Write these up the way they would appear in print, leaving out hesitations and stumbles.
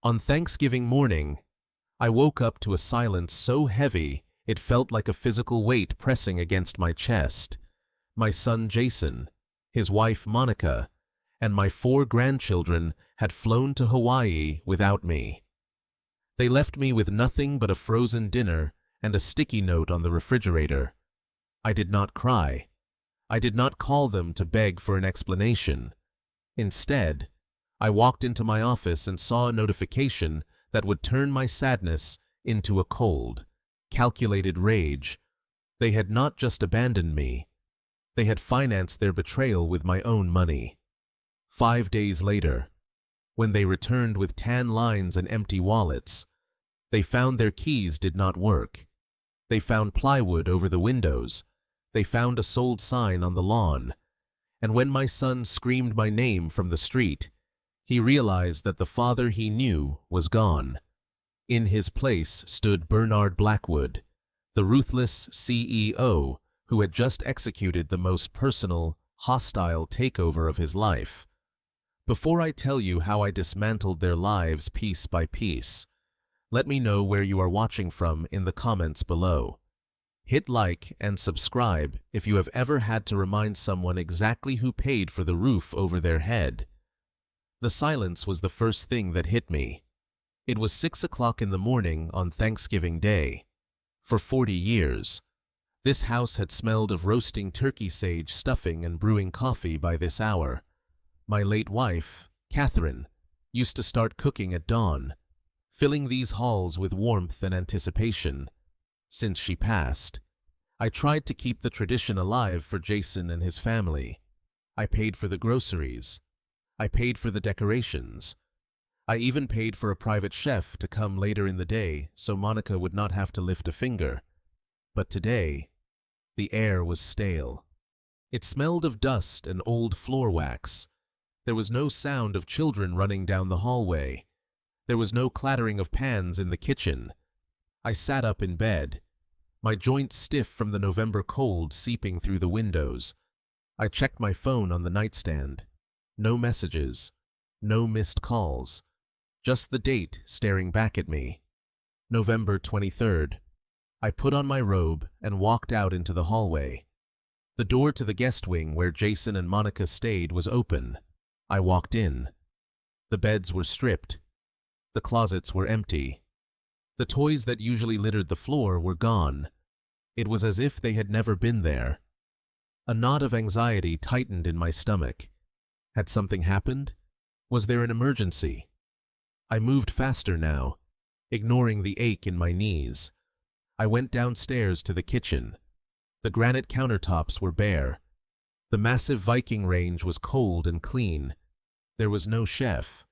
On Thanksgiving morning, I woke up to a silence so heavy it felt like a physical weight pressing against my chest. My son Jason, his wife Monica, and my 4 grandchildren had flown to Hawaii without me. They left me with nothing but a frozen dinner and a sticky note on the refrigerator. I did not cry. I did not call them to beg for an explanation. Instead, I walked into my office and saw a notification that would turn my sadness into a cold, calculated rage. They had not just abandoned me. They had financed their betrayal with my own money. 5 days later, when they returned with tan lines and empty wallets, they found their keys did not work. They found plywood over the windows. They found a sold sign on the lawn. And when my son screamed my name from the street, he realized that the father he knew was gone. In his place stood Bernard Blackwood, the ruthless CEO who had just executed the most personal, hostile takeover of his life. Before I tell you how I dismantled their lives piece by piece, let me know where you are watching from in the comments below. Hit like and subscribe if you have ever had to remind someone exactly who paid for the roof over their head. The silence was the first thing that hit me. It was 6 o'clock in the morning on Thanksgiving Day. For 40 years, this house had smelled of roasting turkey sage stuffing and brewing coffee by this hour. My late wife, Catherine, used to start cooking at dawn, filling these halls with warmth and anticipation. Since she passed, I tried to keep the tradition alive for Jason and his family. I paid for the groceries. I paid for the decorations. I even paid for a private chef to come later in the day so Monica would not have to lift a finger. But today, the air was stale. It smelled of dust and old floor wax. There was no sound of children running down the hallway. There was no clattering of pans in the kitchen. I sat up in bed, my joints stiff from the November cold seeping through the windows. I checked my phone on the nightstand. No messages, no missed calls, just the date staring back at me. November 23rd. I put on my robe and walked out into the hallway. The door to the guest wing where Jason and Monica stayed was open. I walked in. The beds were stripped. The closets were empty. The toys that usually littered the floor were gone. It was as if they had never been there. A knot of anxiety tightened in my stomach. Had something happened? Was there an emergency? I moved faster now, ignoring the ache in my knees. I went downstairs to the kitchen. The granite countertops were bare. The massive Viking range was cold and clean. There was no chef.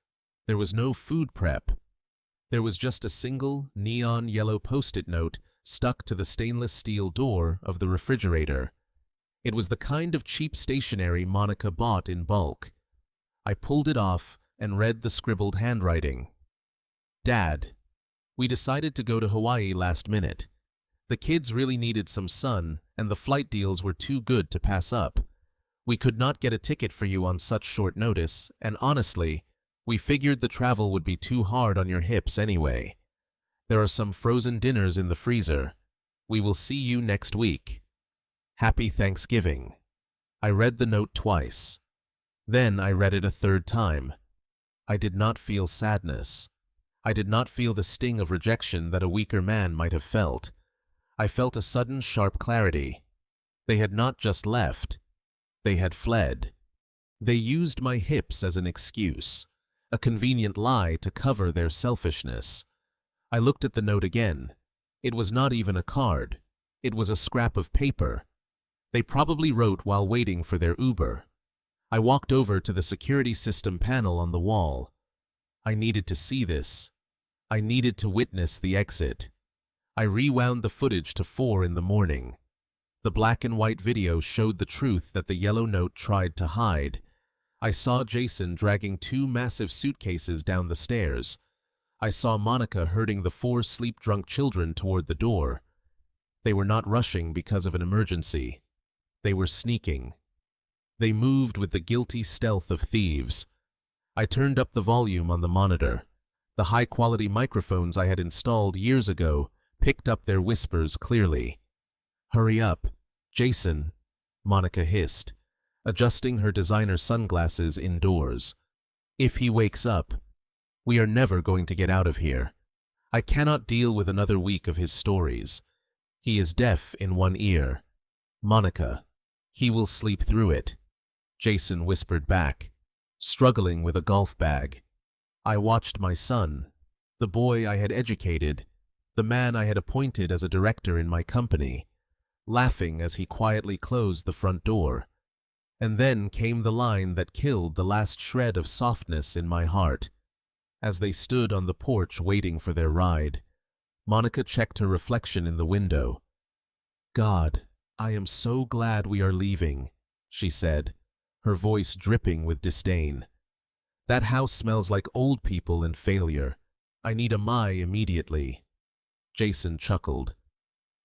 There was no food prep. There was just a single neon yellow post-it note stuck to the stainless steel door of the refrigerator. It was the kind of cheap stationery Monica bought in bulk. I pulled it off and read the scribbled handwriting. Dad, we decided to go to Hawaii last minute. The kids really needed some sun, and the flight deals were too good to pass up. We could not get a ticket for you on such short notice, and honestly, we figured the travel would be too hard on your hips anyway. There are some frozen dinners in the freezer. We will see you next week. Happy Thanksgiving. I read the note twice. Then I read it a third time. I did not feel sadness. I did not feel the sting of rejection that a weaker man might have felt. I felt a sudden sharp clarity. They had not just left. They had fled. They used my hips as an excuse, a convenient lie to cover their selfishness. I looked at the note again. It was not even a card. It was a scrap of paper. They probably wrote while waiting for their Uber. I walked over to the security system panel on the wall. I needed to see this. I needed to witness the exit. I rewound the footage to 4 in the morning. The black and white video showed the truth that the yellow note tried to hide. I saw Jason dragging 2 massive suitcases down the stairs. I saw Monica herding the 4 sleep-drunk children toward the door. They were not rushing because of an emergency. They were sneaking. They moved with the guilty stealth of thieves. I turned up the volume on the monitor. The high-quality microphones I had installed years ago picked up their whispers clearly. "Hurry up, Jason," Monica hissed, adjusting her designer sunglasses indoors. "If he wakes up, we are never going to get out of here. I cannot deal with another week of his stories. He is deaf in one ear. Monica, he will sleep through it," Jason whispered back, struggling with a golf bag. I watched my son, the boy I had educated, the man I had appointed as a director in my company, laughing as he quietly closed the front door. And then came the line that killed the last shred of softness in my heart. As they stood on the porch waiting for their ride, Monica checked her reflection in the window. "God, I am so glad we are leaving," she said, her voice dripping with disdain. "That house smells like old people and failure. I need a my immediately." Jason chuckled.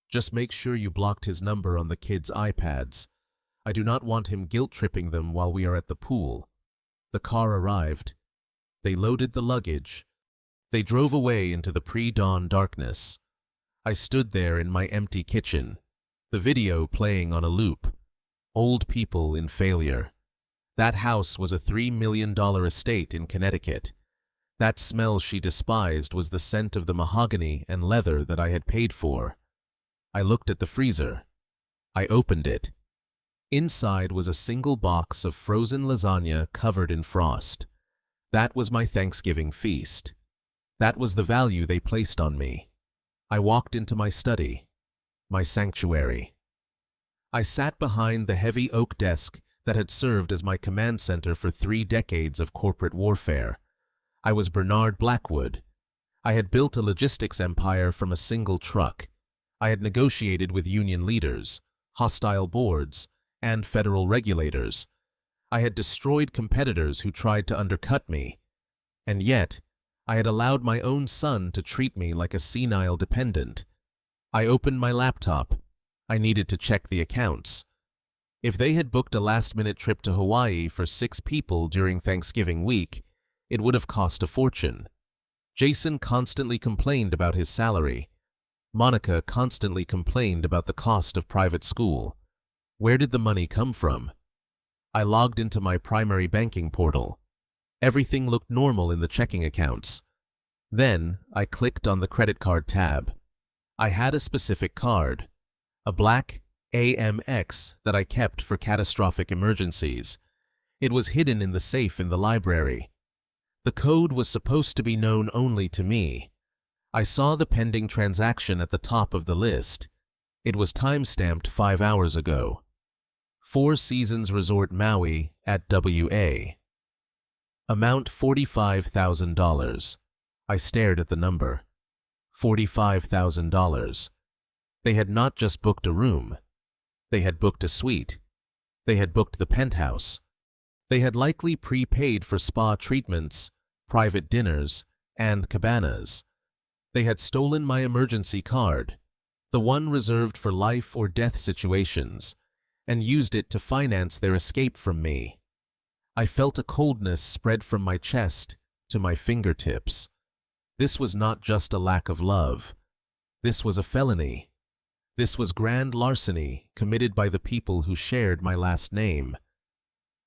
"Just make sure you blocked his number on the kids' iPads. I do not want him guilt-tripping them while we are at the pool." The car arrived. They loaded the luggage. They drove away into the pre-dawn darkness. I stood there in my empty kitchen, the video playing on a loop. Old people in failure. That house was a $3 million estate in Connecticut. That smell she despised was the scent of the mahogany and leather that I had paid for. I looked at the freezer. I opened it. Inside was a single box of frozen lasagna covered in frost. That was my Thanksgiving feast. That was the value they placed on me. I walked into my study, my sanctuary. I sat behind the heavy oak desk that had served as my command center for 3 decades of corporate warfare. I was Bernard Blackwood. I had built a logistics empire from a single truck. I had negotiated with union leaders, hostile boards, and federal regulators. I had destroyed competitors who tried to undercut me. And yet, I had allowed my own son to treat me like a senile dependent. I opened my laptop. I needed to check the accounts. If they had booked a last-minute trip to Hawaii for 6 people during Thanksgiving week, it would have cost a fortune. Jason constantly complained about his salary. Monica constantly complained about the cost of private school. Where did the money come from? I logged into my primary banking portal. Everything looked normal in the checking accounts. Then I clicked on the credit card tab. I had a specific card, a black AMEX that I kept for catastrophic emergencies. It was hidden in the safe in the library. The code was supposed to be known only to me. I saw the pending transaction at the top of the list. It was time-stamped 5 hours ago. 4 Seasons Resort Maui at WA. Amount $45,000. I stared at the number. $45,000. They had not just booked a room. They had booked a suite. They had booked the penthouse. They had likely prepaid for spa treatments, private dinners, and cabanas. They had stolen my emergency card, the one reserved for life or death situations, and used it to finance their escape from me. I felt a coldness spread from my chest to my fingertips. This was not just a lack of love. This was a felony. This was grand larceny committed by the people who shared my last name.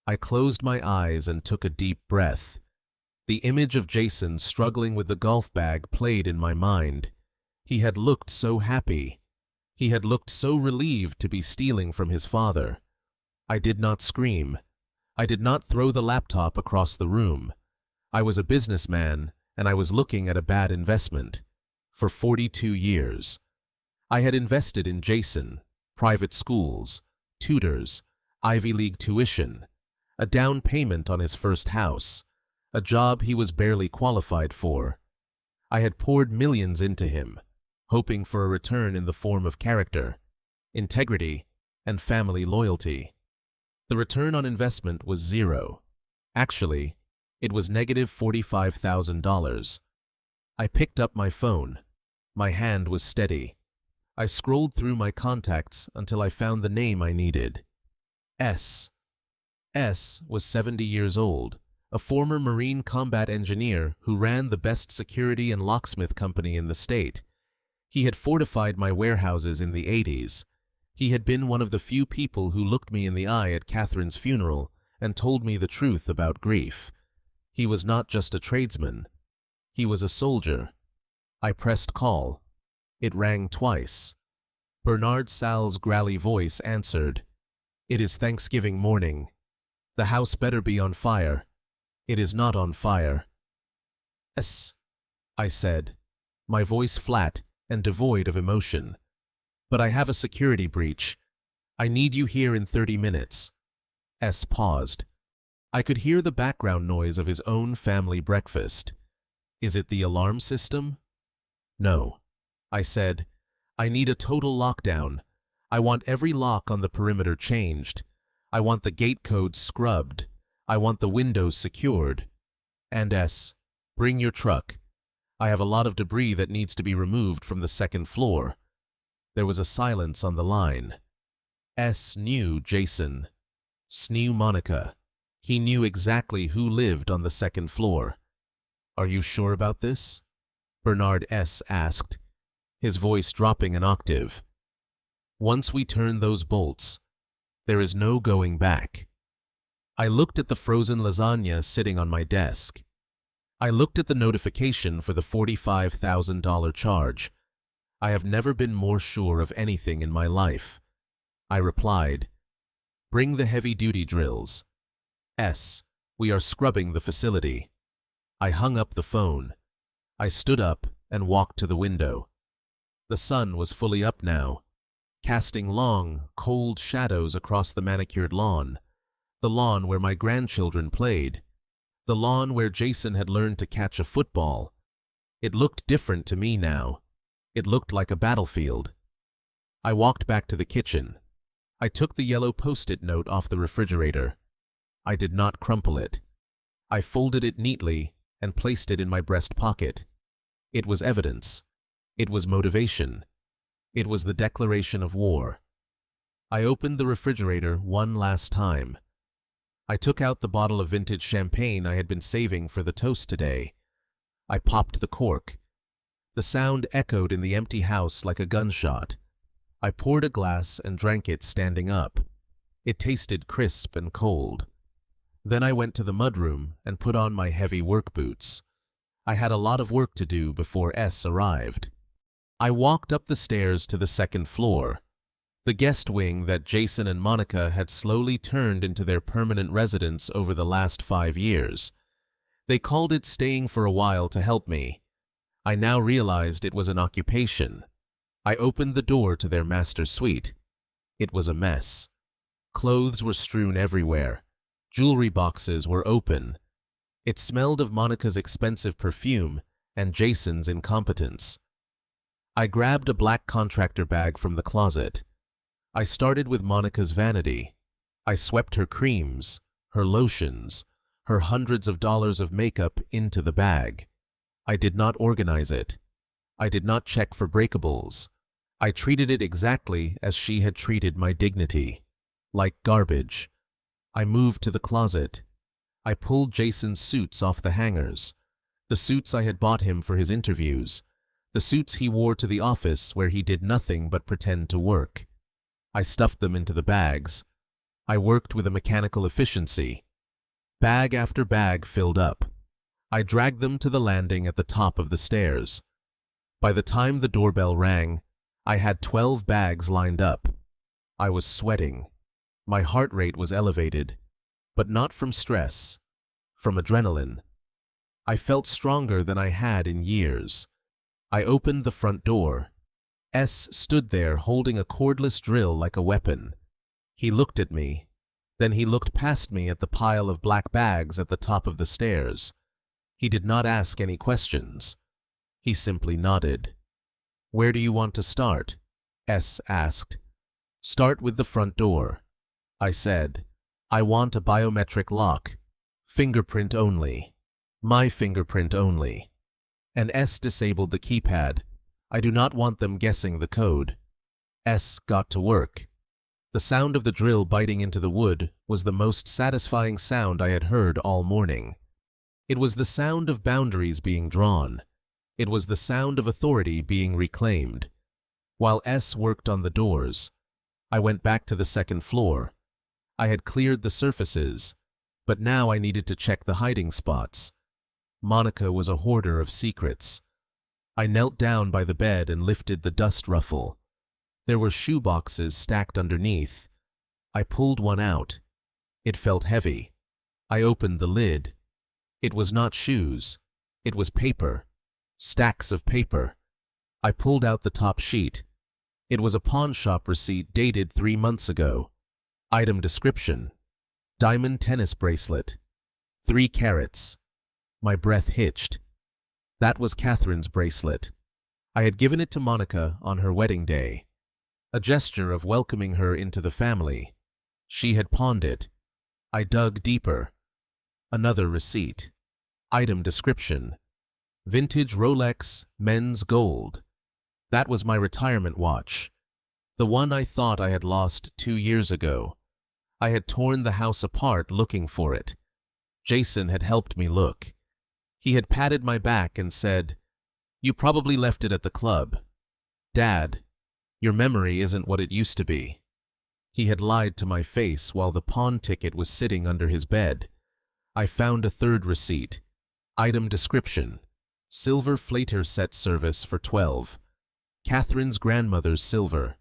I closed my eyes and took a deep breath. The image of Jason struggling with the golf bag played in my mind. He had looked so happy. He had looked so relieved to be stealing from his father. I did not scream. I did not throw the laptop across the room. I was a businessman, and I was looking at a bad investment. For 42 years. I had invested in Jason, private schools, tutors, Ivy League tuition, a down payment on his first house, a job he was barely qualified for. I had poured millions into him, hoping for a return in the form of character, integrity, and family loyalty. The return on investment was 0. Actually, it was negative $45,000. I picked up my phone. My hand was steady. I scrolled through my contacts until I found the name I needed. S. S was 70 years old, a former Marine combat engineer who ran the best security and locksmith company in the state. He had fortified my warehouses in the 80s. He had been one of the few people who looked me in the eye at Catherine's funeral and told me the truth about grief. He was not just a tradesman. He was a soldier. I pressed call. It rang twice. Bernard Sal's growly voice answered. "It is Thanksgiving morning. The house better be on fire. It is not on fire." "Yes," I said, my voice flat and devoid of emotion. "But I have a security breach. I need you here in 30 minutes. S paused. I could hear the background noise of his own family breakfast. "Is it the alarm system?" "No," I said. "I need a total lockdown. I want every lock on the perimeter changed. I want the gate codes scrubbed. I want the windows secured. And S, bring your truck. I have a lot of debris that needs to be removed from the second floor." There was a silence on the line. S knew Jason. S knew Monica. He knew exactly who lived on the second floor. "Are you sure about this?" Bernard S. asked, his voice dropping an octave. "Once we turn those bolts, there is no going back." I looked at the frozen lasagna sitting on my desk. I looked at the notification for the $45,000 charge. I have never been more sure of anything in my life. I replied, "Bring the heavy-duty drills. S, we are scrubbing the facility." I hung up the phone. I stood up and walked to the window. The sun was fully up now, casting long, cold shadows across the manicured lawn, the lawn where my grandchildren played, the lawn where Jason had learned to catch a football. It looked different to me now. It looked like a battlefield. I walked back to the kitchen. I took the yellow Post-it note off the refrigerator. I did not crumple it. I folded it neatly and placed it in my breast pocket. It was evidence. It was motivation. It was the declaration of war. I opened the refrigerator one last time. I took out the bottle of vintage champagne I had been saving for the toast today. I popped the cork. The sound echoed in the empty house like a gunshot. I poured a glass and drank it standing up. It tasted crisp and cold. Then I went to the mudroom and put on my heavy work boots. I had a lot of work to do before S arrived. I walked up the stairs to the second floor, the guest wing that Jason and Monica had slowly turned into their permanent residence over the last 5 years. They called it staying for a while to help me. I now realized it was an occupation. I opened the door to their master suite. It was a mess. Clothes were strewn everywhere. Jewelry boxes were open. It smelled of Monica's expensive perfume and Jason's incompetence. I grabbed a black contractor bag from the closet. I started with Monica's vanity. I swept her creams, her lotions, her hundreds of dollars of makeup into the bag. I did not organize it. I did not check for breakables. I treated it exactly as she had treated my dignity, like garbage. I moved to the closet. I pulled Jason's suits off the hangers, the suits I had bought him for his interviews, the suits he wore to the office where he did nothing but pretend to work. I stuffed them into the bags. I worked with a mechanical efficiency. Bag after bag filled up. I dragged them to the landing at the top of the stairs. By the time the doorbell rang, I had 12 bags lined up. I was sweating. My heart rate was elevated, but not from stress, from adrenaline. I felt stronger than I had in years. I opened the front door. S stood there holding a cordless drill like a weapon. He looked at me. Then he looked past me at the pile of black bags at the top of the stairs. He did not ask any questions. He simply nodded. "Where do you want to start?" S asked. "Start with the front door." I said, "I want a biometric lock. Fingerprint only. My fingerprint only." And S disabled the keypad. I do not want them guessing the code. S got to work. The sound of the drill biting into the wood was the most satisfying sound I had heard all morning. It was the sound of boundaries being drawn. It was the sound of authority being reclaimed. While S worked on the doors, I went back to the second floor. I had cleared the surfaces, but now I needed to check the hiding spots. Monica was a hoarder of secrets. I knelt down by the bed and lifted the dust ruffle. There were shoe boxes stacked underneath. I pulled one out. It felt heavy. I opened the lid. It was not shoes. It was paper. Stacks of paper. I pulled out the top sheet. It was a pawn shop receipt dated 3 months ago. Item description: diamond tennis bracelet. 3 carats. My breath hitched. That was Catherine's bracelet. I had given it to Monica on her wedding day. A gesture of welcoming her into the family. She had pawned it. I dug deeper. Another receipt. Item description: vintage Rolex men's gold. That was my retirement watch. The one I thought I had lost 2 years ago. I had torn the house apart looking for it. Jason had helped me look. He had patted my back and said, "You probably left it at the club. Dad, your memory isn't what it used to be." He had lied to my face while the pawn ticket was sitting under his bed. I found a third receipt. Item description: silver flater set service for 12. Catherine's grandmother's silver.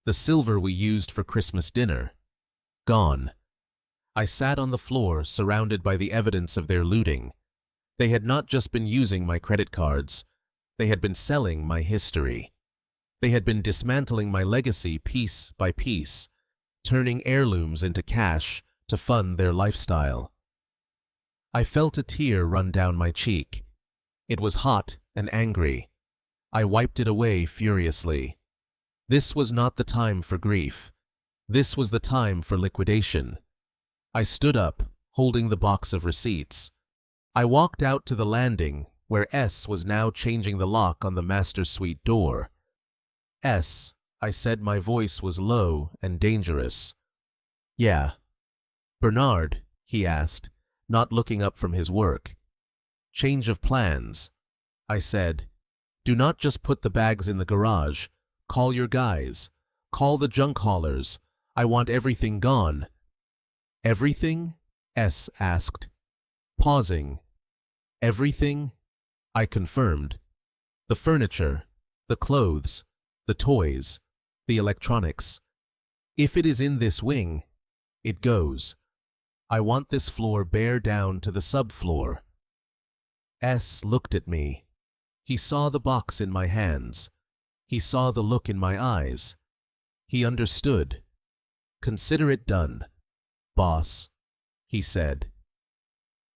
The silver we used for Christmas dinner. Gone. I sat on the floor, surrounded by the evidence of their looting. They had not just been using my credit cards. They had been selling my history. They had been dismantling my legacy piece by piece, turning heirlooms into cash to fund their lifestyle. I felt a tear run down my cheek. It was hot and angry. I wiped it away furiously. This was not the time for grief. This was the time for liquidation. I stood up, holding the box of receipts. I walked out to the landing, where S was now changing the lock on the master suite door. "S," I said. My voice was low and dangerous. "Yeah." "Bernard," he asked, not looking up from his work. "Change of plans," I said. "Do not just put the bags in the garage. Call your guys. Call the junk haulers. I want everything gone." "Everything?" S asked, pausing. "Everything?" I confirmed. "The furniture, the clothes, the toys, the electronics. If it is in this wing, it goes. I want this floor bare down to the subfloor." S looked at me. He saw the box in my hands. He saw the look in my eyes. He understood. "Consider it done, boss," he said.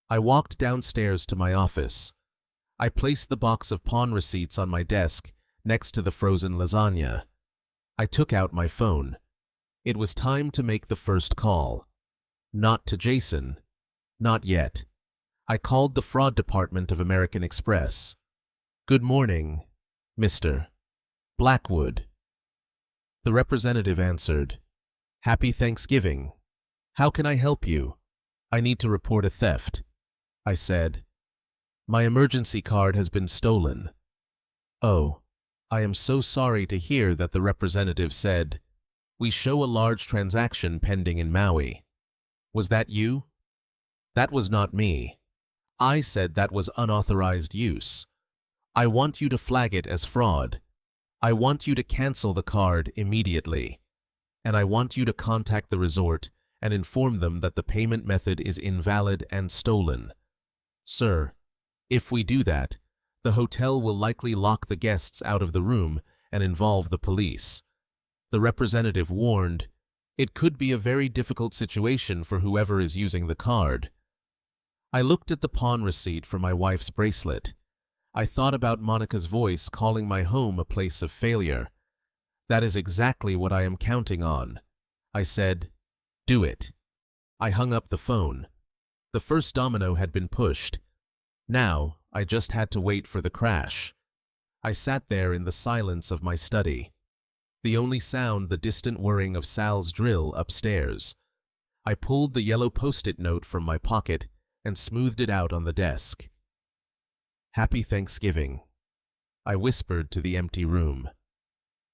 I walked downstairs to my office. I placed the box of pawn receipts on my desk next to the frozen lasagna. I took out my phone. It was time to make the first call. Not to Jason. Not yet. I called the fraud department of American Express. "Good morning, Mr. Blackwood." The representative answered, "Happy Thanksgiving. How can I help you?" "I need to report a theft," I said. "My emergency card has been stolen." "Oh, I am so sorry to hear that," the representative said. "We show a large transaction pending in Maui." "Was that you?" "That was not me." I said. "That was unauthorized use. I want you to flag it as fraud. I want you to cancel the card immediately. And I want you to contact the resort and inform them that the payment method is invalid and stolen. Sir, if we do that, the hotel will likely lock the guests out of the room and involve the police." The representative warned, "It could be a very difficult situation for whoever is using the card." I looked at the pawn receipt for my wife's bracelet. I thought about Monica's voice calling my home a place of failure. "That is exactly what I am counting on." I said, "Do it." I hung up the phone. The first domino had been pushed. Now, I just had to wait for the crash. I sat there in the silence of my study. The only sound, the distant whirring of Sal's drill upstairs. I pulled the yellow post-it note from my pocket and smoothed it out on the desk. "Happy Thanksgiving," I whispered to the empty room.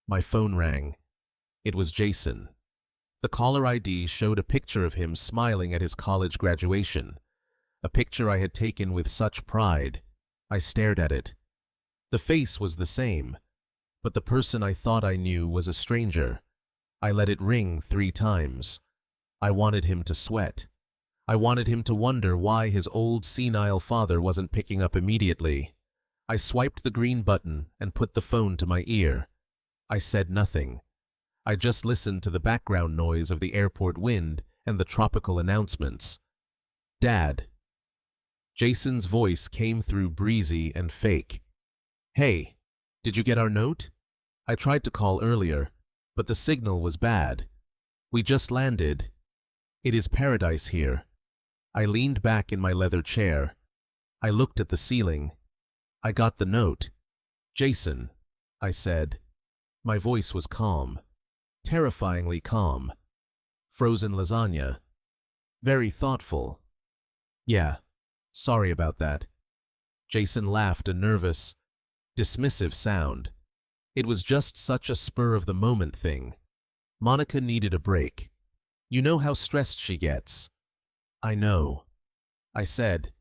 My phone rang. It was Jason. The caller ID showed a picture of him smiling at his college graduation, a picture I had taken with such pride. I stared at it. The face was the same, but the person I thought I knew was a stranger. I let it ring 3 times. I wanted him to sweat. I wanted him to wonder why his old senile father wasn't picking up immediately. I swiped the green button and put the phone to my ear. I said nothing. I just listened to the background noise of the airport wind and the tropical announcements. "Dad." Jason's voice came through breezy and fake. "Hey, did you get our note? I tried to call earlier, but the signal was bad. We just landed. It is paradise here." I leaned back in my leather chair. I looked at the ceiling. "I got the note." "Jason," I said. My voice was calm. Terrifyingly calm. "Frozen lasagna. Very thoughtful." "Yeah, sorry about that." Jason laughed a nervous, dismissive sound. It was just such a spur-of-the-moment thing. Monica needed a break. "You know how stressed she gets." "I know." I said,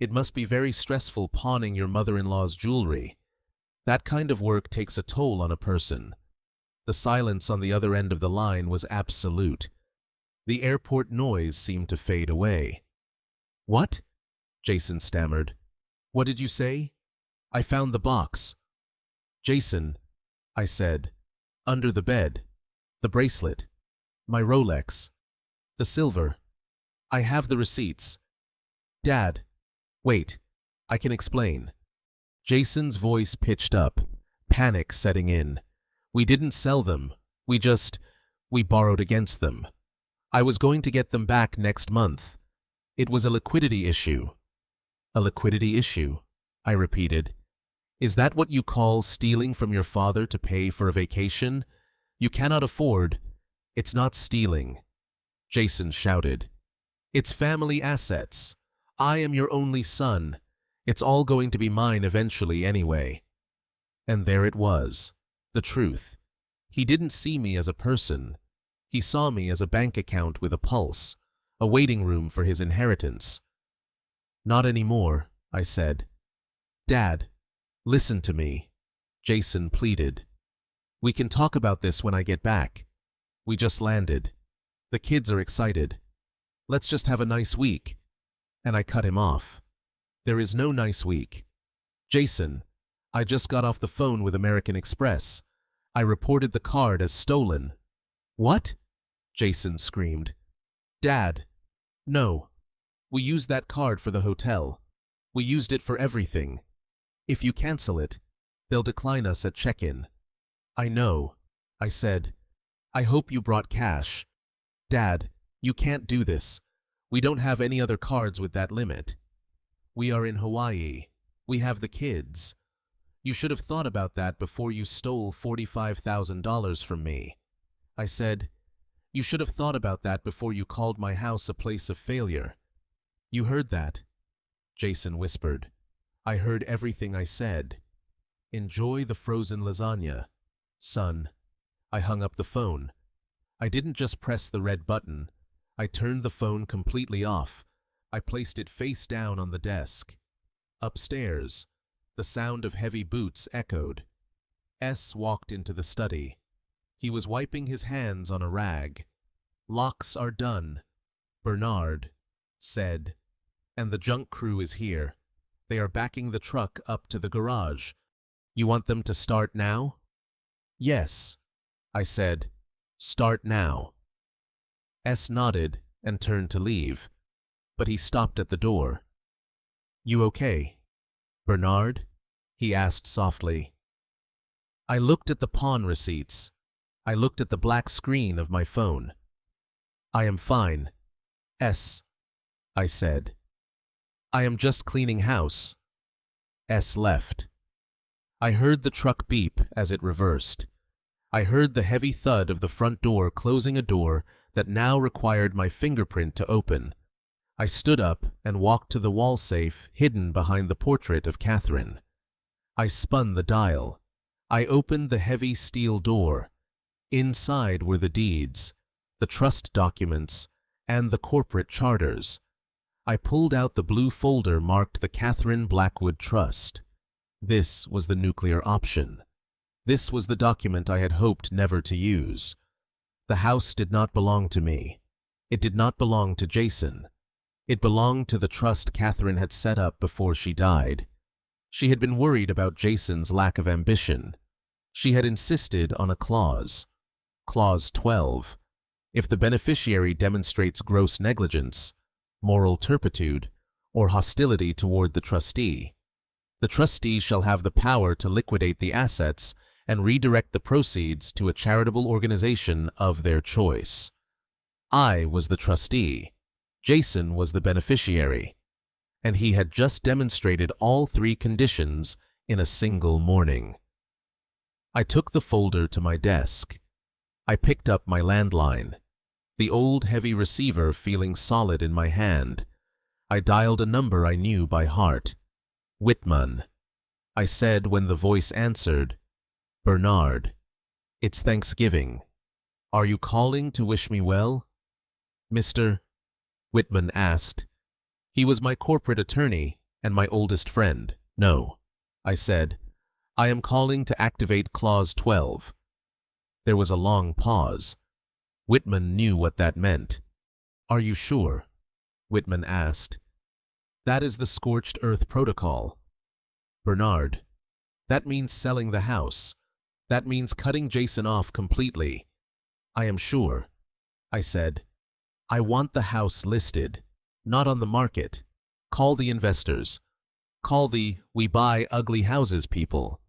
"It must be very stressful pawning your mother-in-law's jewelry. That kind of work takes a toll on a person." The silence on the other end of the line was absolute. The airport noise seemed to fade away. "What?" Jason stammered. "What did you say?" "I found the box." "Jason," I said, "under the bed. The bracelet. My Rolex. The silver. I have the receipts." "Dad, wait. I can explain." Jason's voice pitched up, panic setting in. "We didn't sell them. We borrowed against them. I was going to get them back next month. It was a liquidity issue." "A liquidity issue?" I repeated. "Is that what you call stealing from your father to pay for a vacation? You cannot afford—" "It's not stealing," Jason shouted. "It's family assets. I am your only son. It's all going to be mine eventually anyway." And there it was. The truth. He didn't see me as a person. He saw me as a bank account with a pulse, a waiting room for his inheritance. "Not anymore," I said. "Dad, listen to me," Jason pleaded. "We can talk about this when I get back. We just landed. The kids are excited. Let's just have a nice week." And I cut him off. "There is no nice week. Jason, I just got off the phone with American Express. I reported the card as stolen." "What?" Jason screamed. "Dad, no. We used that card for the hotel. We used it for everything. If you cancel it, they'll decline us at check-in." "I know," I said. "I hope you brought cash." "Dad, you can't do this. We don't have any other cards with that limit. We are in Hawaii. We have the kids. You should have thought about that before you stole $45,000 from me." I said, "You should have thought about that before you called my house a place of failure." "You heard that?" Jason whispered. "I heard everything I said. Enjoy the frozen lasagna, son." I hung up the phone. I didn't just press the red button. I turned the phone completely off. I placed it face down on the desk. Upstairs, the sound of heavy boots echoed. S walked into the study. He was wiping his hands on a rag. "Locks are done," Bernard said. "And the junk crew is here. They are backing the truck up to the garage. You want them to start now?" "Yes," I said. "Start now." S nodded and turned to leave, but he stopped at the door. "You okay, Bernard?" he asked softly. I looked at the pawn receipts. I looked at the black screen of my phone. "I am fine, S," I said. "I am just cleaning house." S left. I heard the truck beep as it reversed. I heard the heavy thud of the front door closing a door that now required my fingerprint to open. I stood up and walked to the wall safe hidden behind the portrait of Catherine. I spun the dial. I opened the heavy steel door. Inside were the deeds, the trust documents, and the corporate charters. I pulled out the blue folder marked the Catherine Blackwood Trust. This was the nuclear option. This was the document I had hoped never to use. The house did not belong to me. It did not belong to Jason. It belonged to the trust Catherine had set up before she died. She had been worried about Jason's lack of ambition. She had insisted on a clause. Clause 12. If the beneficiary demonstrates gross negligence, moral turpitude, or hostility toward the trustee shall have the power to liquidate the assets and redirect the proceeds to a charitable organization of their choice. I was the trustee. Jason was the beneficiary. And he had just demonstrated all three conditions in a single morning. I took the folder to my desk. I picked up my landline, the old heavy receiver feeling solid in my hand. I dialed a number I knew by heart. Whitman. I said when the voice answered, "Bernard, it's Thanksgiving. Are you calling to wish me well?" "Mr. Whitman asked. He was my corporate attorney and my oldest friend. "No," I said. "I am calling to activate Clause 12. There was a long pause. Whitman knew what that meant. "Are you sure?" Whitman asked. "That is the Scorched Earth Protocol." "Bernard, that means selling the house. That means cutting Jason off completely." "I am sure," I said. "I want the house listed, not on the market. Call the investors. Call the we buy ugly houses people.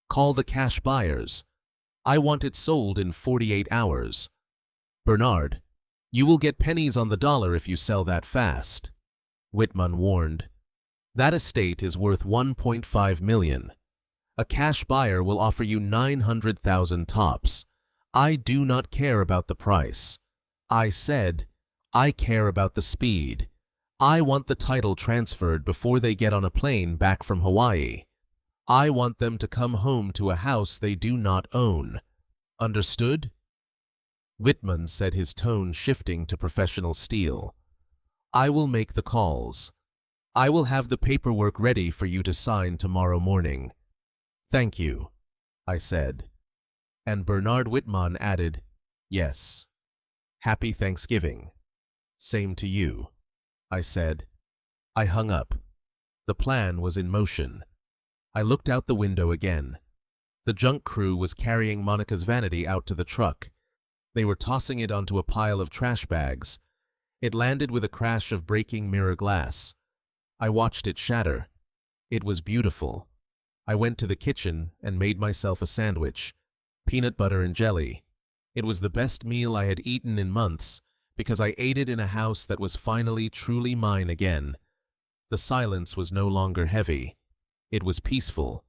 Call the cash buyers. I want it sold in 48 hours. Bernard, you will get pennies on the dollar if you sell that fast." Whitman warned. "That estate is worth $1.5 million. A cash buyer will offer you $900,000 tops. I do not care about the price." I said, "I care about the speed. I want the title transferred before they get on a plane back from Hawaii. I want them to come home to a house they do not own. Understood?" Whitman said, his tone shifting to professional steel. "I will make the calls. I will have the paperwork ready for you to sign tomorrow morning." "Thank you," I said. And Bernard Whitman added, "Yes. Happy Thanksgiving." "Same to you," I said. I hung up. The plan was in motion. I looked out the window again. The junk crew was carrying Monica's vanity out to the truck. They were tossing it onto a pile of trash bags. It landed with a crash of breaking mirror glass. I watched it shatter. It was beautiful. I went to the kitchen and made myself a sandwich. Peanut butter and jelly. It was the best meal I had eaten in months because I ate it in a house that was finally truly mine again. The silence was no longer heavy. It was peaceful.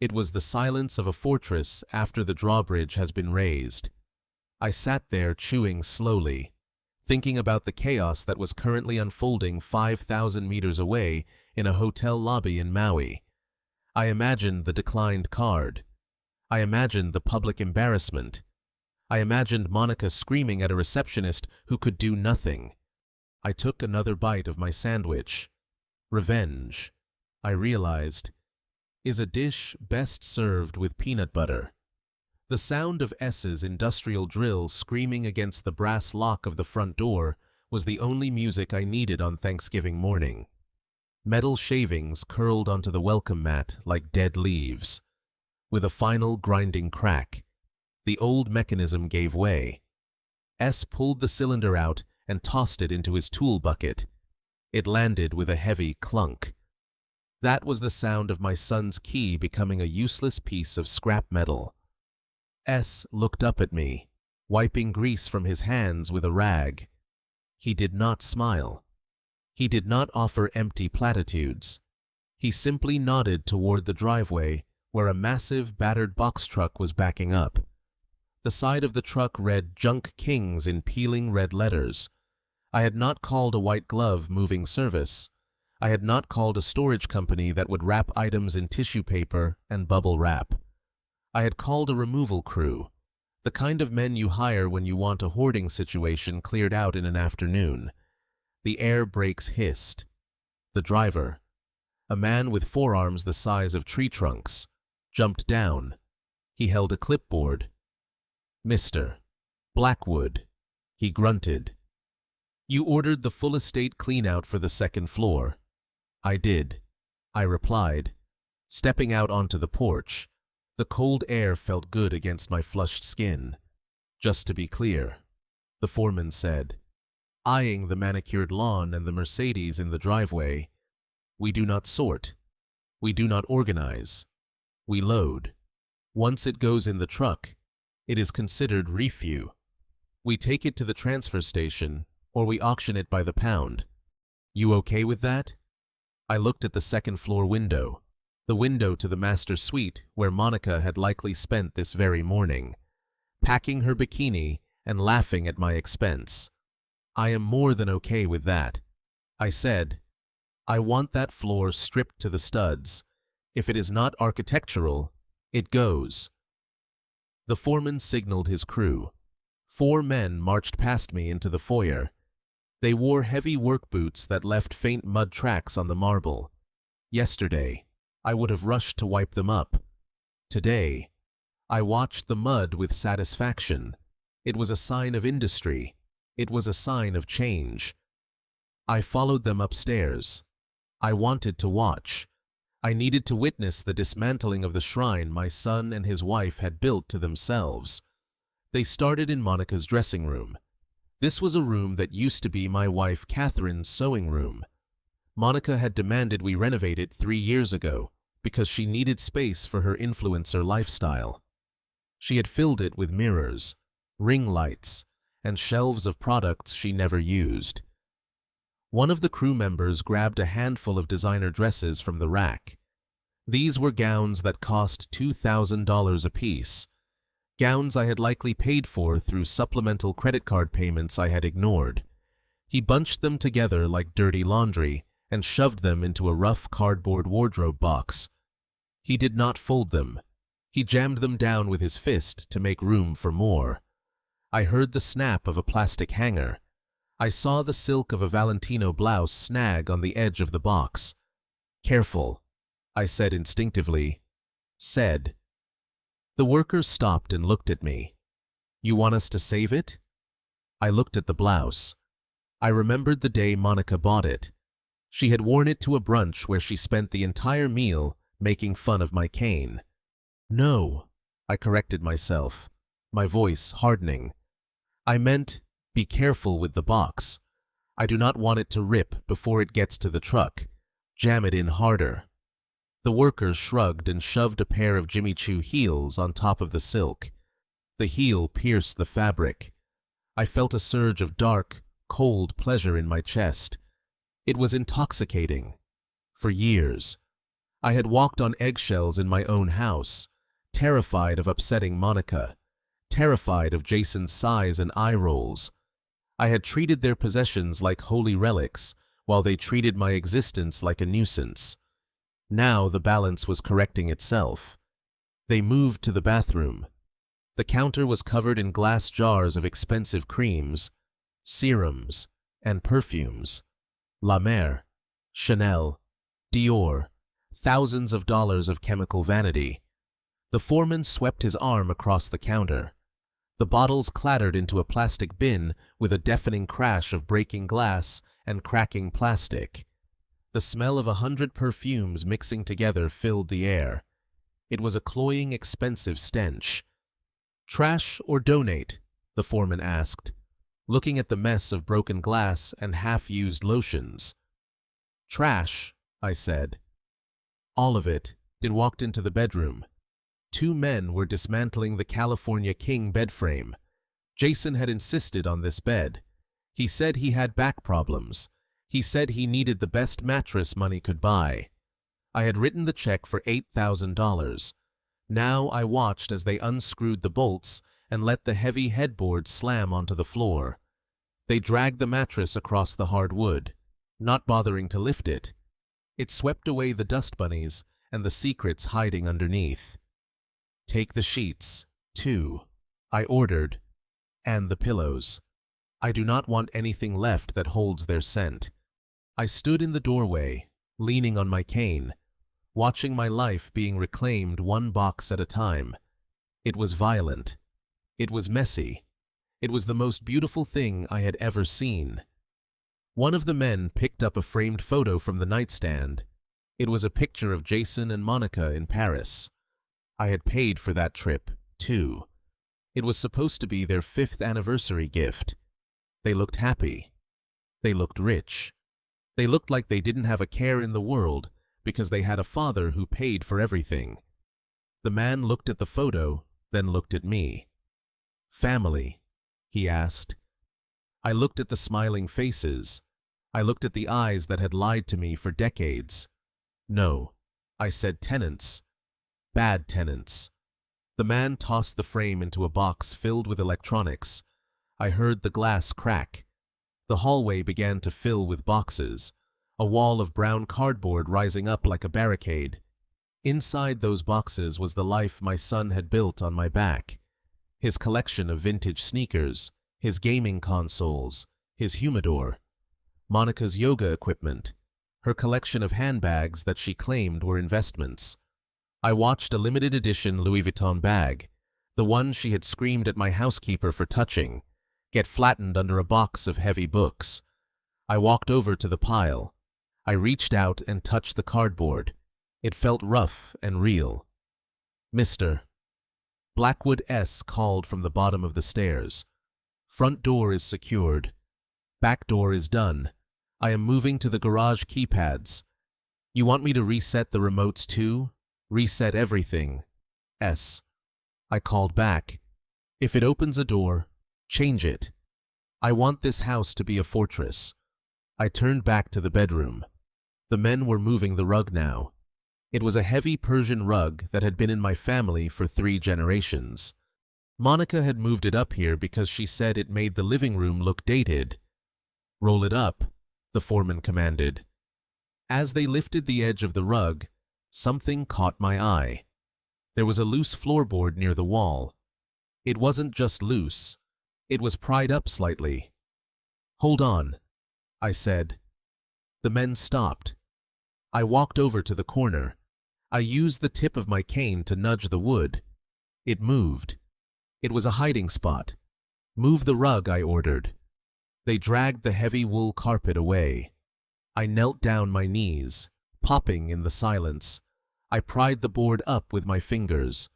It was the silence of a fortress after the drawbridge has been raised. I sat there chewing slowly, thinking about the chaos that was currently unfolding 5,000 meters away in a hotel lobby in Maui. I imagined the declined card. I imagined the public embarrassment. I imagined Monica screaming at a receptionist who could do nothing. I took another bite of my sandwich. Revenge, I realized, is a dish best served with peanut butter. The sound of S's industrial drill screaming against the brass lock of the front door was the only music I needed on Thanksgiving morning. Metal shavings curled onto the welcome mat like dead leaves. With a final grinding crack, the old mechanism gave way. S pulled the cylinder out and tossed it into his tool bucket. It landed with a heavy clunk. That was the sound of my son's key becoming a useless piece of scrap metal. S looked up at me, wiping grease from his hands with a rag. He did not smile. He did not offer empty platitudes. He simply nodded toward the driveway where a massive, battered box truck was backing up. The side of the truck read "Junk Kings" in peeling red letters. I had not called a white glove moving service. I had not called a storage company that would wrap items in tissue paper and bubble wrap. I had called a removal crew, the kind of men you hire when you want a hoarding situation cleared out in an afternoon. The air brakes hissed. The driver, a man with forearms the size of tree trunks, jumped down. He held a clipboard. "Mr. Blackwood," he grunted. "You ordered the full estate clean-out for the second floor." "I did," I replied. Stepping out onto the porch, the cold air felt good against my flushed skin. "Just to be clear," the foreman said, eyeing the manicured lawn and the Mercedes in the driveway, "we do not sort. We do not organize. We load. Once it goes in the truck, it is considered refuse. We take it to the transfer station, or we auction it by the pound. You okay with that?" I looked at the second-floor window, the window to the master suite where Monica had likely spent this very morning, packing her bikini and laughing at my expense. "I am more than okay with that," I said. "I want that floor stripped to the studs. If it is not architectural, it goes." The foreman signaled his crew. 4 men marched past me into the foyer. They wore heavy work boots that left faint mud tracks on the marble. Yesterday, I would have rushed to wipe them up. Today, I watched the mud with satisfaction. It was a sign of industry. It was a sign of change. I followed them upstairs. I wanted to watch. I needed to witness the dismantling of the shrine my son and his wife had built to themselves. They started in Monica's dressing room. This was a room that used to be my wife Catherine's sewing room. Monica had demanded we renovate it 3 years ago because she needed space for her influencer lifestyle. She had filled it with mirrors, ring lights, and shelves of products she never used. One of the crew members grabbed a handful of designer dresses from the rack. These were gowns that cost $2,000 apiece. Gowns I had likely paid for through supplemental credit card payments I had ignored. He bunched them together like dirty laundry and shoved them into a rough cardboard wardrobe box. He did not fold them. He jammed them down with his fist to make room for more. I heard the snap of a plastic hanger. I saw the silk of a Valentino blouse snag on the edge of the box. "Careful," I said instinctively. Said. The workers stopped and looked at me. "You want us to save it?" I looked at the blouse. I remembered the day Monica bought it. She had worn it to a brunch where she spent the entire meal making fun of my cane. "No," I corrected myself, my voice hardening. "I meant, be careful with the box. I do not want it to rip before it gets to the truck. Jam it in harder." The workers shrugged and shoved a pair of Jimmy Choo heels on top of the silk. The heel pierced the fabric. I felt a surge of dark, cold pleasure in my chest. It was intoxicating. For years, I had walked on eggshells in my own house, terrified of upsetting Monica, terrified of Jason's sighs and eye rolls. I had treated their possessions like holy relics, while they treated my existence like a nuisance. Now the balance was correcting itself. They moved to the bathroom. The counter was covered in glass jars of expensive creams, serums, and perfumes. La Mer, Chanel, Dior, thousands of dollars of chemical vanity. The foreman swept his arm across the counter. The bottles clattered into a plastic bin with a deafening crash of breaking glass and cracking plastic. The smell of 100 perfumes mixing together filled the air. It was a cloying, expensive stench. "Trash or donate?" the foreman asked, looking at the mess of broken glass and half-used lotions. "Trash," I said. All of it, and walked into the bedroom. 2 men were dismantling the California King bed frame. Jason had insisted on this bed. He said he had back problems. He said he needed the best mattress money could buy. I had written the check for $8,000. Now I watched as they unscrewed the bolts and let the heavy headboard slam onto the floor. They dragged the mattress across the hard wood, not bothering to lift it. It swept away the dust bunnies and the secrets hiding underneath. "Take the sheets, too," I ordered, "and the pillows. I do not want anything left that holds their scent." I stood in the doorway, leaning on my cane, watching my life being reclaimed one box at a time. It was violent. It was messy. It was the most beautiful thing I had ever seen. One of the men picked up a framed photo from the nightstand. It was a picture of Jason and Monica in Paris. I had paid for that trip, too. It was supposed to be their 5th anniversary gift. They looked happy. They looked rich. They looked like they didn't have a care in the world because they had a father who paid for everything. The man looked at the photo, then looked at me. "Family?" he asked. I looked at the smiling faces. I looked at the eyes that had lied to me for decades. "No," I said, "tenants. Bad tenants." The man tossed the frame into a box filled with electronics. I heard the glass crack. The hallway began to fill with boxes, a wall of brown cardboard rising up like a barricade. Inside those boxes was the life my son had built on my back. His collection of vintage sneakers, his gaming consoles, his humidor, Monica's yoga equipment, her collection of handbags that she claimed were investments. I watched a limited edition Louis Vuitton bag, the one she had screamed at my housekeeper for touching, get flattened under a box of heavy books. I walked over to the pile. I reached out and touched the cardboard. It felt rough and real. "Mr. Blackwood S. called from the bottom of the stairs. Front door is secured. Back door is done. I am moving to the garage keypads. You want me to reset the remotes too? Reset everything. S." I called back. "If it opens a door, change it. I want this house to be a fortress." I turned back to the bedroom. The men were moving the rug now. It was a heavy Persian rug that had been in my family for 3 generations. Monica had moved it up here because she said it made the living room look dated. "Roll it up," the foreman commanded. As they lifted the edge of the rug, something caught my eye. There was a loose floorboard near the wall. It wasn't just loose. It was pried up slightly. "Hold on," I said. The men stopped. I walked over to the corner. I used the tip of my cane to nudge the wood. It moved. It was a hiding spot. "Move the rug," I ordered. They dragged the heavy wool carpet away. I knelt down my knees, popping in the silence. I pried the board up with my fingers.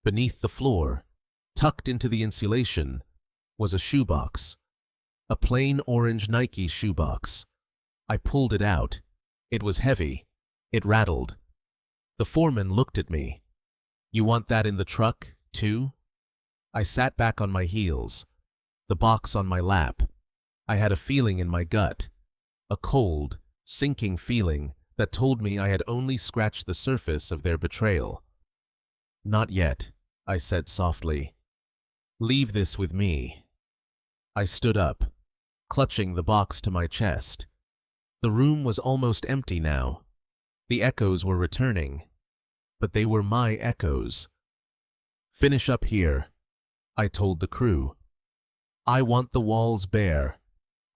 Beneath the floor, tucked into the insulation, was a shoebox. A plain orange Nike shoebox. I pulled it out. It was heavy. It rattled. The foreman looked at me. "You want that in the truck, too?" I sat back on my heels, the box on my lap. I had a feeling in my gut, a cold, sinking feeling that told me I had only scratched the surface of their betrayal. "Not yet," I said softly. "Leave this with me." I stood up, clutching the box to my chest. The room was almost empty now. The echoes were returning, but they were my echoes. "Finish up here," I told the crew. "I want the walls bare.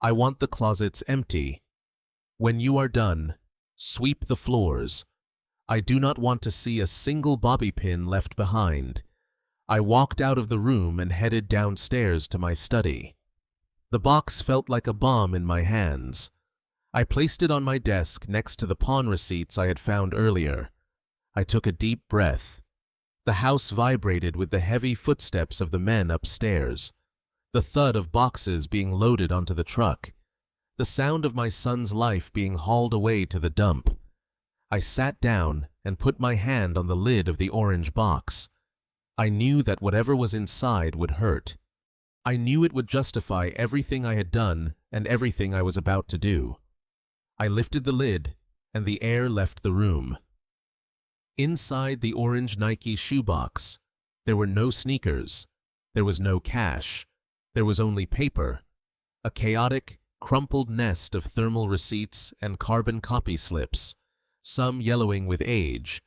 I want the closets empty. When you are done, sweep the floors. I do not want to see a single bobby pin left behind." I walked out of the room and headed downstairs to my study. The box felt like a bomb in my hands. I placed it on my desk next to the pawn receipts I had found earlier. I took a deep breath. The house vibrated with the heavy footsteps of the men upstairs, the thud of boxes being loaded onto the truck, the sound of my son's life being hauled away to the dump. I sat down and put my hand on the lid of the orange box. I knew that whatever was inside would hurt. I knew it would justify everything I had done and everything I was about to do. I lifted the lid, and the air left the room. Inside the orange Nike shoebox, there were no sneakers. There was no cash. There was only paper. A chaotic, crumpled nest of thermal receipts and carbon copy slips, some yellowing with age,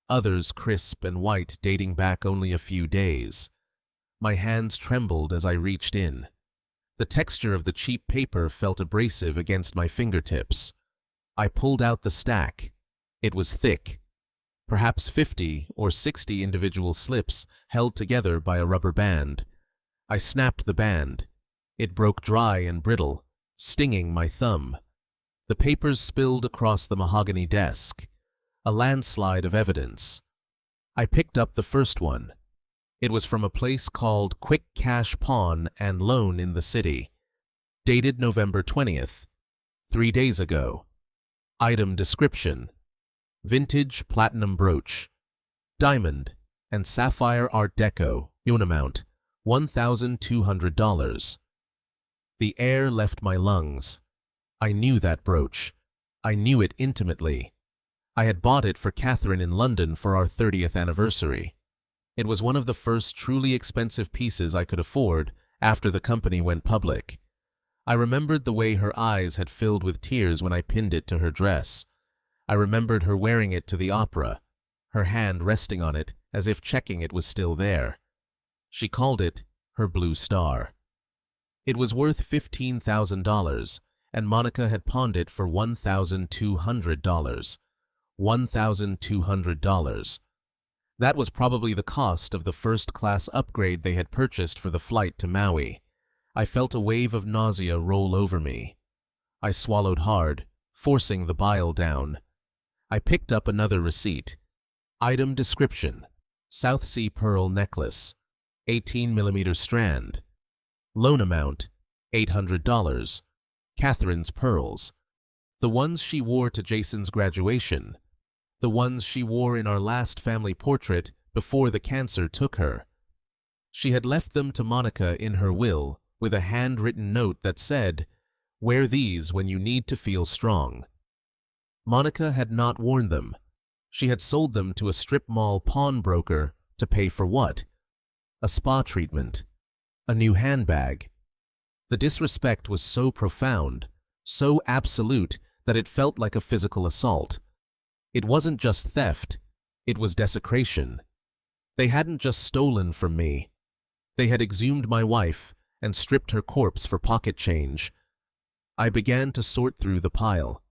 others crisp and white dating back only a few days. My hands trembled as I reached in. The texture of the cheap paper felt abrasive against my fingertips. I pulled out the stack. It was thick, perhaps 50 or 60 individual slips held together by a rubber band. I snapped the band. It broke dry and brittle, stinging my thumb. The papers spilled across the mahogany desk, a landslide of evidence. I picked up the first one. It was from a place called Quick Cash Pawn and Loan in the city. Dated November 20th, 3 days ago. Item description: vintage platinum brooch, diamond and sapphire art deco, unit amount $1,200. The air left my lungs. I knew that brooch. I knew it intimately. I had bought it for Catherine in London for our 30th anniversary. It was one of the first truly expensive pieces I could afford after the company went public. I remembered the way her eyes had filled with tears when I pinned it to her dress. I remembered her wearing it to the opera, her hand resting on it as if checking it was still there. She called it her blue star. It was worth $15,000, and Monica had pawned it for $1,200. $1,200. That was probably the cost of the first-class upgrade they had purchased for the flight to Maui. I felt a wave of nausea roll over me. I swallowed hard, forcing the bile down. I picked up another receipt. Item description: South Sea pearl necklace, 18mm strand. Loan amount, $800. Catherine's pearls. The ones she wore to Jason's graduation. The ones she wore in our last family portrait before the cancer took her. She had left them to Monica in her will with a handwritten note that said, "Wear these when you need to feel strong." Monica had not worn them. She had sold them to a strip mall pawnbroker to pay for what? A spa treatment. A new handbag. The disrespect was so profound, so absolute, that it felt like a physical assault. It wasn't just theft, it was desecration. They hadn't just stolen from me. They had exhumed my wife and stripped her corpse for pocket change. I began to sort through the pile,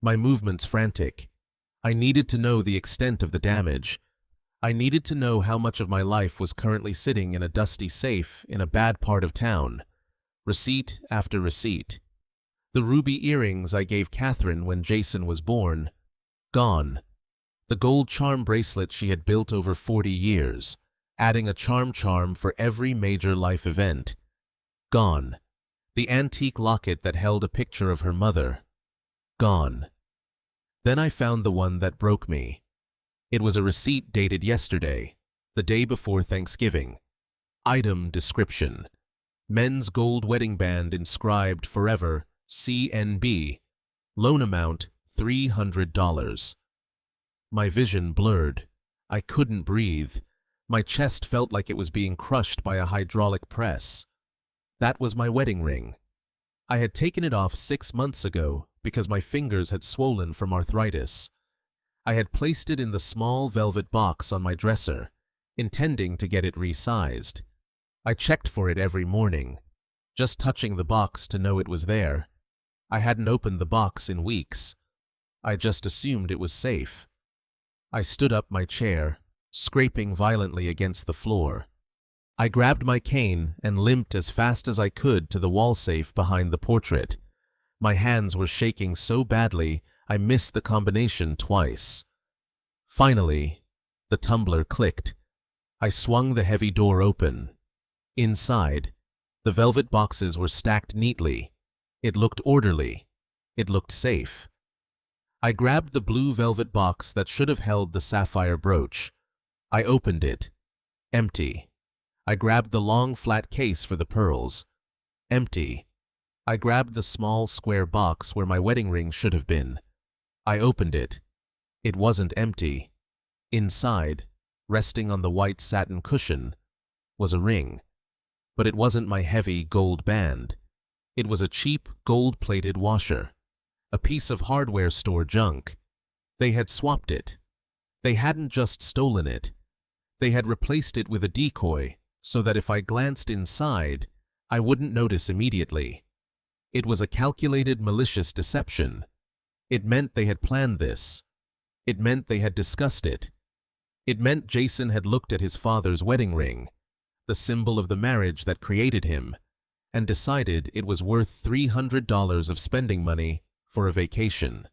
my movements frantic. I needed to know the extent of the damage. I needed to know how much of my life was currently sitting in a dusty safe in a bad part of town. Receipt after receipt. The ruby earrings I gave Catherine when Jason was born. Gone. The gold charm bracelet she had built over 40 years, adding a charm for every major life event. Gone. The antique locket that held a picture of her mother. Gone. Then I found the one that broke me. It was a receipt dated yesterday, the day before Thanksgiving. Item description: men's gold wedding band inscribed forever, CNB. Loan amount, $300. My vision blurred. I couldn't breathe. My chest felt like it was being crushed by a hydraulic press. That was my wedding ring. I had taken it off 6 months ago because my fingers had swollen from arthritis. I had placed it in the small velvet box on my dresser, intending to get it resized. I checked for it every morning, just touching the box to know it was there. I hadn't opened the box in weeks. I just assumed it was safe. I stood up my chair, scraping violently against the floor. I grabbed my cane and limped as fast as I could to the wall safe behind the portrait. My hands were shaking so badly I missed the combination twice. Finally, the tumbler clicked. I swung the heavy door open. Inside, the velvet boxes were stacked neatly. It looked orderly. It looked safe. I grabbed the blue velvet box that should have held the sapphire brooch. I opened it. Empty. I grabbed the long flat case for the pearls. Empty. I grabbed the small square box where my wedding ring should have been. I opened it. It wasn't empty. Inside, resting on the white satin cushion, was a ring. But it wasn't my heavy gold band. It was a cheap, gold-plated washer, a piece of hardware store junk. They had swapped it. They hadn't just stolen it. They had replaced it with a decoy so that if I glanced inside, I wouldn't notice immediately. It was a calculated, malicious deception. It meant they had planned this. It meant they had discussed it. It meant Jason had looked at his father's wedding ring, the symbol of the marriage that created him, and decided it was worth $300 of spending money for a vacation.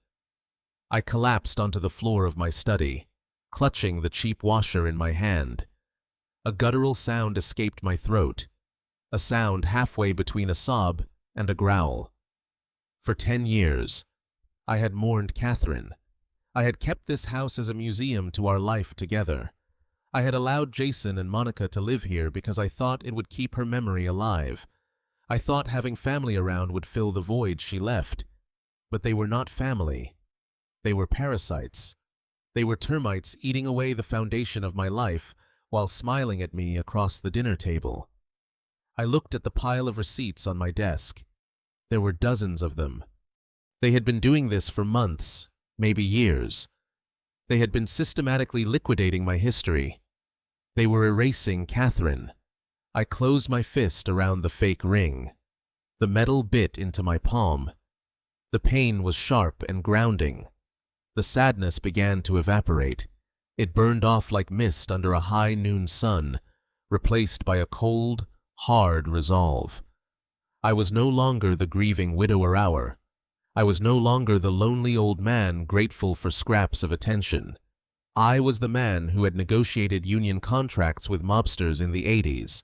I collapsed onto the floor of my study, clutching the cheap washer in my hand. A guttural sound escaped my throat, a sound halfway between a sob and a growl. For 10 years, I had mourned Catherine. I had kept this house as a museum to our life together. I had allowed Jason and Monica to live here because I thought it would keep her memory alive. I thought having family around would fill the void she left. But they were not family. They were parasites. They were termites eating away the foundation of my life while smiling at me across the dinner table. I looked at the pile of receipts on my desk. There were dozens of them. They had been doing this for months, maybe years. They had been systematically liquidating my history. They were erasing Catherine. I closed my fist around the fake ring. The metal bit into my palm. The pain was sharp and grounding. The sadness began to evaporate. It burned off like mist under a high noon sun, replaced by a cold, hard resolve. I was no longer the grieving widower. I was no longer the lonely old man grateful for scraps of attention. I was the man who had negotiated union contracts with mobsters in the 80s.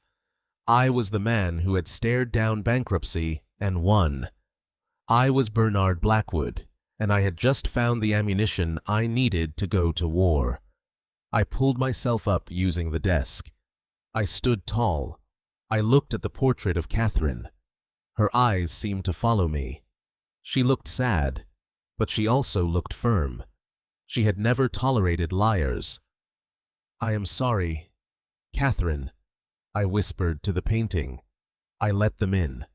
I was the man who had stared down bankruptcy and won. I was Bernard Blackwood, and I had just found the ammunition I needed to go to war. I pulled myself up using the desk. I stood tall. I looked at the portrait of Catherine. Her eyes seemed to follow me. She looked sad, but she also looked firm. She had never tolerated liars. "I am sorry, Catherine," I whispered to the painting. I let them in.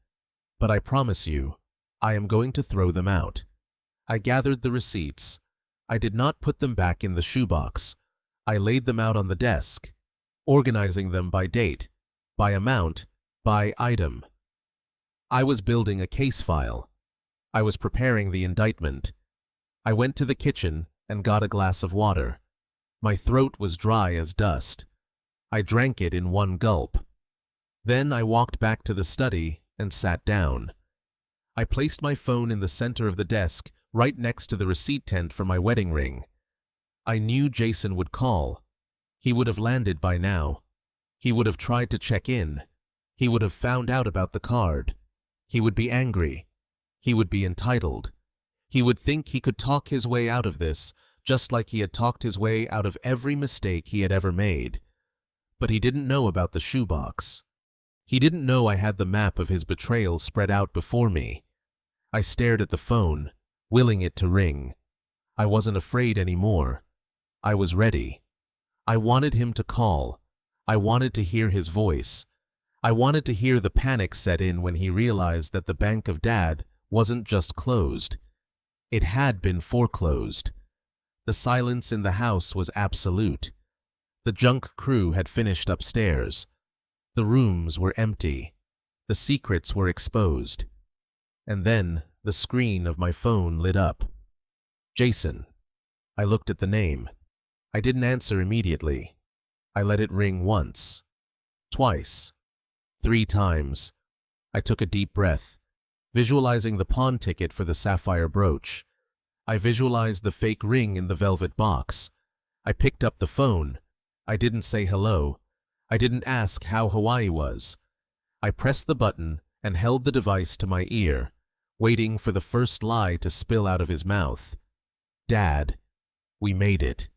"But I promise you, I am going to throw them out." I gathered the receipts. I did not put them back in the shoebox. I laid them out on the desk, organizing them by date, by amount, by item. I was building a case file. I was preparing the indictment. I went to the kitchen and got a glass of water. My throat was dry as dust. I drank it in one gulp. Then I walked back to the study and sat down. I placed my phone in the center of the desk, right next to the receipt tent for my wedding ring. I knew Jason would call. He would have landed by now. He would have tried to check in. He would have found out about the card. He would be angry. He would be entitled. He would think he could talk his way out of this, just like he had talked his way out of every mistake he had ever made. But he didn't know about the shoebox. He didn't know I had the map of his betrayal spread out before me. I stared at the phone, willing it to ring. I wasn't afraid anymore. I was ready. I wanted him to call. I wanted to hear his voice. I wanted to hear the panic set in when he realized that the bank of Dad wasn't just closed. It had been foreclosed. The silence in the house was absolute. The junk crew had finished upstairs. The rooms were empty. The secrets were exposed. And then the screen of my phone lit up. Jason. I looked at the name. I didn't answer immediately. I let it ring once, twice, 3 times. I took a deep breath, visualizing the pawn ticket for the sapphire brooch. I visualized the fake ring in the velvet box. I picked up the phone. I didn't say hello. I didn't ask how Hawaii was. I pressed the button and held the device to my ear, waiting for the first lie to spill out of his mouth. "Dad, we made it."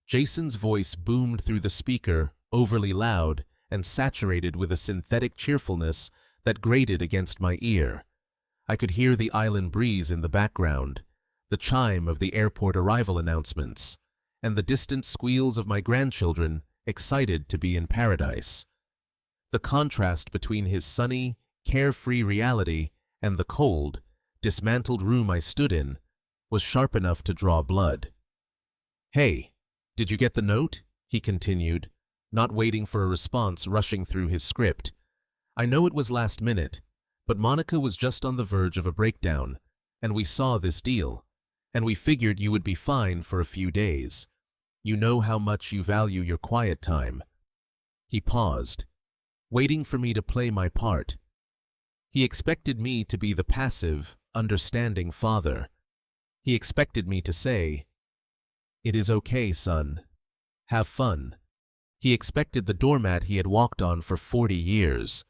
Jason's voice boomed through the speaker, overly loud and saturated with a synthetic cheerfulness that grated against my ear. I could hear the island breeze in the background, the chime of the airport arrival announcements, and the distant squeals of my grandchildren excited to be in paradise. The contrast between his sunny, carefree reality and the cold, dismantled room I stood in was sharp enough to draw blood. "Hey, did you get the note?" he continued, not waiting for a response, rushing through his script. "I know it was last minute, but Monica was just on the verge of a breakdown, and we saw this deal, and we figured you would be fine for a few days. You know how much you value your quiet time." He paused, waiting for me to play my part. He expected me to be the passive, understanding father. He expected me to say, "It is okay, son. Have fun." He expected the doormat he had walked on for 40 years.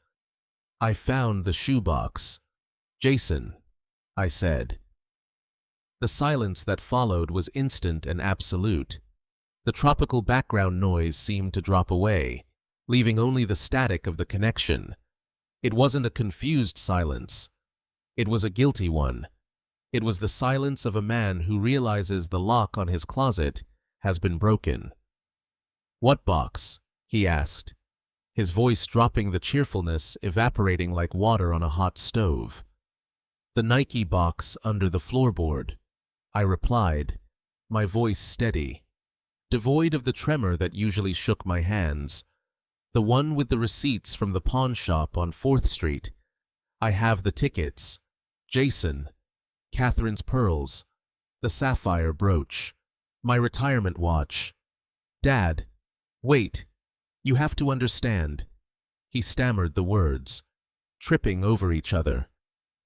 "I found the shoebox. Jason," I said. The silence that followed was instant and absolute. The tropical background noise seemed to drop away, leaving only the static of the connection. It wasn't a confused silence. It was a guilty one. It was the silence of a man who realizes the lock on his closet has been broken. "What box?" he asked, his voice dropping, the cheerfulness evaporating like water on a hot stove. "The Nike box under the floorboard," I replied, my voice steady, devoid of the tremor that usually shook my hands. "The one with the receipts from the pawn shop on 4th Street. I have the tickets. Jason, Catherine's pearls, the sapphire brooch, my retirement watch. Dad, wait, you have to understand." He stammered the words, tripping over each other.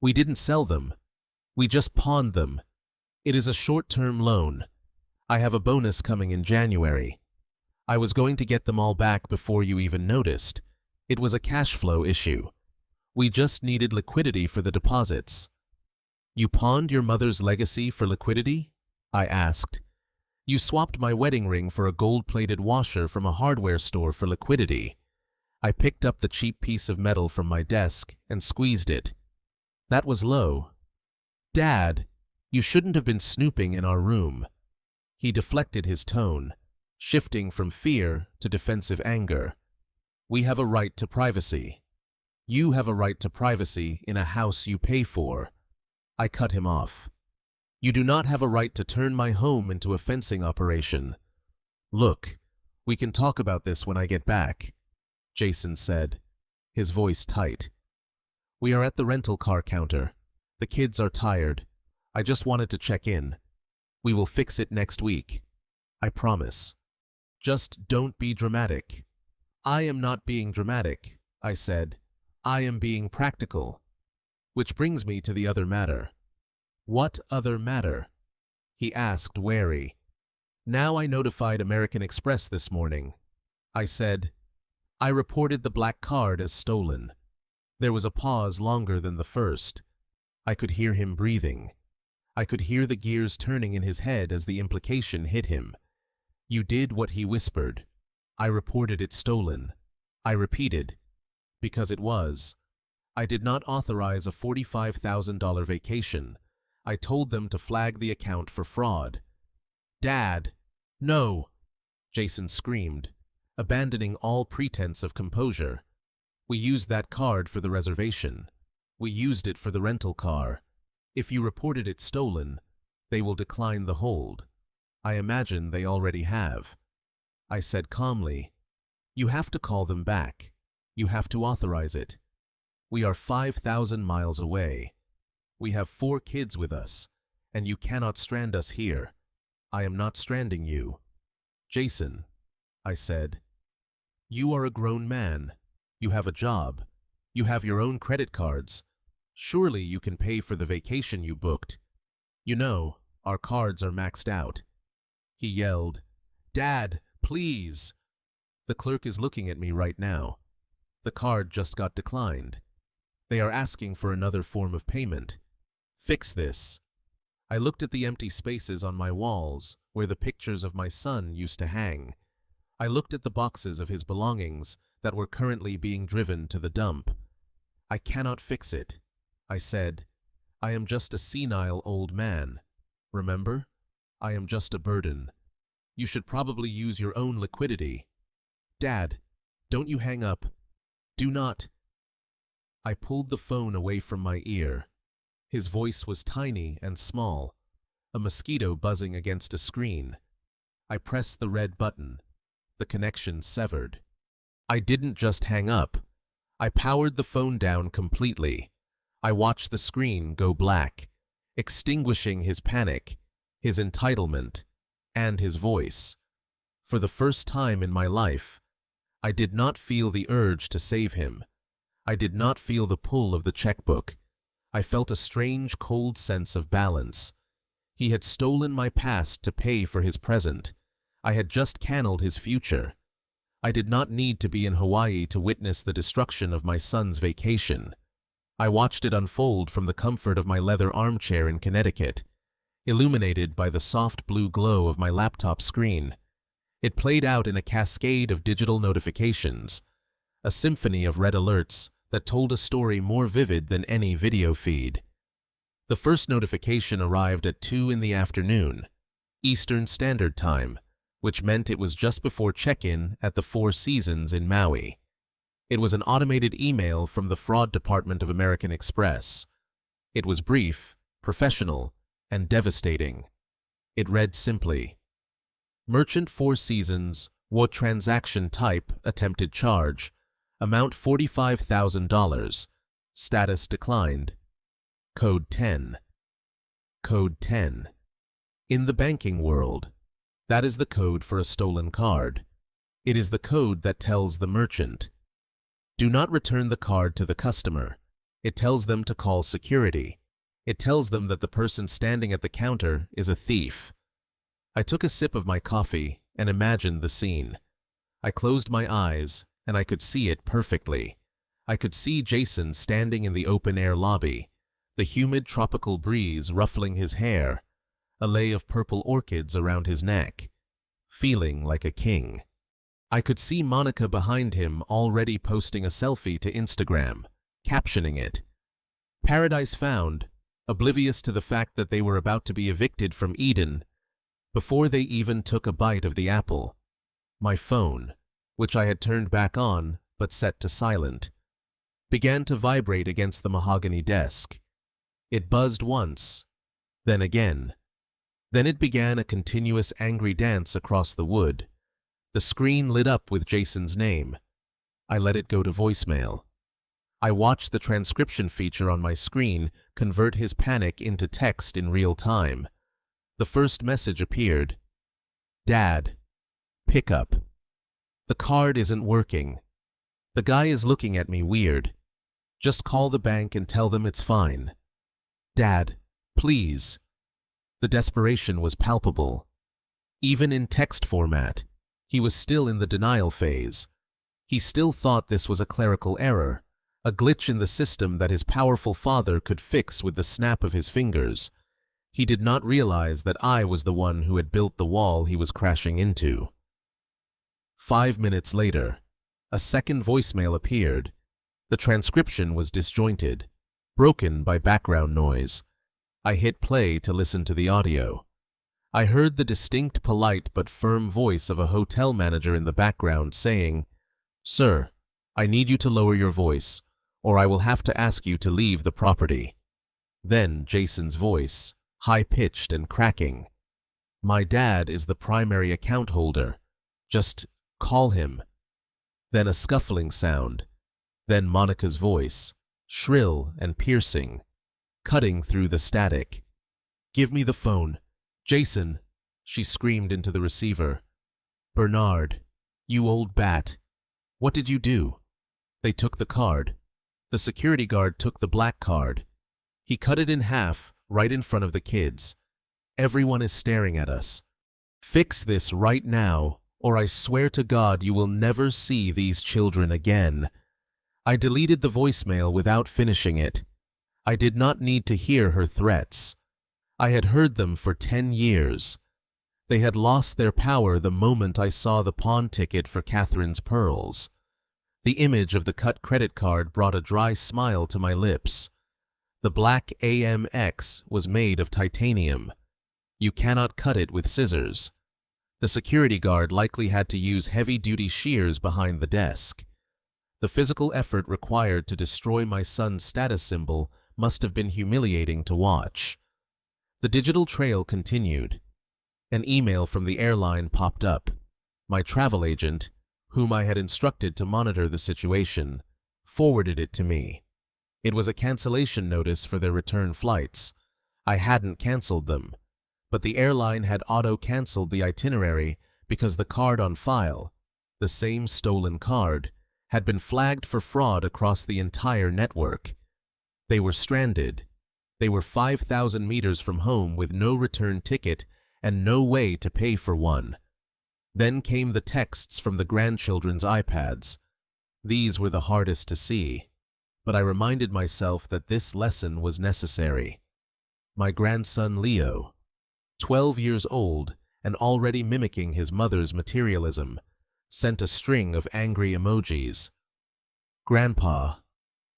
"We didn't sell them. We just pawned them. It is a short-term loan. I have a bonus coming in January. I was going to get them all back before you even noticed. It was a cash flow issue. We just needed liquidity for the deposits." "You pawned your mother's legacy for liquidity?" I asked. "You swapped my wedding ring for a gold-plated washer from a hardware store for liquidity." I picked up the cheap piece of metal from my desk and squeezed it. "That was low. Dad, you shouldn't have been snooping in our room." He deflected his tone, shifting from fear to defensive anger. "We have a right to privacy. You have a right to privacy in a house you pay for." I cut him off. "You do not have a right to turn my home into a fencing operation." "Look, we can talk about this when I get back," Jason said, his voice tight. "We are at the rental car counter. The kids are tired. I just wanted to check in. We will fix it next week. I promise. Just don't be dramatic." "I am not being dramatic," I said. "I am being practical. Which brings me to the other matter." "What other matter?" he asked, wary. "Now, I notified American Express this morning." I said. "I reported the black card as stolen." There was a pause longer than the first. I could hear him breathing. I could hear the gears turning in his head as the implication hit him. "You did what he whispered. I reported it stolen." I repeated, "Because it was. I did not authorize a $45,000 vacation. I told them to flag the account for fraud." "Dad, no!" Jason screamed, abandoning all pretense of composure. "We used that card for the reservation. We used it for the rental car. If you reported it stolen, they will decline the hold. I imagine they already have." I said calmly, "You have to call them back. You have to authorize it. We are 5,000 miles away. We have 4 kids with us, and you cannot strand us here. I am not stranding you." "Jason," I said, "you are a grown man. You have a job. You have your own credit cards. Surely you can pay for the vacation you booked. You know, our cards are maxed out." He yelled, "Dad, please!" "The clerk is looking at me right now. The card just got declined. They are asking for another form of payment. Fix this." I looked at the empty spaces on my walls where the pictures of my son used to hang. I looked at the boxes of his belongings that were currently being driven to the dump. "I cannot fix it," I said. "I am just a senile old man. Remember? I am just a burden. You should probably use your own liquidity. Dad, don't you hang up. Do not." I pulled the phone away from my ear. His voice was tiny and small, a mosquito buzzing against a screen. I pressed the red button. The connection severed. I didn't just hang up. I powered the phone down completely. I watched the screen go black, extinguishing his panic, his entitlement, and his voice. For the first time in my life, I did not feel the urge to save him. I did not feel the pull of the checkbook. I felt a strange, cold sense of balance. He had stolen my past to pay for his present. I had just canned his future. I did not need to be in Hawaii to witness the destruction of my son's vacation. I watched it unfold from the comfort of my leather armchair in Connecticut, illuminated by the soft blue glow of my laptop screen. It played out in a cascade of digital notifications, a symphony of red alerts that told a story more vivid than any video feed. The first notification arrived at 2 in the afternoon, Eastern Standard Time, which meant it was just before check-in at the Four Seasons in Maui. It was an automated email from the fraud department of American Express. It was brief, professional, and devastating. It read simply, "Merchant Four Seasons, what transaction type, attempted charge, amount $45,000, status declined. Code 10. Code 10. In the banking world, that is the code for a stolen card. It is the code that tells the merchant, do not return the card to the customer. It tells them to call security. It tells them that the person standing at the counter is a thief. I took a sip of my coffee and imagined the scene. I closed my eyes and I could see it perfectly. I could see Jason standing in the open-air lobby, the humid tropical breeze ruffling his hair, a lei of purple orchids around his neck, feeling like a king. I could see Monica behind him already posting a selfie to Instagram, captioning it, "Paradise found," oblivious to the fact that they were about to be evicted from Eden before they even took a bite of the apple. My phone, which I had turned back on but set to silent, began to vibrate against the mahogany desk. It buzzed once, then again. Then it began a continuous angry dance across the wood. The screen lit up with Jason's name. I let it go to voicemail. I watched the transcription feature on my screen convert his panic into text in real time. The first message appeared. Dad, pick up. The card isn't working. The guy is looking at me weird. Just call the bank and tell them it's fine. Dad, please. The desperation was palpable. Even in text format, he was still in the denial phase. He still thought this was a clerical error, a glitch in the system that his powerful father could fix with the snap of his fingers. He did not realize that I was the one who had built the wall he was crashing into. 5 minutes later, a second voicemail appeared. The transcription was disjointed, broken by background noise. I hit play to listen to the audio. I heard the distinct, polite but firm voice of a hotel manager in the background saying, "Sir, I need you to lower your voice, or I will have to ask you to leave the property." Then Jason's voice, high-pitched and cracking. "My dad is the primary account holder. Just call him." Then a scuffling sound. Then Monica's voice, shrill and piercing, cutting through the static. "Give me the phone. Jason," she screamed into the receiver. "Bernard, you old bat. What did you do?" They took the card. The security guard took the black card. He cut it in half, right in front of the kids. "Everyone is staring at us. Fix this right now, or I swear to God you will never see these children again." I deleted the voicemail without finishing it. I did not need to hear her threats. I had heard them for 10 years. They had lost their power the moment I saw the pawn ticket for Catherine's pearls. The image of the cut credit card brought a dry smile to my lips. The black AMEX was made of titanium. You cannot cut it with scissors. The security guard likely had to use heavy-duty shears behind the desk. The physical effort required to destroy my son's status symbol must have been humiliating to watch. The digital trail continued. An email from the airline popped up. My travel agent, whom I had instructed to monitor the situation, forwarded it to me. It was a cancellation notice for their return flights. I hadn't canceled them, but the airline had auto-canceled the itinerary because the card on file, the same stolen card, had been flagged for fraud across the entire network. They were stranded. They were 5,000 meters from home with no return ticket and no way to pay for one. Then came the texts from the grandchildren's iPads. These were the hardest to see, but I reminded myself that this lesson was necessary. My grandson Leo, 12 years old and already mimicking his mother's materialism, sent a string of angry emojis. Grandpa,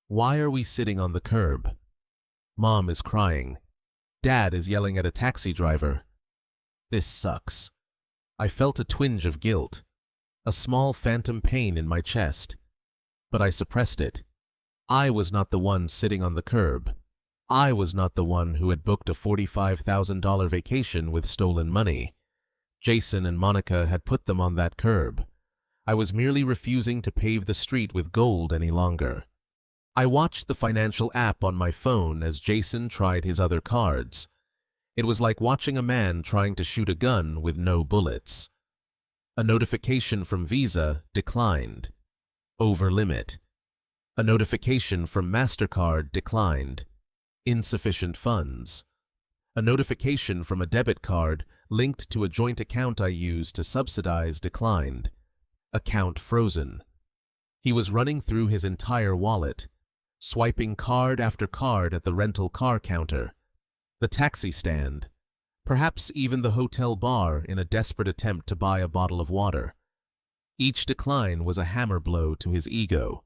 why are we sitting on the curb? Mom is crying. Dad is yelling at a taxi driver. This sucks. I felt a twinge of guilt, a small phantom pain in my chest, but I suppressed it. I was not the one sitting on the curb. I was not the one who had booked a $45,000 vacation with stolen money. Jason and Monica had put them on that curb. I was merely refusing to pave the street with gold any longer. I watched the financial app on my phone as Jason tried his other cards. It was like watching a man trying to shoot a gun with no bullets. A notification from Visa declined. Over limit. A notification from MasterCard declined. Insufficient funds. A notification from a debit card linked to a joint account I used to subsidize declined. Account frozen. He was running through his entire wallet, swiping card after card at the rental car counter, the taxi stand, perhaps even the hotel bar in a desperate attempt to buy a bottle of water. Each decline was a hammer blow to his ego.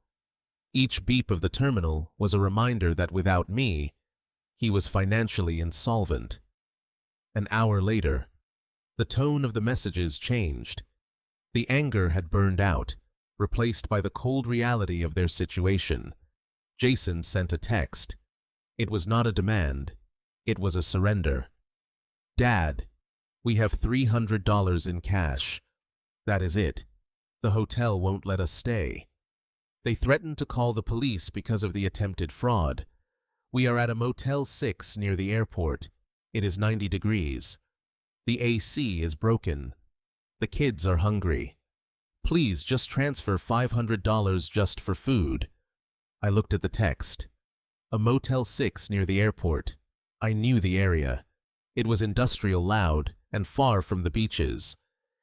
Each beep of the terminal was a reminder that without me, he was financially insolvent. An hour later, the tone of the messages changed. The anger had burned out, replaced by the cold reality of their situation. Jason sent a text. It was not a demand. It was a surrender. Dad, we have $300 in cash. That is it. The hotel won't let us stay. They threatened to call the police because of the attempted fraud. We are at a Motel 6 near the airport. It is 90 degrees. The AC is broken. The kids are hungry. Please just transfer $500 just for food. I looked at the text. A Motel 6 near the airport. I knew the area. It was industrial loud and far from the beaches.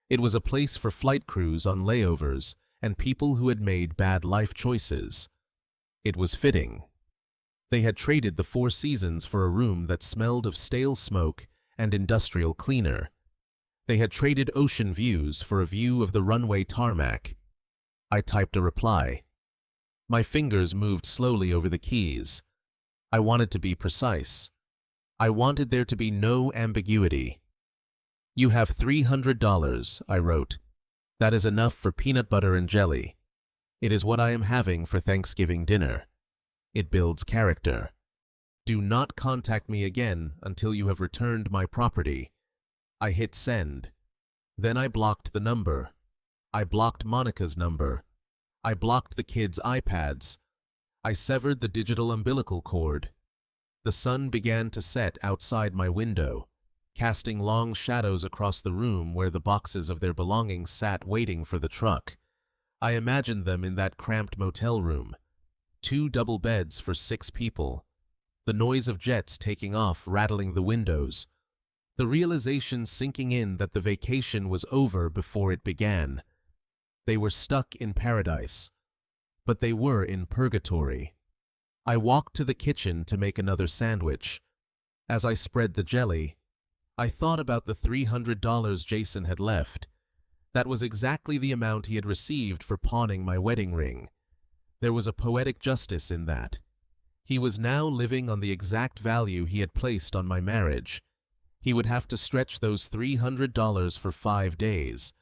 It was a place for flight crews on layovers and people who had made bad life choices. It was fitting. They had traded the Four Seasons for a room that smelled of stale smoke and industrial cleaner. They had traded ocean views for a view of the runway tarmac. I typed a reply. My fingers moved slowly over the keys. I wanted to be precise. I wanted there to be no ambiguity. You have $300, I wrote. That is enough for peanut butter and jelly. It is what I am having for Thanksgiving dinner. It builds character. Do not contact me again until you have returned my property. I hit send. Then I blocked the number. I blocked Monica's number. I blocked the kids' iPads. I severed the digital umbilical cord. The sun began to set outside my window, casting long shadows across the room where the boxes of their belongings sat waiting for the truck. I imagined them in that cramped motel room. 2 double beds for 6 people. The noise of jets taking off rattling the windows. The realization sinking in that the vacation was over before it began. They were stuck in paradise, but they were in purgatory. I walked to the kitchen to make another sandwich. As I spread the jelly, I thought about the $300 Jason had left. That was exactly the amount he had received for pawning my wedding ring. There was a poetic justice in that. He was now living on the exact value he had placed on my marriage. He would have to stretch those $300 for 5 days.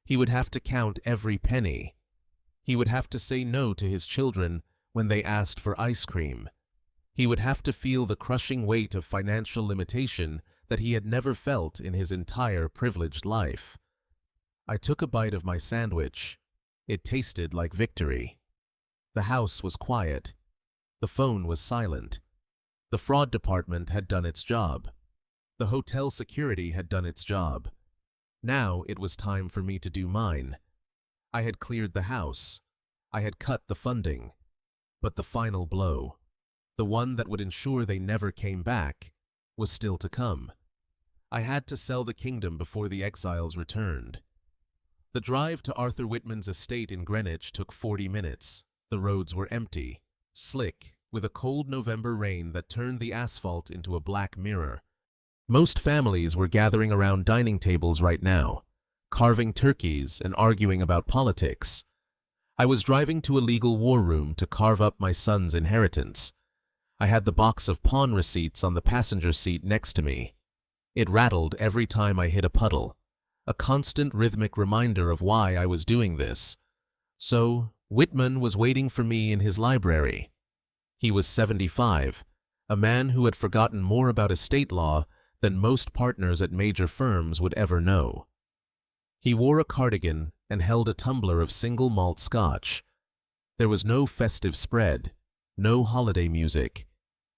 He would have to count every penny. He would have to say no to his children when they asked for ice cream. He would have to feel the crushing weight of financial limitation that he had never felt in his entire privileged life. I took a bite of my sandwich. It tasted like victory. The house was quiet. The phone was silent. The fraud department had done its job. The hotel security had done its job. Now it was time for me to do mine. I had cleared the house. I had cut the funding. But the final blow, the one that would ensure they never came back, was still to come. I had to sell the kingdom before the exiles returned. The drive to Arthur Whitman's estate in Greenwich took 40 minutes. The roads were empty, slick, with a cold November rain that turned the asphalt into a black mirror. Most families were gathering around dining tables right now, carving turkeys and arguing about politics. I was driving to a legal war room to carve up my son's inheritance. I had the box of pawn receipts on the passenger seat next to me. It rattled every time I hit a puddle, a constant rhythmic reminder of why I was doing this. So, Whitman was waiting for me in his library. He was 75, a man who had forgotten more about estate law than most partners at major firms would ever know. He wore a cardigan and held a tumbler of single malt scotch. There was no festive spread, no holiday music,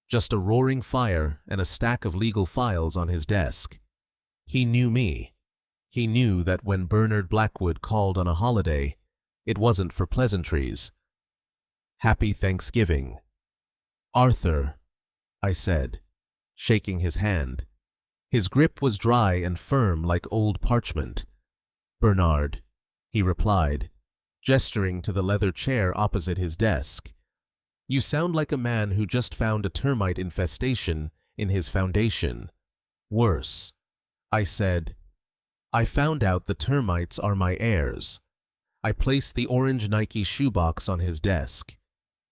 just a roaring fire and a stack of legal files on his desk. He knew me. He knew that when Bernard Blackwood called on a holiday, it wasn't for pleasantries. "Happy Thanksgiving." "Arthur," I said, shaking his hand. His grip was dry and firm like old parchment. "Bernard," he replied, gesturing to the leather chair opposite his desk. "You sound like a man who just found a termite infestation in his foundation." "Worse," I said. "I found out the termites are my heirs." I placed the orange Nike shoebox on his desk.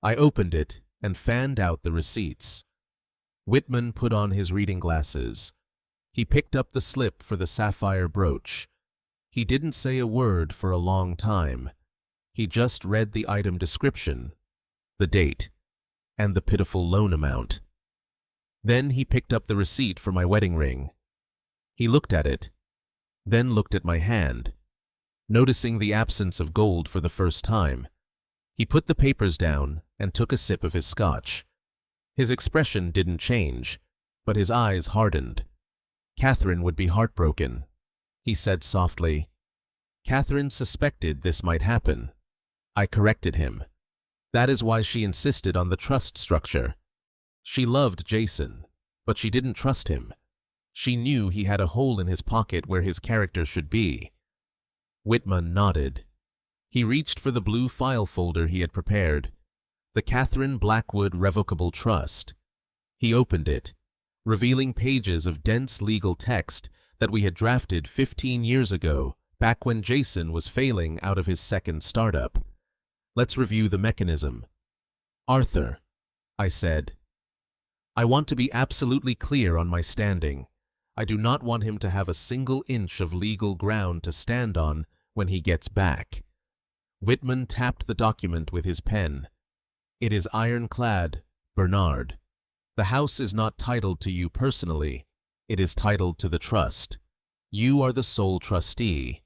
I opened it and fanned out the receipts. Whitman put on his reading glasses. He picked up the slip for the sapphire brooch. He didn't say a word for a long time. He just read the item description, the date, and the pitiful loan amount. Then he picked up the receipt for my wedding ring. He looked at it, then looked at my hand. Noticing the absence of gold for the first time, he put the papers down and took a sip of his scotch. His expression didn't change, but his eyes hardened. "Catherine would be heartbroken," he said softly. "Catherine suspected this might happen." I corrected him. "That is why she insisted on the trust structure. She loved Jason, but she didn't trust him. She knew he had a hole in his pocket where his character should be." Whitman nodded. He reached for the blue file folder he had prepared, the Catherine Blackwood Revocable Trust. He opened it, revealing pages of dense legal text that we had drafted 15 years ago, back when Jason was failing out of his second startup. "Let's review the mechanism." "Arthur," I said, "I want to be absolutely clear on my standing. I do not want him to have a single inch of legal ground to stand on when he gets back." Whitman tapped the document with his pen. "It is ironclad, Bernard. The house is not titled to you personally. It is titled to the trust. You are the sole trustee.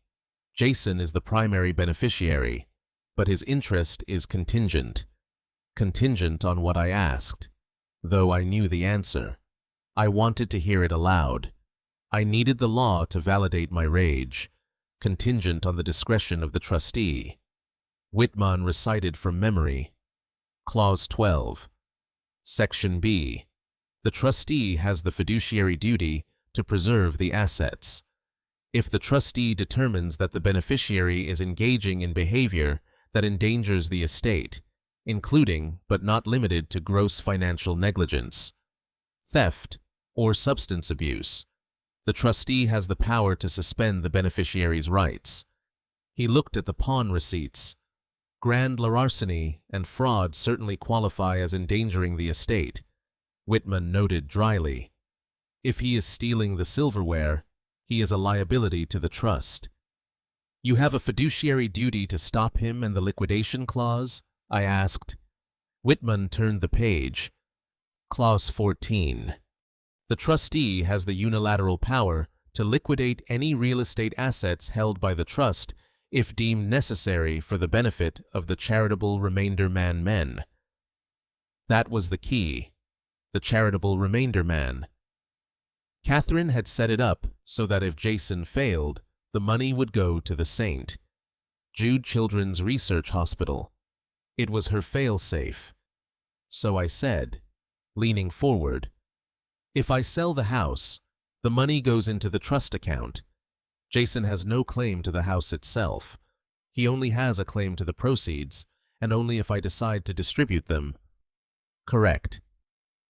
Jason is the primary beneficiary, but his interest is contingent. Contingent on what I asked, though I knew the answer. I wanted to hear it aloud. I needed the law to validate my rage, contingent on the discretion of the trustee." Whitman recited from memory. Clause 12. Section B. The trustee has the fiduciary duty to preserve the assets. If the trustee determines that the beneficiary is engaging in behavior that endangers the estate, including but not limited to gross financial negligence, theft, or substance abuse, the trustee has the power to suspend the beneficiary's rights. He looked at the pawn receipts. Grand larceny and fraud certainly qualify as endangering the estate, Whitman noted dryly. If he is stealing the silverware, he is a liability to the trust. "You have a fiduciary duty to stop him and the liquidation clause?" I asked. Whitman turned the page. Clause 14. The trustee has the unilateral power to liquidate any real estate assets held by the trust if deemed necessary for the benefit of the charitable remainder man men. That was the key, the charitable remainder man. Catherine had set it up so that if Jason failed, the money would go to the St. Jude Children's Research Hospital. It was her fail-safe. So I said, leaning forward, if I sell the house, the money goes into the trust account. Jason has no claim to the house itself. He only has a claim to the proceeds, and only if I decide to distribute them. Correct,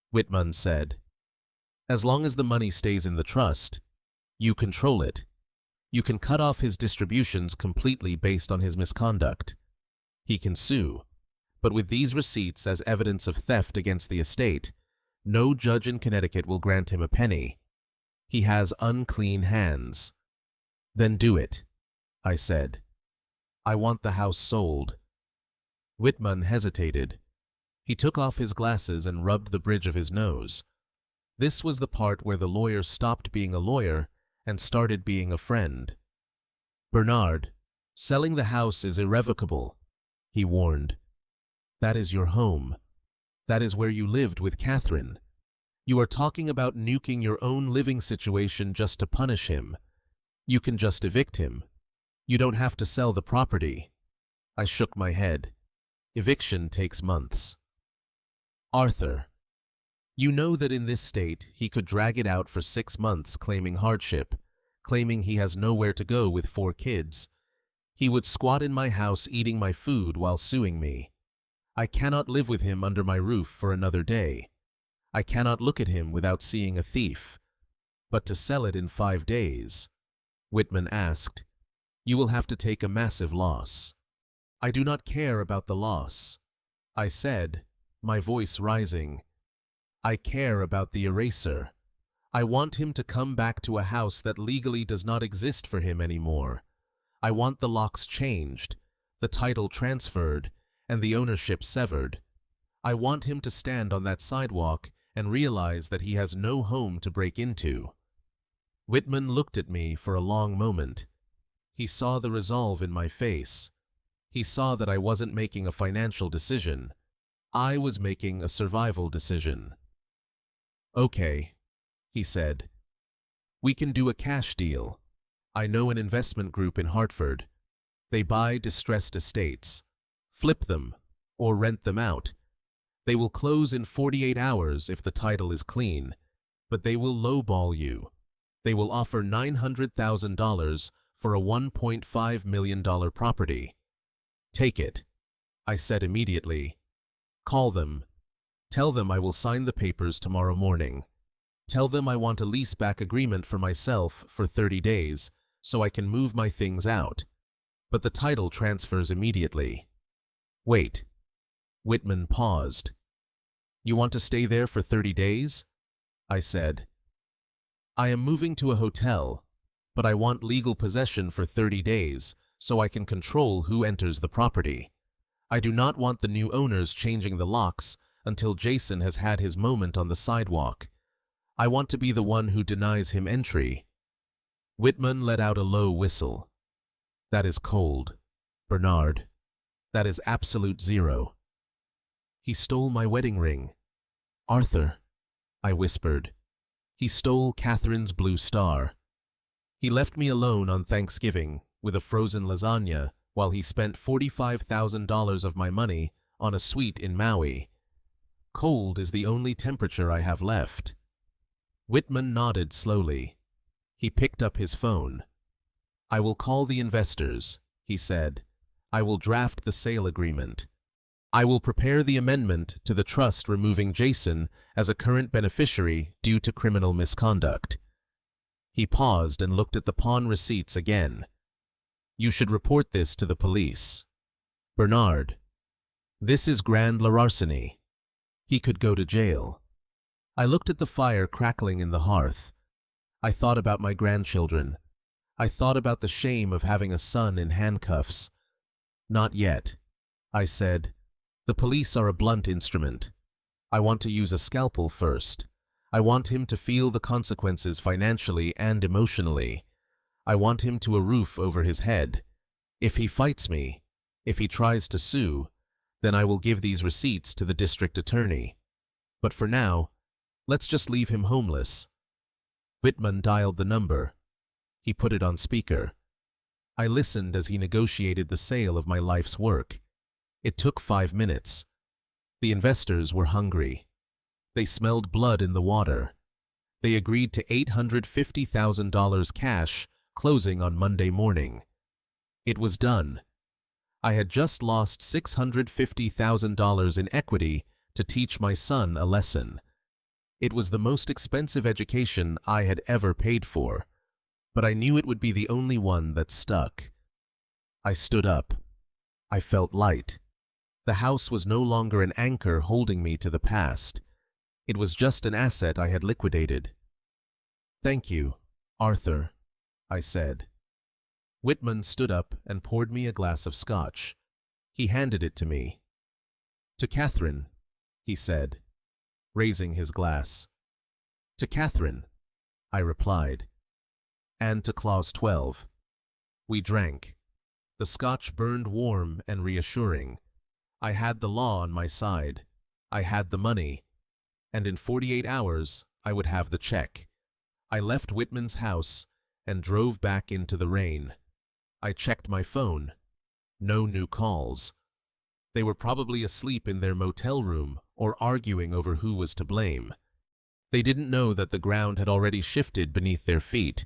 Whitman said. As long as the money stays in the trust, you control it. You can cut off his distributions completely based on his misconduct. He can sue, but with these receipts as evidence of theft against the estate, no judge in Connecticut will grant him a penny. He has unclean hands. Then do it, I said. I want the house sold. Whitman hesitated. He took off his glasses and rubbed the bridge of his nose. This was the part where the lawyer stopped being a lawyer and started being a friend. Bernard, selling the house is irrevocable, he warned. That is your home. That is where you lived with Catherine. You are talking about nuking your own living situation just to punish him. You can just evict him. You don't have to sell the property. I shook my head. Eviction takes months. Arthur, you know that in this state he could drag it out for 6 months claiming hardship, claiming he has nowhere to go with 4 kids. He would squat in my house eating my food while suing me. I cannot live with him under my roof for another day. I cannot look at him without seeing a thief. But to sell it in 5 days, Whitman asked, you will have to take a massive loss. I do not care about the loss, I said, my voice rising. I care about the eraser. I want him to come back to a house that legally does not exist for him anymore. I want the locks changed, the title transferred, and the ownership severed. I want him to stand on that sidewalk and realize that he has no home to break into. Whitman looked at me for a long moment. He saw the resolve in my face. He saw that I wasn't making a financial decision. I was making a survival decision. Okay, he said. We can do a cash deal. I know an investment group in Hartford. They buy distressed estates, flip them, or rent them out. They will close in 48 hours if the title is clean, but they will lowball you. They will offer $900,000 for a $1.5 million property. Take it, I said immediately. Call them. Tell them I will sign the papers tomorrow morning. Tell them I want a leaseback agreement for myself for 30 days so I can move my things out. But the title transfers immediately. Wait. Whitman paused. You want to stay there for 30 days? I said. I am moving to a hotel, but I want legal possession for 30 days so I can control who enters the property. I do not want the new owners changing the locks until Jason has had his moment on the sidewalk. I want to be the one who denies him entry. Whitman let out a low whistle. That is cold, Bernard. That is absolute zero. He stole my wedding ring. Arthur, I whispered. He stole Catherine's blue star. He left me alone on Thanksgiving with a frozen lasagna while he spent $45,000 of my money on a suite in Maui. Cold is the only temperature I have left. Whitman nodded slowly. He picked up his phone. I will call the investors, he said. I will draft the sale agreement. I will prepare the amendment to the trust removing Jason as a current beneficiary due to criminal misconduct. He paused and looked at the pawn receipts again. You should report this to the police. Bernard, this is grand larceny. He could go to jail. I looked at the fire crackling in the hearth. I thought about my grandchildren. I thought about the shame of having a son in handcuffs. Not yet, I said. The police are a blunt instrument. I want to use a scalpel first. I want him to feel the consequences financially and emotionally. I want him to a roof over his head. If he fights me, if he tries to sue, then I will give these receipts to the district attorney. But for now, let's just leave him homeless." Whitman dialed the number. He put it on speaker. I listened as he negotiated the sale of my life's work. It took 5 minutes. The investors were hungry. They smelled blood in the water. They agreed to $850,000 cash, closing on Monday morning. It was done. I had just lost $650,000 in equity to teach my son a lesson. It was the most expensive education I had ever paid for, but I knew it would be the only one that stuck. I stood up. I felt light. The house was no longer an anchor holding me to the past. It was just an asset I had liquidated. "Thank you, Arthur," I said. Whitman stood up and poured me a glass of scotch. He handed it to me. "To Catherine," he said, raising his glass. "To Catherine," I replied. "And to Clause 12. We drank. The scotch burned warm and reassuring. I had the law on my side. I had the money. And in 48 hours, I would have the check. I left Whitman's house and drove back into the rain. I checked my phone. No new calls. They were probably asleep in their motel room or arguing over who was to blame. They didn't know that the ground had already shifted beneath their feet.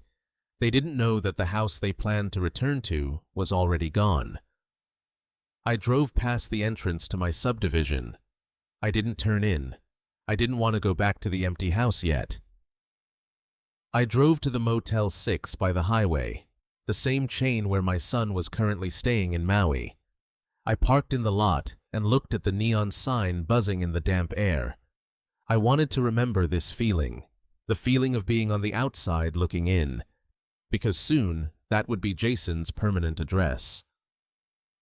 They didn't know that the house they planned to return to was already gone. I drove past the entrance to my subdivision. I didn't turn in. I didn't want to go back to the empty house yet. I drove to the Motel 6 by the highway, the same chain where my son was currently staying in Maui. I parked in the lot and looked at the neon sign buzzing in the damp air. I wanted to remember this feeling, the feeling of being on the outside looking in, because soon that would be Jason's permanent address.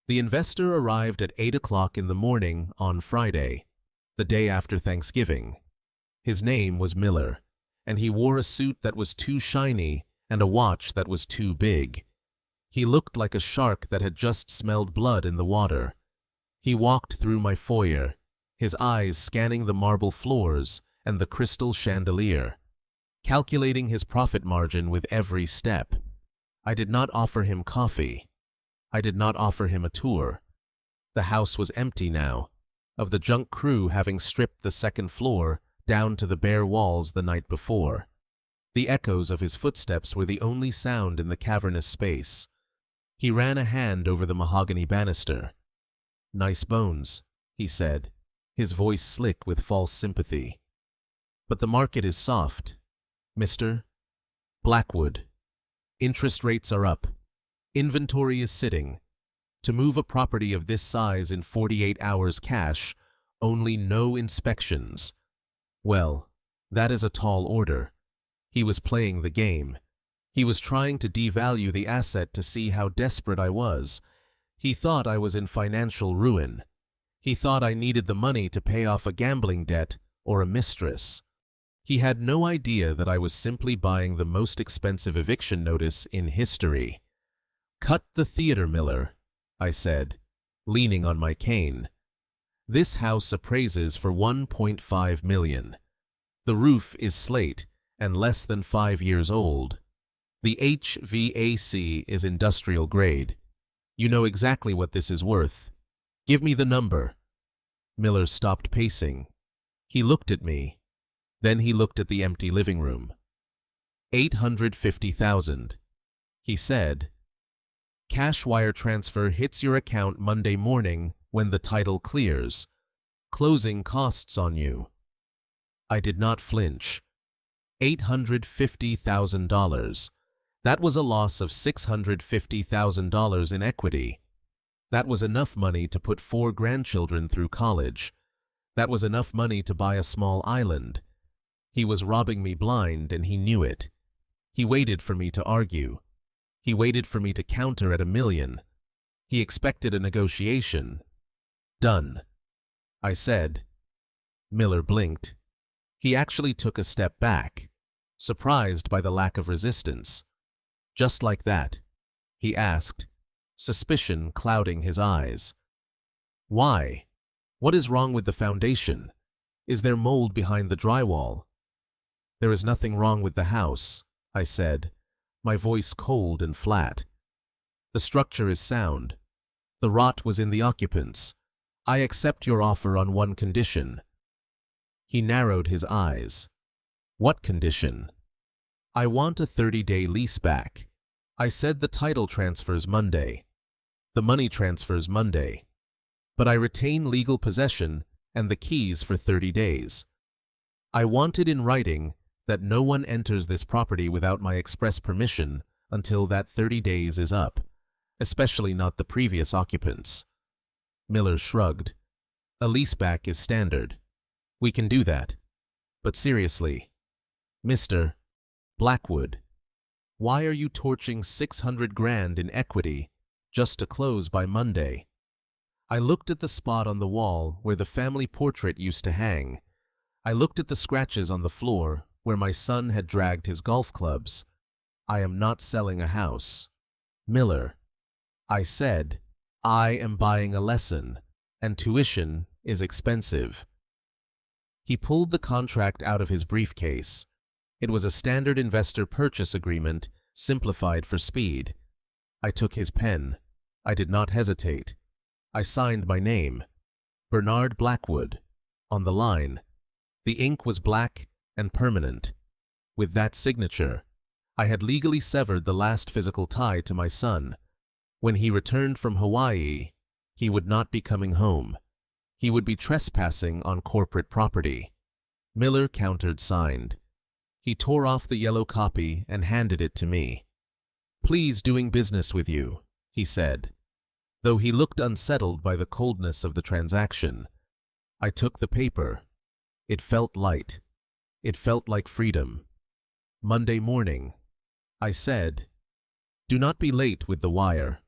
The investor arrived at 8 o'clock in the morning on Friday, the day after Thanksgiving. His name was Miller, and he wore a suit that was too shiny and a watch that was too big. He looked like a shark that had just smelled blood in the water. He walked through my foyer, his eyes scanning the marble floors and the crystal chandelier, calculating his profit margin with every step. I did not offer him coffee. I did not offer him a tour. The house was empty now, of the junk crew having stripped the second floor down to the bare walls the night before. The echoes of his footsteps were the only sound in the cavernous space. He ran a hand over the mahogany banister. "Nice bones," he said, his voice slick with false sympathy. "But the market is soft, Mr. Blackwood. Interest rates are up. Inventory is sitting. To move a property of this size in 48 hours cash, only no inspections. Well, that is a tall order." He was playing the game. He was trying to devalue the asset to see how desperate I was. He thought I was in financial ruin. He thought I needed the money to pay off a gambling debt or a mistress. He had no idea that I was simply buying the most expensive eviction notice in history. "Cut the theater, Miller," I said, leaning on my cane. "This house appraises for $1.5 million. The roof is slate and less than 5 years old. The HVAC is industrial grade. You know exactly what this is worth. Give me the number." Miller stopped pacing. He looked at me. Then he looked at the empty living room. $850,000. He said, "Cash wire transfer hits your account Monday morning when the title clears. Closing costs on you." I did not flinch. $850,000. That was a loss of $650,000 in equity. That was enough money to put 4 grandchildren through college. That was enough money to buy a small island. He was robbing me blind, and he knew it. He waited for me to argue. He waited for me to counter at $1 million. He expected a negotiation. "Done," I said. Miller blinked. He actually took a step back, surprised by the lack of resistance. Just like that, he asked, suspicion clouding his eyes. Why? What is wrong with the foundation? Is there mold behind the drywall? There is nothing wrong with the house, I said, my voice cold and flat. The structure is sound. The rot was in the occupants. I accept your offer on one condition. He narrowed his eyes. What condition? I want a 30-day lease back. I said the title transfers Monday. The money transfers Monday. But I retain legal possession and the keys for 30 days. I wanted in writing that no one enters this property without my express permission until that 30 days is up, especially not the previous occupants. Miller shrugged. A leaseback is standard. We can do that. But seriously, Mr. Blackwood, why are you torching 600 grand in equity just to close by Monday? I looked at the spot on the wall where the family portrait used to hang. I looked at the scratches on the floor where my son had dragged his golf clubs. I am not selling a house. Miller, I said, I am buying a lesson, and tuition is expensive. He pulled the contract out of his briefcase. It was a standard investor purchase agreement, simplified for speed. I took his pen. I did not hesitate. I signed my name, Bernard Blackwood, on the line. The ink was black and permanent. With that signature, I had legally severed the last physical tie to my son. When he returned from Hawaii, he would not be coming home. He would be trespassing on corporate property. Miller countered signed. He tore off the yellow copy and handed it to me. Please doing business with you, he said, though he looked unsettled by the coldness of the transaction. I took the paper. It felt light. It felt like freedom. Monday morning, I said, do not be late with the wire.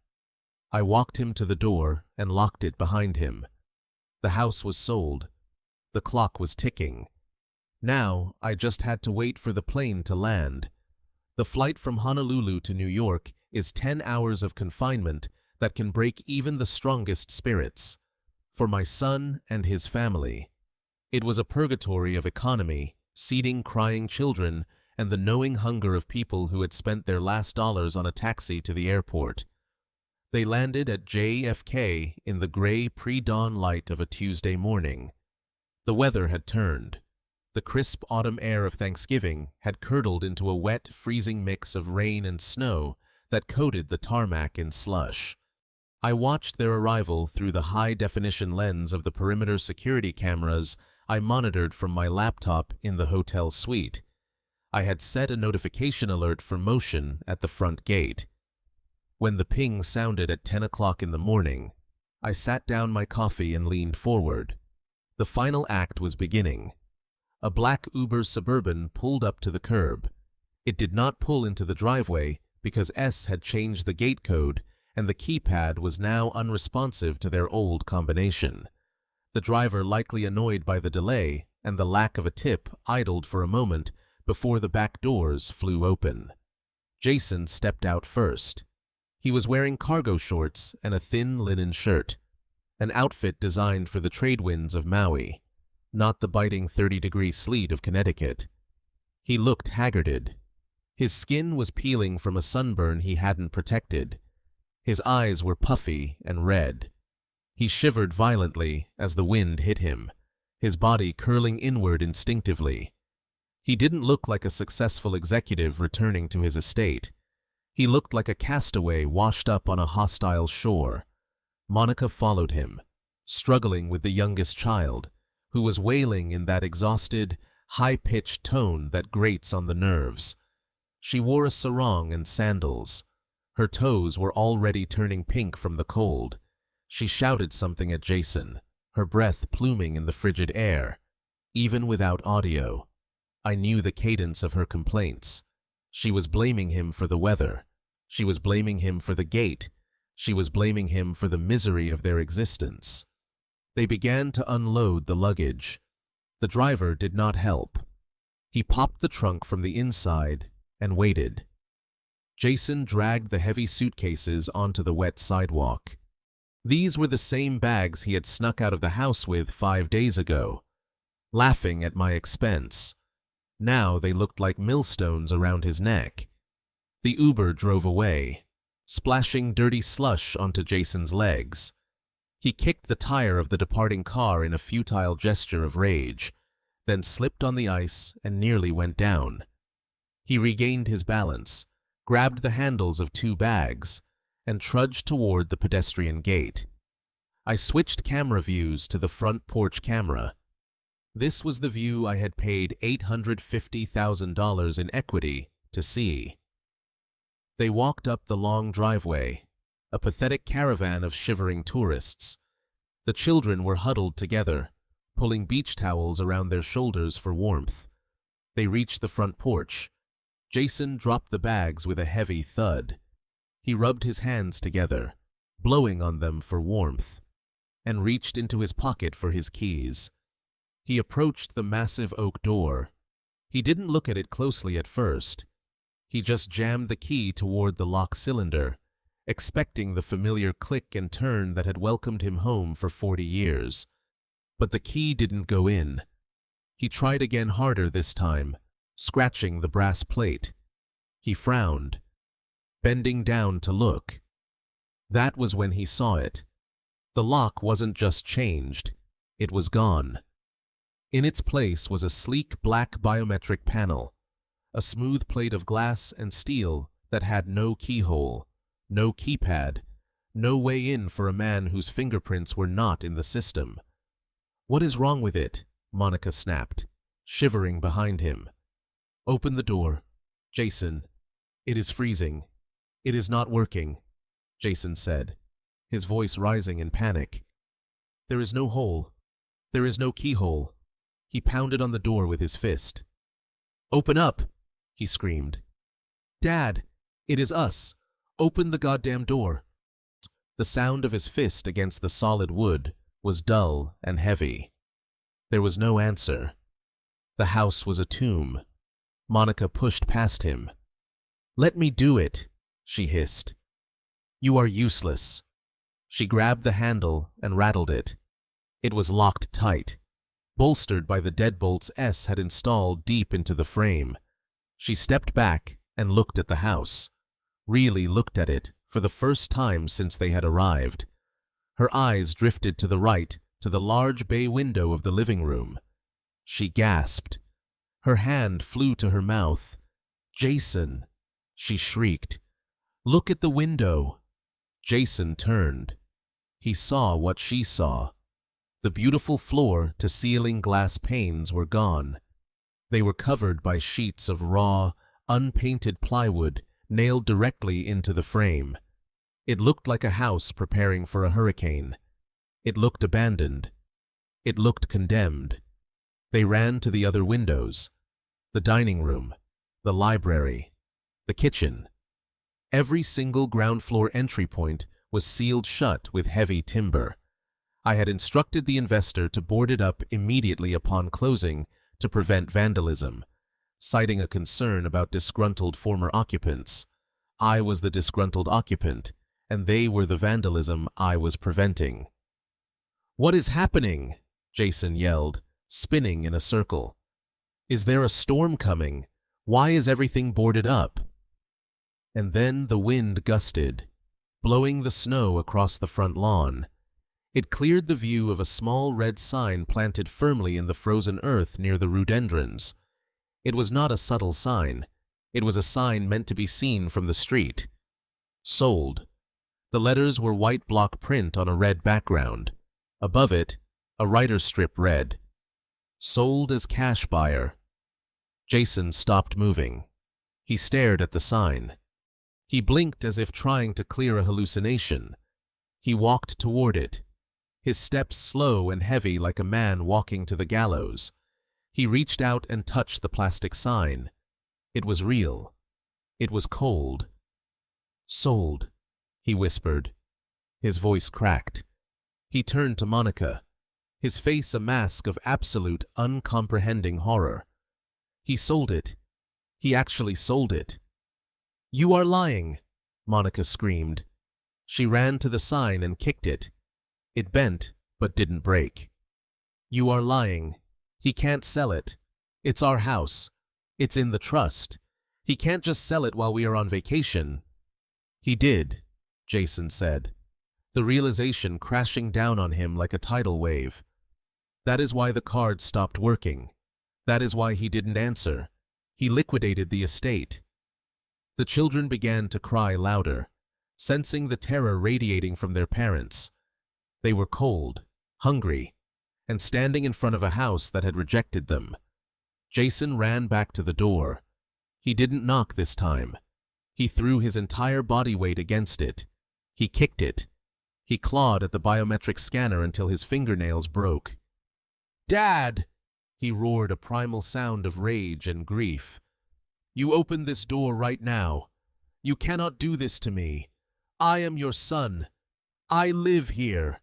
I walked him to the door and locked it behind him. The house was sold. The clock was ticking. Now, I just had to wait for the plane to land. The flight from Honolulu to New York is 10 hours of confinement that can break even the strongest spirits. For my son and his family, it was a purgatory of economy, seeding crying children, and the knowing hunger of people who had spent their last dollars on a taxi to the airport. They landed at JFK in the gray pre-dawn light of a Tuesday morning. The weather had turned. The crisp autumn air of Thanksgiving had curdled into a wet, freezing mix of rain and snow that coated the tarmac in slush. I watched their arrival through the high-definition lens of the perimeter security cameras I monitored from my laptop in the hotel suite. I had set a notification alert for motion at the front gate. When the ping sounded at 10 o'clock in the morning, I sat down my coffee and leaned forward. The final act was beginning. A black Uber Suburban pulled up to the curb. It did not pull into the driveway because S had changed the gate code and the keypad was now unresponsive to their old combination. The driver, likely annoyed by the delay and the lack of a tip, idled for a moment before the back doors flew open. Jason stepped out first. He was wearing cargo shorts and a thin linen shirt, an outfit designed for the trade winds of Maui, not the biting 30-degree sleet of Connecticut. He looked haggarded. His skin was peeling from a sunburn he hadn't protected. His eyes were puffy and red. He shivered violently as the wind hit him, his body curling inward instinctively. He didn't look like a successful executive returning to his estate. He looked like a castaway washed up on a hostile shore. Monica followed him, struggling with the youngest child, who was wailing in that exhausted, high-pitched tone that grates on the nerves. She wore a sarong and sandals. Her toes were already turning pink from the cold. She shouted something at Jason, her breath pluming in the frigid air. Even without audio, I knew the cadence of her complaints. She was blaming him for the weather. She was blaming him for the gate. She was blaming him for the misery of their existence. They began to unload the luggage. The driver did not help. He popped the trunk from the inside and waited. Jason dragged the heavy suitcases onto the wet sidewalk. These were the same bags he had snuck out of the house with 5 days ago, laughing at my expense. Now they looked like millstones around his neck. The Uber drove away, splashing dirty slush onto Jason's legs. He kicked the tire of the departing car in a futile gesture of rage, then slipped on the ice and nearly went down. He regained his balance, grabbed the handles of 2 bags, and trudged toward the pedestrian gate. I switched camera views to the front porch camera. This was the view I had paid $850,000 in equity to see. They walked up the long driveway, a pathetic caravan of shivering tourists. The children were huddled together, pulling beach towels around their shoulders for warmth. They reached the front porch. Jason dropped the bags with a heavy thud. He rubbed his hands together, blowing on them for warmth, and reached into his pocket for his keys. He approached the massive oak door. He didn't look at it closely at first. He just jammed the key toward the lock cylinder, expecting the familiar click and turn that had welcomed him home for 40 years. But the key didn't go in. He tried again harder this time, scratching the brass plate. He frowned, bending down to look. That was when he saw it. The lock wasn't just changed, it was gone. In its place was a sleek black biometric panel, a smooth plate of glass and steel that had no keyhole, no keypad, no way in for a man whose fingerprints were not in the system. "What is wrong with it?" Monica snapped, shivering behind him. "Open the door, Jason. It is freezing. It is not working," Jason said, his voice rising in panic. "There is no hole. There is no keyhole." He pounded on the door with his fist. "Open up!" he screamed. "Dad, it is us. Open the goddamn door." The sound of his fist against the solid wood was dull and heavy. There was no answer. The house was a tomb. Monica pushed past him. "Let me do it," she hissed. "You are useless." She grabbed the handle and rattled it. It was locked tight, bolstered by the deadbolts S had installed deep into the frame. She stepped back and looked at the house, really looked at it for the first time since they had arrived. Her eyes drifted to the right, to the large bay window of the living room. She gasped. Her hand flew to her mouth. "Jason!" she shrieked. "Look at the window!" Jason turned. He saw what she saw. The beautiful floor-to-ceiling glass panes were gone. They were covered by sheets of raw, unpainted plywood nailed directly into the frame. It looked like a house preparing for a hurricane. It looked abandoned. It looked condemned. They ran to the other windows, the dining room, the library, the kitchen. Every single ground floor entry point was sealed shut with heavy timber. I had instructed the investor to board it up immediately upon closing to prevent vandalism, citing a concern about disgruntled former occupants. I was the disgruntled occupant, and they were the vandalism I was preventing. "What is happening?" Jason yelled, spinning in a circle. "Is there a storm coming? Why is everything boarded up?" And then the wind gusted, blowing the snow across the front lawn. It cleared the view of a small red sign planted firmly in the frozen earth near the rhododendrons. It was not a subtle sign. It was a sign meant to be seen from the street. "Sold." The letters were white block print on a red background. Above it, a writer's strip read, "Sold as cash buyer." Jason stopped moving. He stared at the sign. He blinked as if trying to clear a hallucination. He walked toward it, his steps slow and heavy like a man walking to the gallows. He reached out and touched the plastic sign. It was real. It was cold. "Sold," he whispered. His voice cracked. He turned to Monica. his face a mask of absolute, uncomprehending horror. He sold it. He actually sold it. "You are lying," Monica screamed. She ran to the sign and kicked it. It bent, but didn't break. "You are lying. He can't sell it. It's our house. It's in the trust. He can't just sell it while we are on vacation." "He did," Jason said, the realization crashing down on him like a tidal wave. That is why the card stopped working. That is why he didn't answer. He liquidated the estate. The children began to cry louder, sensing the terror radiating from their parents. They were cold, hungry, and standing in front of a house that had rejected them. Jason ran back to the door. He didn't knock this time. He threw his entire body weight against it. He kicked it. He clawed at the biometric scanner until his fingernails broke. "Dad!" he roared, a primal sound of rage and grief. "You open this door right now. You cannot do this to me. I am your son. I live here."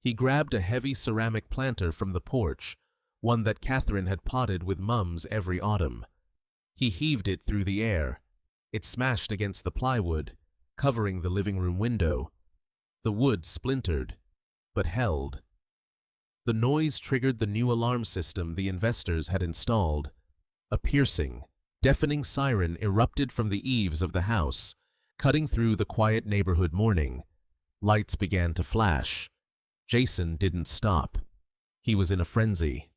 He grabbed a heavy ceramic planter from the porch, one that Catherine had potted with mums every autumn. He heaved it through the air. It smashed against the plywood, covering the living room window. The wood splintered, but held. The noise triggered the new alarm system the investors had installed. A piercing, deafening siren erupted from the eaves of the house, cutting through the quiet neighborhood morning. Lights began to flash. Jason didn't stop. He was in a frenzy.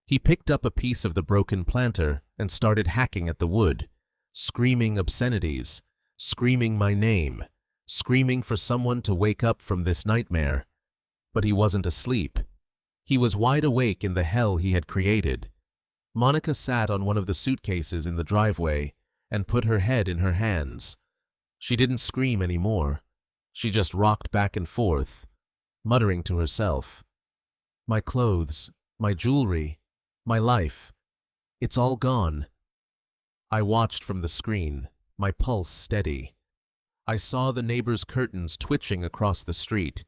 He picked up a piece of the broken planter and started hacking at the wood, screaming obscenities, screaming my name, screaming for someone to wake up from this nightmare. But he wasn't asleep. He was wide awake in the hell he had created. Monica sat on one of the suitcases in the driveway and put her head in her hands. She didn't scream anymore. She just rocked back and forth, muttering to herself, "My clothes, my jewelry, my life. It's all gone." I watched from the screen, my pulse steady. I saw the neighbor's curtains twitching across the street.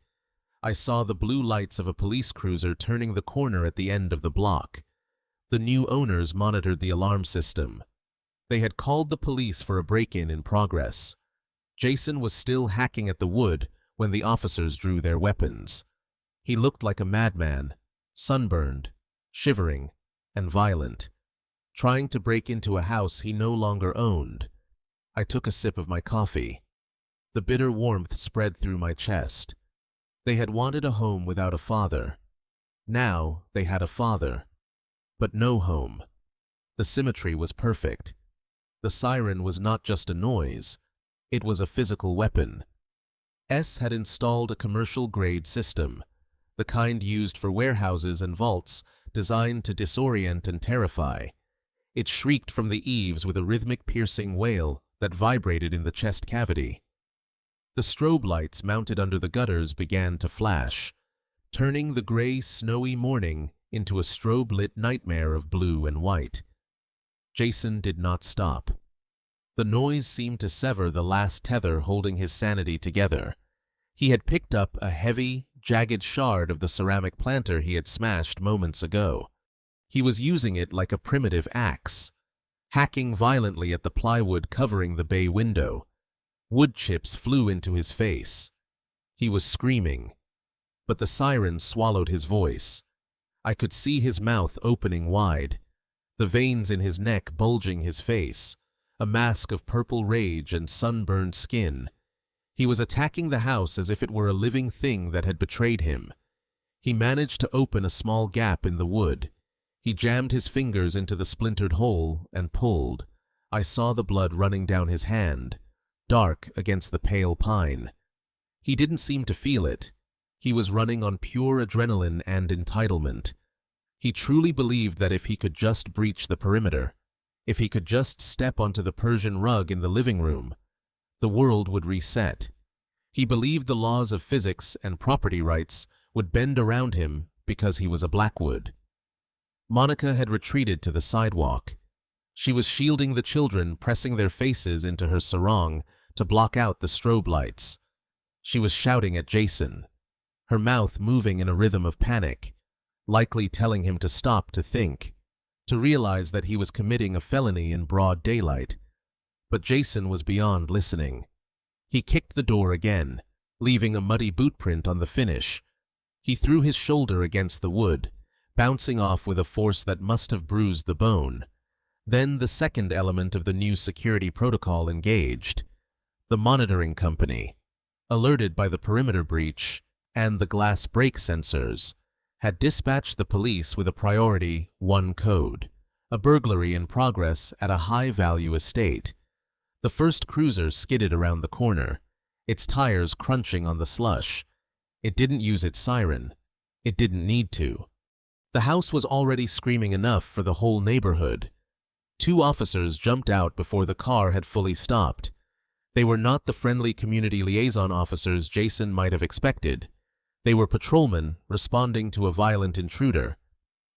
I saw the blue lights of a police cruiser turning the corner at the end of the block. The new owners monitored the alarm system. They had called the police for a break-in in progress. Jason was still hacking at the wood when the officers drew their weapons. He looked like a madman, sunburned, shivering, and violent, trying to break into a house he no longer owned. I took a sip of my coffee. The bitter warmth spread through my chest. They had wanted a home without a father. Now they had a father, but no home. The symmetry was perfect. The siren was not just a noise. It was a physical weapon. S had installed a commercial-grade system, the kind used for warehouses and vaults, designed to disorient and terrify. It shrieked from the eaves with a rhythmic piercing wail that vibrated in the chest cavity. The strobe lights mounted under the gutters began to flash, turning the gray, snowy morning into a strobe-lit nightmare of blue and white. Jason did not stop. The noise seemed to sever the last tether holding his sanity together. He had picked up a heavy, jagged shard of the ceramic planter he had smashed moments ago. He was using it like a primitive axe, hacking violently at the plywood covering the bay window. Wood chips flew into his face. He was screaming, but the siren swallowed his voice. I could see his mouth opening wide, the veins in his neck bulging his face, a mask of purple rage and sunburned skin. He was attacking the house as if it were a living thing that had betrayed him. He managed to open a small gap in the wood. He jammed his fingers into the splintered hole and pulled. I saw the blood running down his hand, dark against the pale pine. He didn't seem to feel it. He was running on pure adrenaline and entitlement. He truly believed that if he could just breach the perimeter, if he could just step onto the Persian rug in the living room, the world would reset. He believed the laws of physics and property rights would bend around him because he was a Blackwood. Monica had retreated to the sidewalk. She was shielding the children, pressing their faces into her sarong to block out the strobe lights. She was shouting at Jason, her mouth moving in a rhythm of panic. likely telling him to stop to think, to realize that he was committing a felony in broad daylight. But Jason was beyond listening. He kicked the door again, leaving a muddy bootprint on the finish. He threw his shoulder against the wood, bouncing off with a force that must have bruised the bone. Then the second element of the new security protocol engaged. The monitoring company, alerted by the perimeter breach and the glass break sensors, had dispatched the police with a priority 1 code, a burglary in progress at a high-value estate. The first cruiser skidded around the corner, its tires crunching on the slush. It didn't use its siren. It didn't need to. The house was already screaming enough for the whole neighborhood. 2 officers jumped out before the car had fully stopped. They were not the friendly community liaison officers Jason might have expected. They were patrolmen responding to a violent intruder.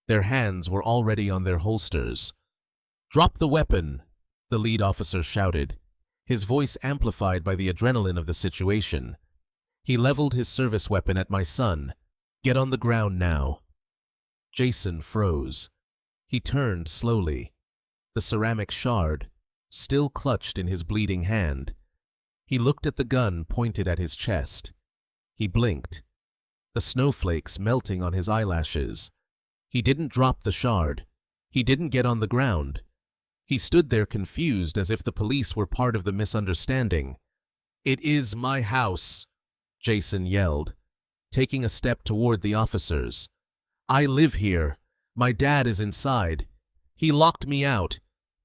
Their hands were already on their holsters. "Drop the weapon!" the lead officer shouted, his voice amplified by the adrenaline of the situation. He leveled his service weapon at my son. "Get on the ground now." Jason froze. He turned slowly, the ceramic shard still clutched in his bleeding hand. He looked at the gun pointed at his chest. He blinked, the snowflakes melting on his eyelashes. He didn't drop the shard. He didn't get on the ground. He stood there confused, as if the police were part of the misunderstanding. "It is my house," Jason yelled, taking a step toward the officers. "I live here. My dad is inside. He locked me out."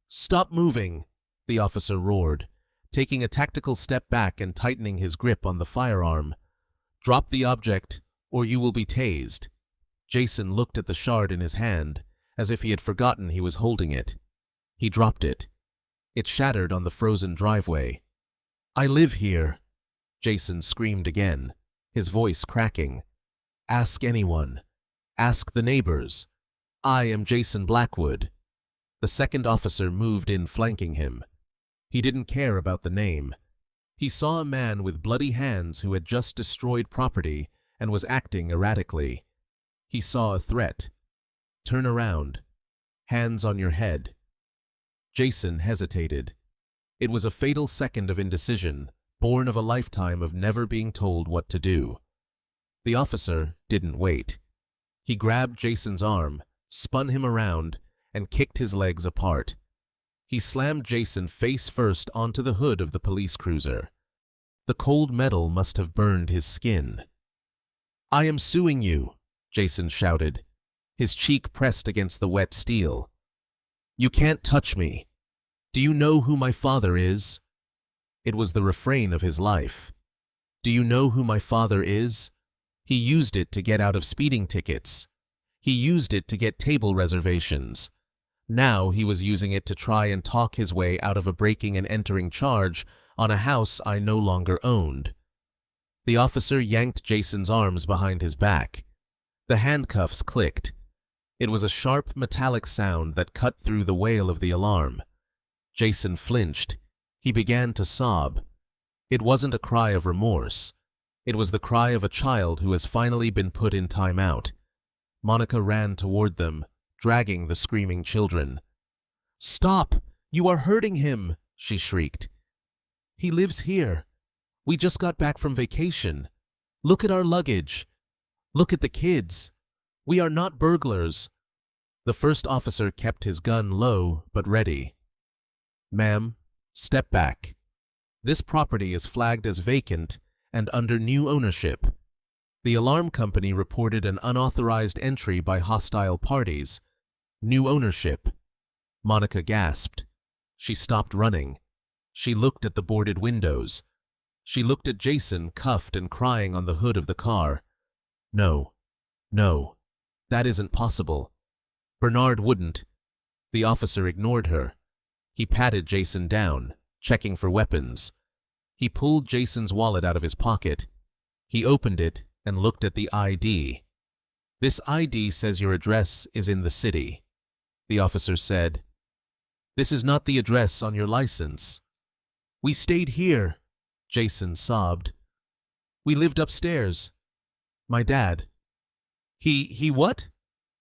"Stop moving," the officer roared, taking a tactical step back and tightening his grip on the firearm. "Drop the object, or you will be tased." Jason looked at the shard in his hand, as if he had forgotten he was holding it. He dropped it. It shattered on the frozen driveway. "I live here," Jason screamed again, his voice cracking. "Ask anyone. Ask the neighbors. I am Jason Blackwood." The second officer moved in, flanking him. He didn't care about the name. He saw a man with bloody hands who had just destroyed property and was acting erratically. He saw a threat. "Turn around. Hands on your head." Jason hesitated. It was a fatal second of indecision, born of a lifetime of never being told what to do. The officer didn't wait. He grabbed Jason's arm, spun him around, and kicked his legs apart. He slammed Jason face first onto the hood of the police cruiser. The cold metal must have burned his skin. "I am suing you," Jason shouted, his cheek pressed against the wet steel. "You can't touch me. Do you know who my father is?" It was the refrain of his life. "Do you know who my father is? He used it to get out of speeding tickets. He used it to get table reservations. Now he was using it to try and talk his way out of a breaking and entering charge on a house I no longer owned." The officer yanked Jason's arms behind his back. The handcuffs clicked. It was a sharp metallic sound that cut through the wail of the alarm. Jason flinched. He began to sob. It wasn't a cry of remorse. It was the cry of a child who has finally been put in timeout. Monica ran toward them, dragging the screaming children. "Stop! You are hurting him!" she shrieked. "He lives here. We just got back from vacation. Look at our luggage. Look at the kids. We are not burglars." The first officer kept his gun low but ready. "Ma'am, step back. This property is flagged as vacant and under new ownership. The alarm company reported an unauthorized entry by hostile parties. New ownership." Monica gasped. She stopped running. She looked at the boarded windows. She looked at Jason, cuffed and crying on the hood of the car. "No, no, that isn't possible. Bernard wouldn't." The officer ignored her. He patted Jason down, checking for weapons. He pulled Jason's wallet out of his pocket. He opened it and looked at the ID. "This ID says your address is in the city," the officer said. "This is not the address on your license." "We stayed here," Jason sobbed. "We lived upstairs. My dad." He what?"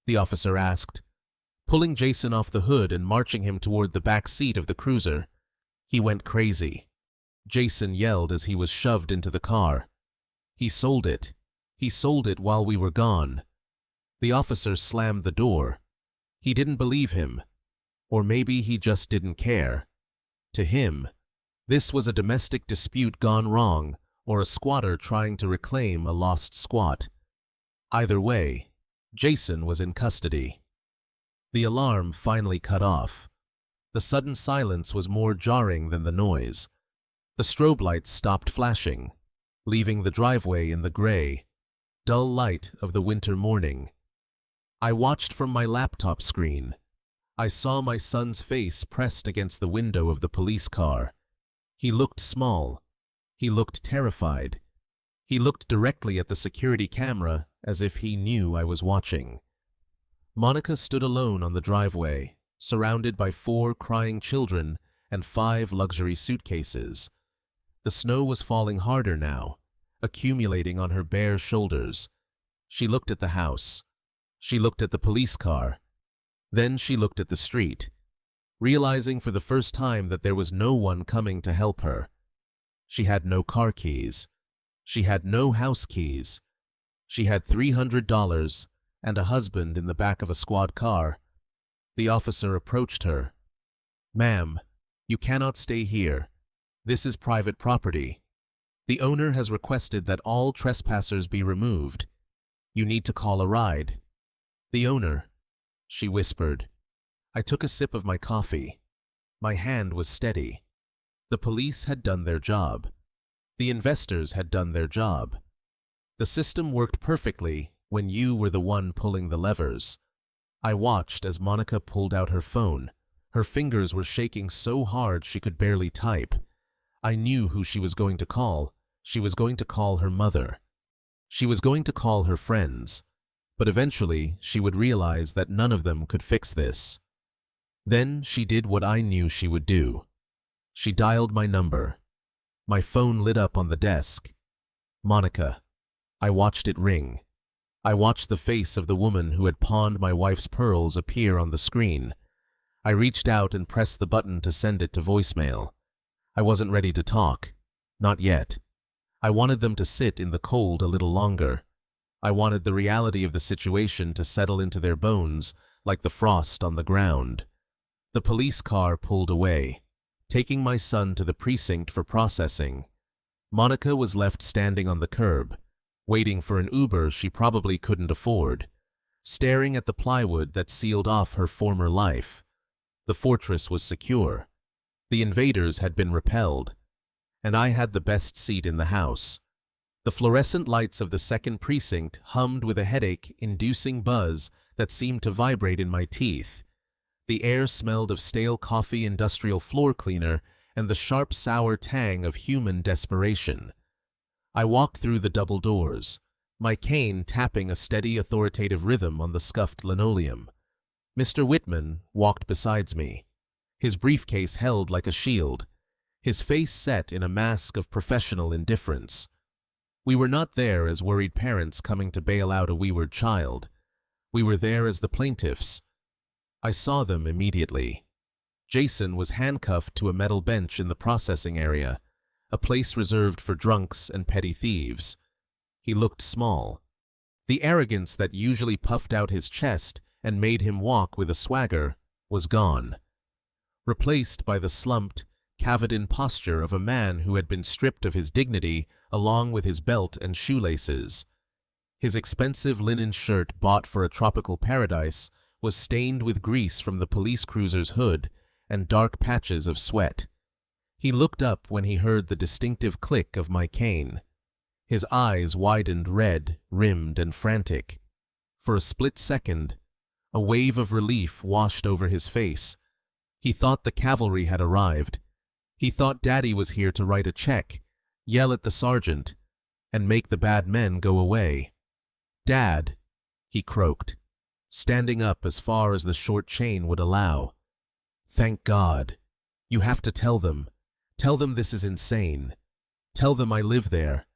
the officer asked, pulling Jason off the hood and marching him toward the back seat of the cruiser. He went crazy. Jason yelled as he was shoved into the car. He sold it. He sold it while we were gone. The officer slammed the door. He didn't believe him. Or maybe he just didn't care. To him, this was a domestic dispute gone wrong, or a squatter trying to reclaim a lost squat. Either way, Jason was in custody. The alarm finally cut off. The sudden silence was more jarring than the noise. The strobe lights stopped flashing, leaving the driveway in the gray, dull light of the winter morning. I watched from my laptop screen. I saw my son's face pressed against the window of the police car. He looked small. He looked terrified. He looked directly at the security camera as if he knew I was watching. Monica stood alone on the driveway, surrounded by 4 crying children and 5 luxury suitcases. The snow was falling harder now, accumulating on her bare shoulders. She looked at the house. She looked at the police car. Then she looked at the street, realizing for the first time that there was no one coming to help her. She had no car keys. She had no house keys. She had $300 and a husband in the back of a squad car. The officer approached her. "Ma'am, you cannot stay here. This is private property. The owner has requested that all trespassers be removed. You need to call a ride." "The owner," she whispered. I took a sip of my coffee. My hand was steady. The police had done their job. The investors had done their job. The system worked perfectly when you were the one pulling the levers. I watched as Monica pulled out her phone. Her fingers were shaking so hard she could barely type. I knew who she was going to call. She was going to call her mother. She was going to call her friends. But eventually she would realize that none of them could fix this. Then she did what I knew she would do. She dialed my number. My phone lit up on the desk. Monica. I watched it ring. I watched the face of the woman who had pawned my wife's pearls appear on the screen. I reached out and pressed the button to send it to voicemail. I wasn't ready to talk. Not yet. I wanted them to sit in the cold a little longer. I wanted the reality of the situation to settle into their bones like the frost on the ground. The police car pulled away, taking my son to the precinct for processing. Monica was left standing on the curb, waiting for an Uber she probably couldn't afford, staring at the plywood that sealed off her former life. The fortress was secure. The invaders had been repelled, and I had the best seat in the house. The fluorescent lights of the second precinct hummed with a headache-inducing buzz that seemed to vibrate in my teeth. The air smelled of stale coffee, industrial floor cleaner, and the sharp, sour tang of human desperation. I walked through the double doors, my cane tapping a steady, authoritative rhythm on the scuffed linoleum. Mr. Whitman walked beside me, his briefcase held like a shield, his face set in a mask of professional indifference. We were not there as worried parents coming to bail out a wayward child. We were there as the plaintiffs. I saw them immediately. Jason was handcuffed to a metal bench in the processing area, a place reserved for drunks and petty thieves. He looked small. The arrogance that usually puffed out his chest and made him walk with a swagger was gone, replaced by the slumped, caved-in posture of a man who had been stripped of his dignity along with his belt and shoelaces. His expensive linen shirt bought for a tropical paradise was stained with grease from the police cruiser's hood and dark patches of sweat. He looked up when he heard the distinctive click of my cane. His eyes widened red, rimmed, and frantic. For a split second, a wave of relief washed over his face. He thought the cavalry had arrived. He thought Daddy was here to write a check, yell at the sergeant, and make the bad men go away. "Dad," he croaked, standing up as far as the short chain would allow. "Thank God. You have to tell them. Tell them this is insane. Tell them I live there.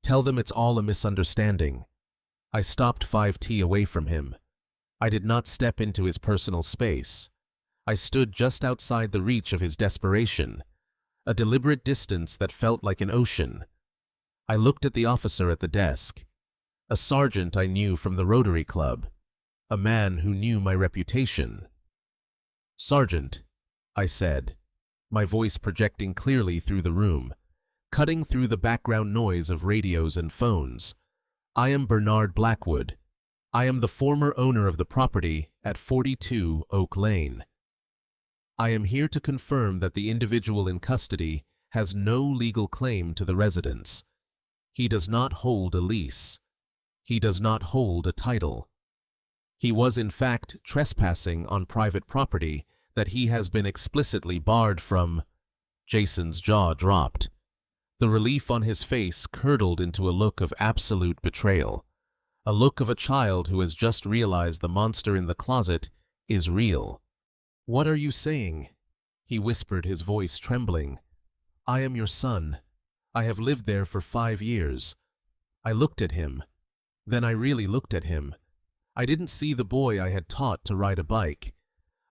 Tell them it's all a misunderstanding." I stopped 5T away from him. I did not step into his personal space. I stood just outside the reach of his desperation, a deliberate distance that felt like an ocean. I looked at the officer at the desk, a sergeant I knew from the Rotary Club, a man who knew my reputation. "Sergeant," I said, my voice projecting clearly through the room, cutting through the background noise of radios and phones. "I am Bernard Blackwood. I am the former owner of the property at 42 Oak Lane. I am here to confirm that the individual in custody has no legal claim to the residence. He does not hold a lease. He does not hold a title. He was in fact trespassing on private property that he has been explicitly barred from." Jason's jaw dropped. The relief on his face curdled into a look of absolute betrayal, a look of a child who has just realized the monster in the closet is real. "What are you saying?" he whispered, his voice trembling. "I am your son. I have lived there for 5 years. I looked at him. Then I really looked at him. I didn't see the boy I had taught to ride a bike.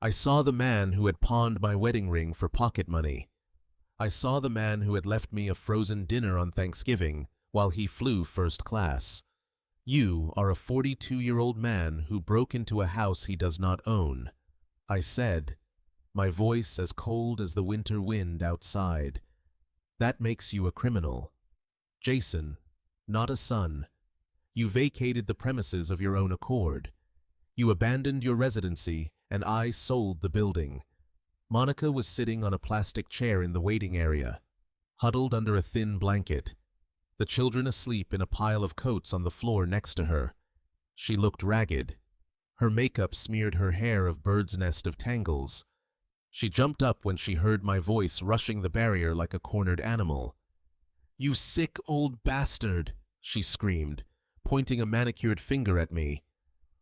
I saw the man who had pawned my wedding ring for pocket money. I saw the man who had left me a frozen dinner on Thanksgiving while he flew first class. You are a 42-year-old man who broke into a house he does not own," I said, my voice as cold as the winter wind outside. "That makes you a criminal. Jason, not a son. You vacated the premises of your own accord. You abandoned your residency, and I sold the building." Monica was sitting on a plastic chair in the waiting area, huddled under a thin blanket, the children asleep in a pile of coats on the floor next to her. She looked ragged. Her makeup smeared her hair of bird's nest of tangles. She jumped up when she heard my voice rushing the barrier like a cornered animal. "You sick old bastard!" she screamed, pointing a manicured finger at me.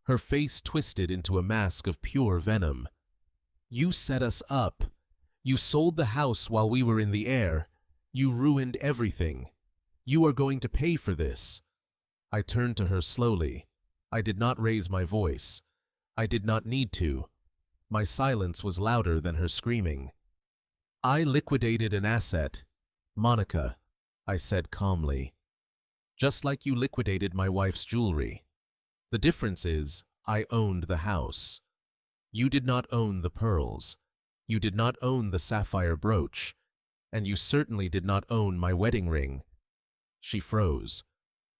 Her face twisted into a mask of pure venom. "You set us up. You sold the house while we were in the air. You ruined everything. You are going to pay for this." I turned to her slowly. I did not raise my voice. I did not need to. My silence was louder than her screaming. "I liquidated an asset, Monica," I said calmly. "Just like you liquidated my wife's jewelry. The difference is, I owned the house. You did not own the pearls. You did not own the sapphire brooch. And you certainly did not own my wedding ring." She froze.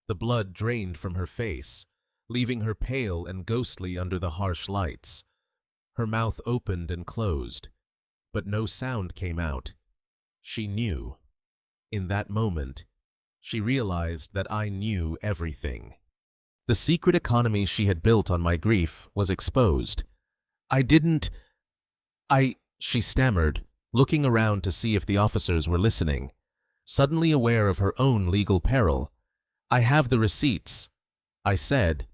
The blood drained from her face, leaving her pale and ghostly under the harsh lights. Her mouth opened and closed, but no sound came out. She knew. In that moment, she realized that I knew everything. The secret economy she had built on my grief was exposed. She stammered, looking around to see if the officers were listening, suddenly aware of her own legal peril. "I have the receipts," I said,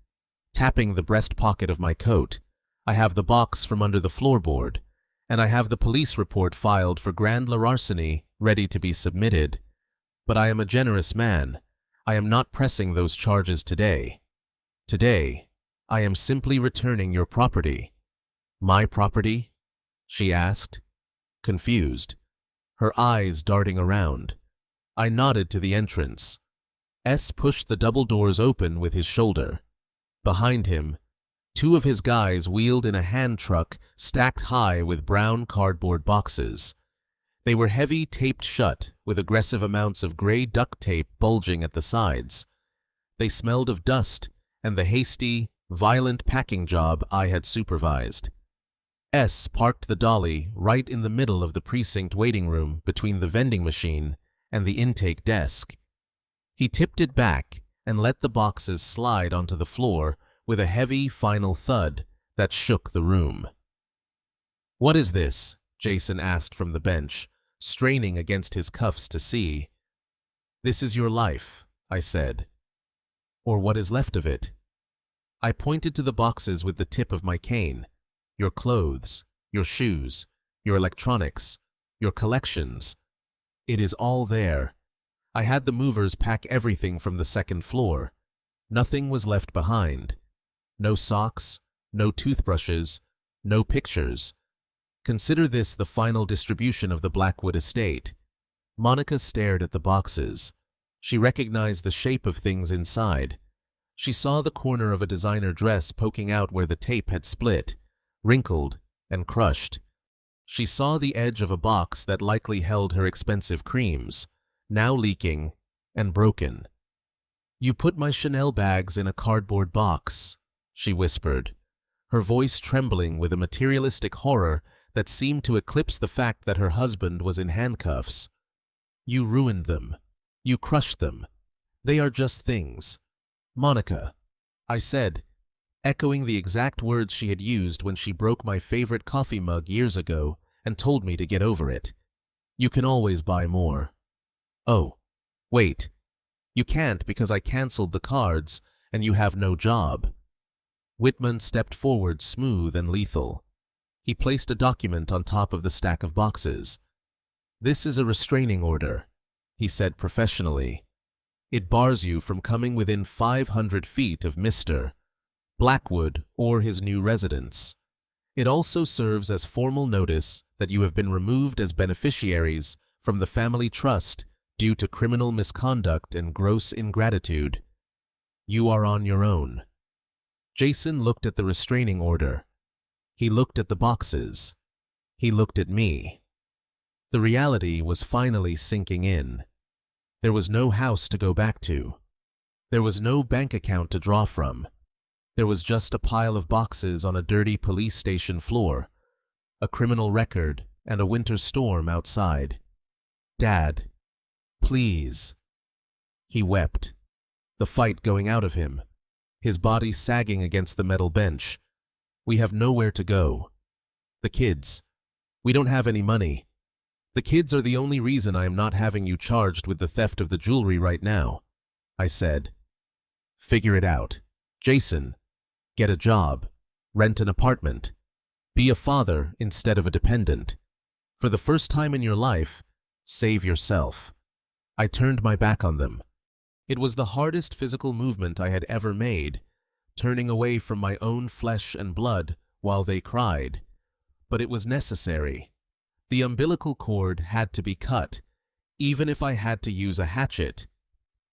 tapping the breast pocket of my coat. "I have the box from under the floorboard, and I have the police report filed for grand larceny ready to be submitted. But I am a generous man. I am not pressing those charges today. Today, I am simply returning your property." "My property?" she asked, confused, her eyes darting around. I nodded to the entrance. S pushed the double doors open with his shoulder. Behind him, 2 of his guys wheeled in a hand truck stacked high with brown cardboard boxes. They were heavy, taped shut, with aggressive amounts of gray duct tape bulging at the sides. They smelled of dust and the hasty, violent packing job I had supervised. S parked the dolly right in the middle of the precinct waiting room between the vending machine and the intake desk. He tipped it back and let the boxes slide onto the floor with a heavy final thud that shook the room. "What is this?" Jason asked from the bench, straining against his cuffs to see. "This is your life," I said. "Or what is left of it." I pointed to the boxes with the tip of my cane. "Your clothes, your shoes, your electronics, your collections. It is all there. I had the movers pack everything from the second floor. Nothing was left behind. No socks, No toothbrushes, no pictures. Consider this the final distribution of the Blackwood estate. Monica stared at the boxes. She recognized the shape of things inside. She saw the corner of a designer dress poking out where the tape had split, wrinkled, and crushed. She saw the edge of a box that likely held her expensive creams, now leaking and broken. "You put my Chanel bags in a cardboard box," she whispered, her voice trembling with a materialistic horror that seemed to eclipse the fact that her husband was in handcuffs. "You ruined them. You crushed them. They are just things." "Monica," I said, echoing the exact words she had used when she broke my favorite coffee mug years ago and told me to get over it. "You can always buy more." "Oh, wait. You can't because I canceled the cards and you have no job." Whitman stepped forward, smooth and lethal. He placed a document on top of the stack of boxes. "This is a restraining order," he said professionally. "It bars you from coming within 500 feet of Mr. Blackwood or his new residence. It also serves as formal notice that you have been removed as beneficiaries from the family trust due to criminal misconduct and gross ingratitude. You are on your own." Jason looked at the restraining order. He looked at the boxes. He looked at me. The reality was finally sinking in. There was no house to go back to. There was no bank account to draw from. There was just a pile of boxes on a dirty police station floor, a criminal record, and a winter storm outside. "Dad, please." He wept, the fight going out of him, his body sagging against the metal bench. "We have nowhere to go. The kids. We don't have any money. The kids are the only reason I am not having you charged with the theft of the jewelry right now," I said. "Figure it out. Jason, get a job, rent an apartment, be a father instead of a dependent. For the first time in your life, save yourself." I turned my back on them. It was the hardest physical movement I had ever made, turning away from my own flesh and blood while they cried. But it was necessary. The umbilical cord had to be cut, even if I had to use a hatchet.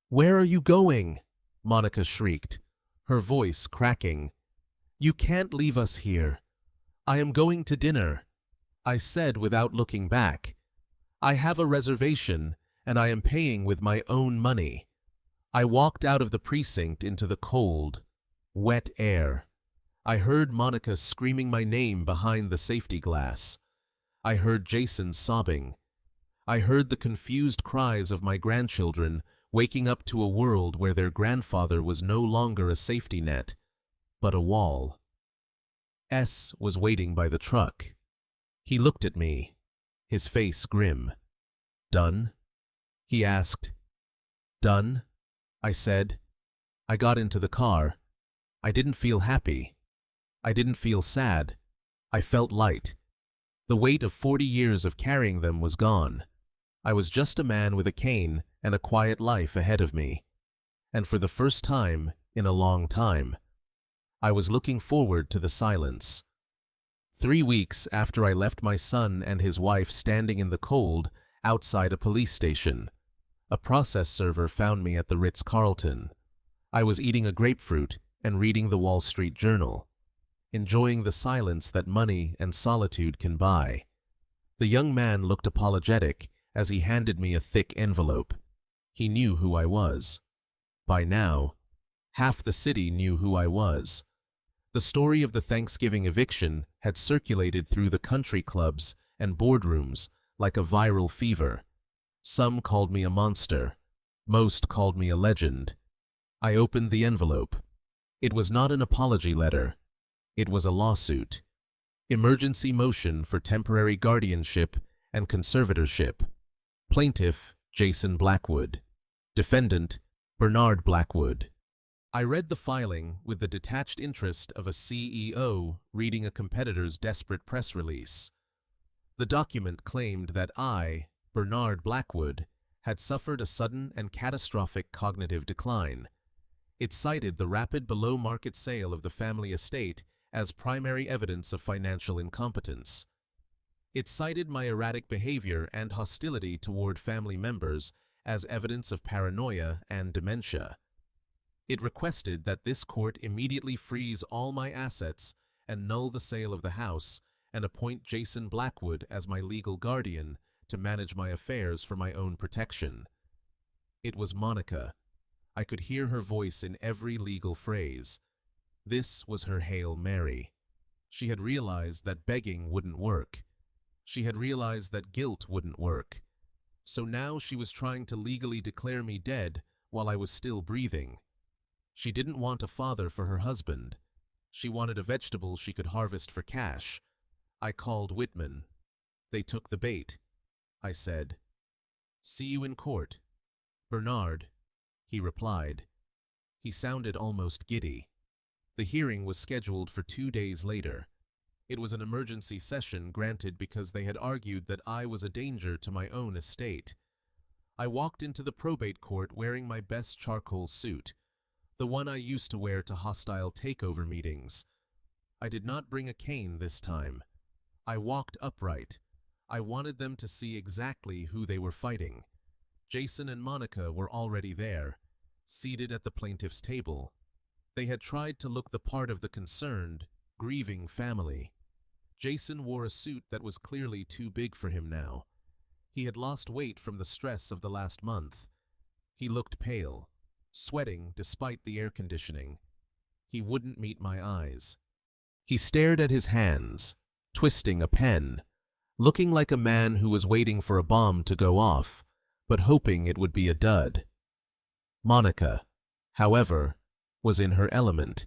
"Where are you going?" Monica shrieked, her voice cracking. "You can't leave us here." "I am going to dinner," I said without looking back. "I have a reservation, and I am paying with my own money." I walked out of the precinct into the cold, wet air. I heard Monica screaming my name behind the safety glass. I heard Jason sobbing. I heard the confused cries of my grandchildren waking up to a world where their grandfather was no longer a safety net, but a wall. S was waiting by the truck. He looked at me, his face grim. "Done?" he asked. "Done?" I said. I got into the car. I didn't feel happy. I didn't feel sad. I felt light. The weight of 40 years of carrying them was gone. I was just a man with a cane and a quiet life ahead of me. And for the first time in a long time, I was looking forward to the silence. 3 weeks after I left my son and his wife standing in the cold outside a police station, a process server found me at the Ritz-Carlton. I was eating a grapefruit and reading the Wall Street Journal, enjoying the silence that money and solitude can buy. The young man looked apologetic as he handed me a thick envelope. He knew who I was. By now, half the city knew who I was. The story of the Thanksgiving eviction had circulated through the country clubs and boardrooms like a viral fever. Some called me a monster. Most called me a legend. I opened the envelope. It was not an apology letter. It was a lawsuit. Emergency motion for temporary guardianship and conservatorship. Plaintiff, Jason Blackwood. Defendant, Bernard Blackwood. I read the filing with the detached interest of a CEO reading a competitor's desperate press release. The document claimed that I, Bernard Blackwood, had suffered a sudden and catastrophic cognitive decline. It cited the rapid below-market sale of the family estate as primary evidence of financial incompetence. It cited my erratic behavior and hostility toward family members as evidence of paranoia and dementia. It requested that this court immediately freeze all my assets, annul the sale of the house, and appoint Jason Blackwood as my legal guardian to manage my affairs for my own protection. It was Monica. I could hear her voice in every legal phrase. This was her Hail Mary. She had realized that begging wouldn't work. She had realized that guilt wouldn't work. So now she was trying to legally declare me dead while I was still breathing. She didn't want a father for her husband. She wanted a vegetable she could harvest for cash. I called Whitman. They took the bait. I said, "See you in court." "Bernard," he replied. He sounded almost giddy. The hearing was scheduled for 2 days later. It was an emergency session granted because they had argued that I was a danger to my own estate. I walked into the probate court wearing my best charcoal suit, the one I used to wear to hostile takeover meetings. I did not bring a cane this time. I walked upright. I wanted them to see exactly who they were fighting. Jason and Monica were already there, seated at the plaintiff's table. They had tried to look the part of the concerned, grieving family. Jason wore a suit that was clearly too big for him now. He had lost weight from the stress of the last month. He looked pale, sweating despite the air conditioning. He wouldn't meet my eyes. He stared at his hands, twisting a pen, looking like a man who was waiting for a bomb to go off, but hoping it would be a dud. Monica, however, was in her element.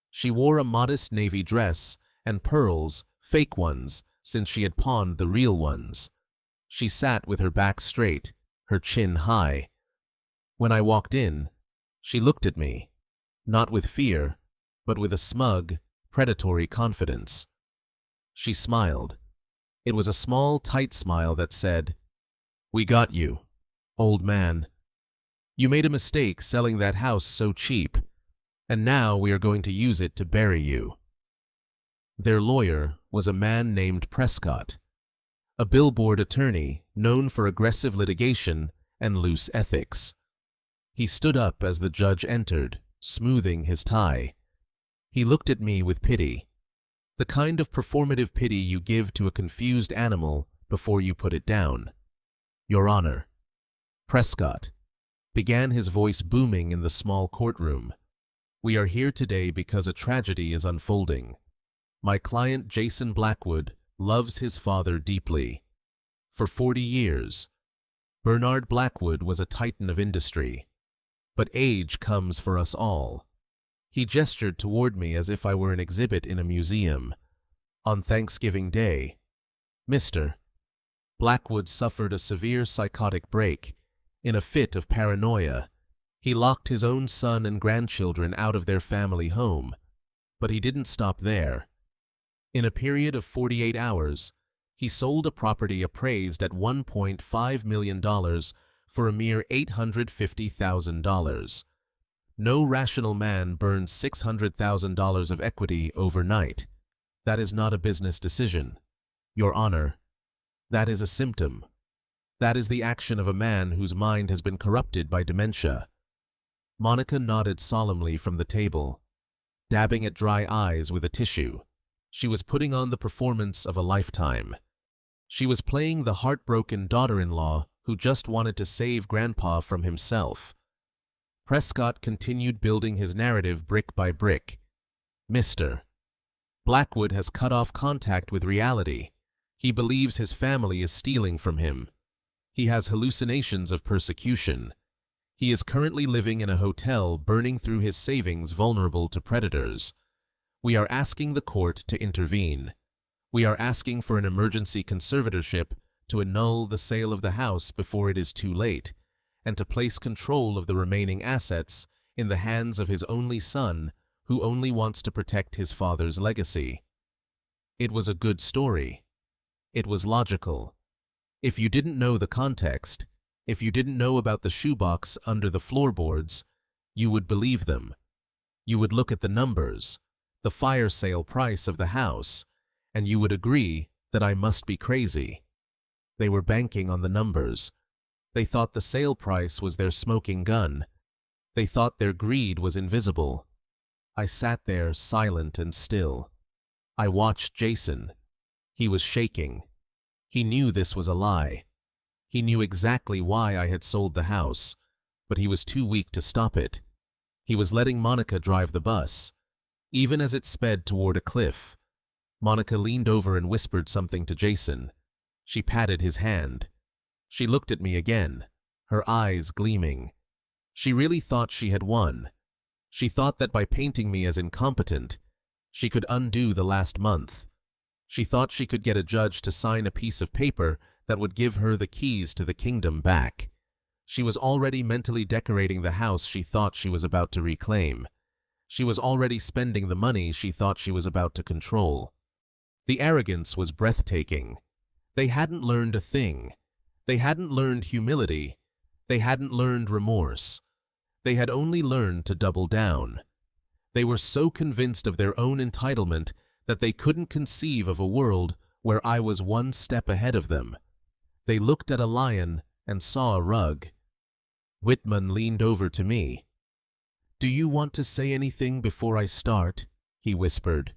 She wore a modest navy dress and pearls, fake ones, since she had pawned the real ones. She sat with her back straight, her chin high. When I walked in, she looked at me, not with fear, but with a smug, predatory confidence. She smiled. It was a small, tight smile that said, "We got you, old man. You made a mistake selling that house so cheap, and now we are going to use it to bury you." Their lawyer was a man named Prescott, a billboard attorney known for aggressive litigation and loose ethics. He stood up as the judge entered, smoothing his tie. He looked at me with pity, the kind of performative pity you give to a confused animal before you put it down. "Your Honor," Prescott began, his voice booming in the small courtroom, "we are here today because a tragedy is unfolding. My client Jason Blackwood loves his father deeply. For 40 years, Bernard Blackwood was a titan of industry. But age comes for us all." He gestured toward me as if I were an exhibit in a museum. "On Thanksgiving Day, Mr. Blackwood suffered a severe psychotic break. In a fit of paranoia, he locked his own son and grandchildren out of their family home. But he didn't stop there. In a period of 48 hours, he sold a property appraised at $1.5 million for a mere $850,000. No rational man burns $600,000 of equity overnight. That is not a business decision, Your Honor. That is a symptom. That is the action of a man whose mind has been corrupted by dementia." Monica nodded solemnly from the table, dabbing at dry eyes with a tissue. She was putting on the performance of a lifetime. She was playing the heartbroken daughter-in-law who just wanted to save Grandpa from himself. Prescott continued building his narrative brick by brick. "Mr. Blackwood has cut off contact with reality. He believes his family is stealing from him. He has hallucinations of persecution. He is currently living in a hotel, burning through his savings, vulnerable to predators. We are asking the court to intervene. We are asking for an emergency conservatorship to annul the sale of the house before it is too late, and to place control of the remaining assets in the hands of his only son, who only wants to protect his father's legacy." It was a good story. It was logical. If you didn't know the context, if you didn't know about the shoebox under the floorboards, you would believe them. You would look at the numbers, the fire sale price of the house, and you would agree that I must be crazy. They were banking on the numbers. They thought the sale price was their smoking gun. They thought their greed was invisible. I sat there silent and still. I watched Jason. He was shaking. He knew this was a lie. He knew exactly why I had sold the house, but he was too weak to stop it. He was letting Monica drive the bus. Even as it sped toward a cliff, Monica leaned over and whispered something to Jason. She patted his hand. She looked at me again, her eyes gleaming. She really thought she had won. She thought that by painting me as incompetent, she could undo the last month. She thought she could get a judge to sign a piece of paper that would give her the keys to the kingdom back. She was already mentally decorating the house she thought she was about to reclaim. She was already spending the money she thought she was about to control. The arrogance was breathtaking. They hadn't learned a thing. They hadn't learned humility. They hadn't learned remorse. They had only learned to double down. They were so convinced of their own entitlement that they couldn't conceive of a world where I was one step ahead of them. They looked at a lion and saw a rug. Whitman leaned over to me. "Do you want to say anything before I start?" he whispered.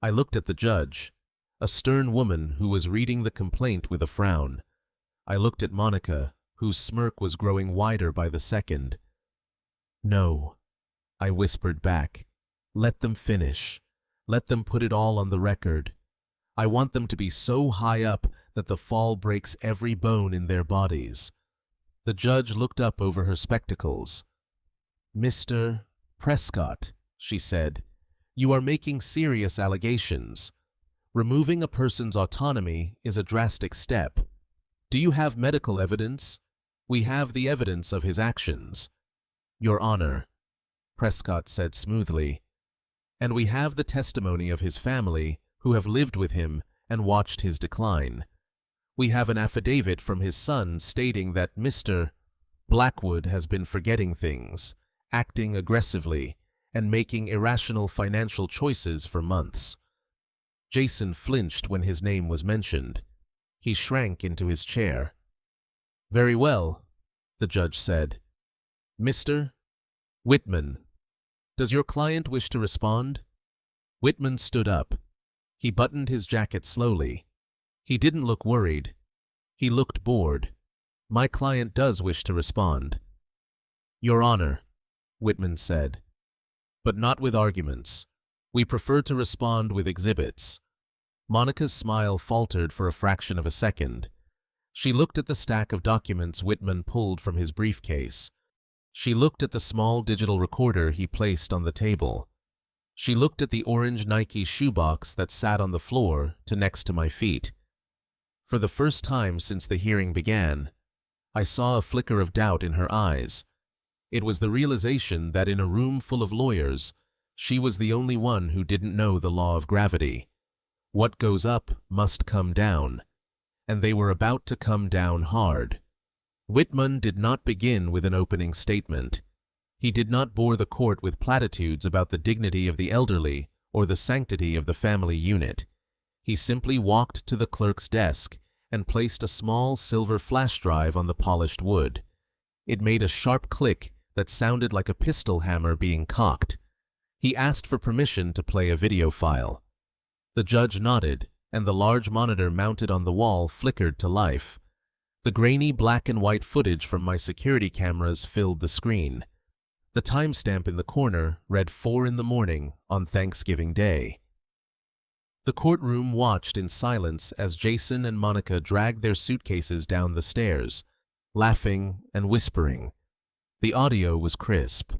I looked at the judge, a stern woman who was reading the complaint with a frown. I looked at Monica, whose smirk was growing wider by the second. "No," I whispered back. "Let them finish. Let them put it all on the record. I want them to be so high up that the fall breaks every bone in their bodies." The judge looked up over her spectacles. "Mr. Prescott," she said, "you are making serious allegations. Removing a person's autonomy is a drastic step. Do you have medical evidence? We have the evidence of his actions." "Your Honor," Prescott said smoothly, "and we have the testimony of his family who have lived with him and watched his decline. We have an affidavit from his son stating that Mr. Blackwood has been forgetting things, acting aggressively, and making irrational financial choices for months." Jason flinched when his name was mentioned. He shrank into his chair. "Very well," the judge said. "Mr. Whitman, does your client wish to respond?" Whitman stood up. He buttoned his jacket slowly. He didn't look worried. He looked bored. "My client does wish to respond." "Your Honor," Whitman said, "but not with arguments. We prefer to respond with exhibits." Monica's smile faltered for a fraction of a second. She looked at the stack of documents Whitman pulled from his briefcase. She looked at the small digital recorder he placed on the table. She looked at the orange Nike shoebox that sat on the floor next to my feet. For the first time since the hearing began, I saw a flicker of doubt in her eyes. It was the realization that in a room full of lawyers, she was the only one who didn't know the law of gravity. What goes up must come down, and they were about to come down hard. Whitman did not begin with an opening statement. He did not bore the court with platitudes about the dignity of the elderly or the sanctity of the family unit. He simply walked to the clerk's desk and placed a small silver flash drive on the polished wood. It made a sharp click that sounded like a pistol hammer being cocked. He asked for permission to play a video file. The judge nodded, and the large monitor mounted on the wall flickered to life. The grainy black and white footage from my security cameras filled the screen. The timestamp in the corner read 4 in the morning on Thanksgiving Day. The courtroom watched in silence as Jason and Monica dragged their suitcases down the stairs, laughing and whispering. The audio was crisp.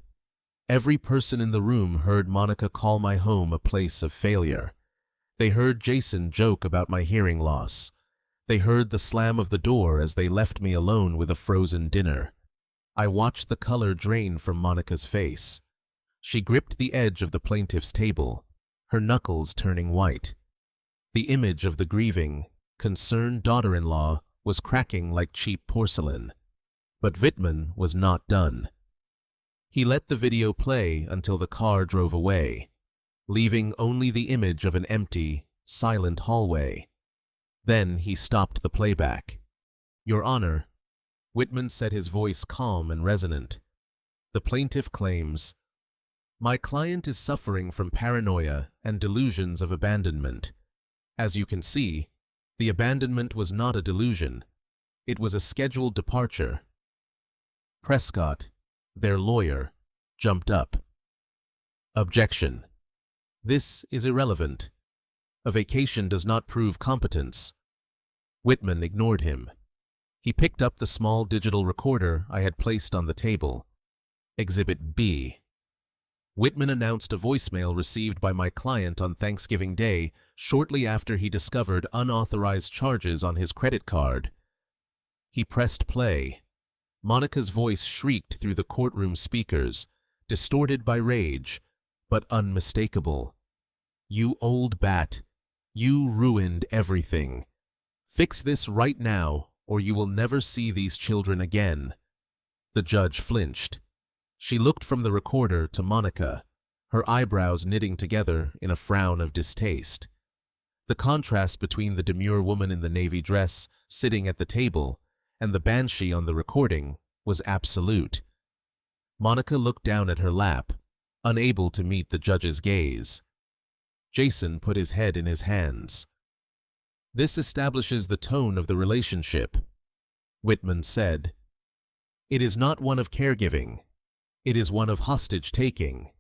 Every person in the room heard Monica call my home a place of failure. They heard Jason joke about my hearing loss. They heard the slam of the door as they left me alone with a frozen dinner. I watched the color drain from Monica's face. She gripped the edge of the plaintiff's table, her knuckles turning white. The image of the grieving, concerned daughter-in-law was cracking like cheap porcelain. But Whitman was not done. He let the video play until the car drove away. leaving only the image of an empty, silent hallway. Then he stopped the playback. "Your Honor," Whitman said, his voice calm and resonant. "The plaintiff claims, my client is suffering from paranoia and delusions of abandonment. As you can see, the abandonment was not a delusion. It was a scheduled departure." Prescott, their lawyer, jumped up. "Objection. This is irrelevant. A vacation does not prove competence." Whitman ignored him. He picked up the small digital recorder I had placed on the table. Exhibit B. Whitman announced a voicemail received by my client on Thanksgiving Day shortly after he discovered unauthorized charges on his credit card. He pressed play. Monica's voice shrieked through the courtroom speakers, distorted by rage, but unmistakable. "You old bat. You ruined everything. Fix this right now, or you will never see these children again." The judge flinched. She looked from the recorder to Monica, her eyebrows knitting together in a frown of distaste. The contrast between the demure woman in the navy dress sitting at the table and the banshee on the recording was absolute. Monica looked down at her lap, unable to meet the judge's gaze. Jason put his head in his hands. "This establishes the tone of the relationship," Whitman said. "It is not one of caregiving. It is one of hostage-taking.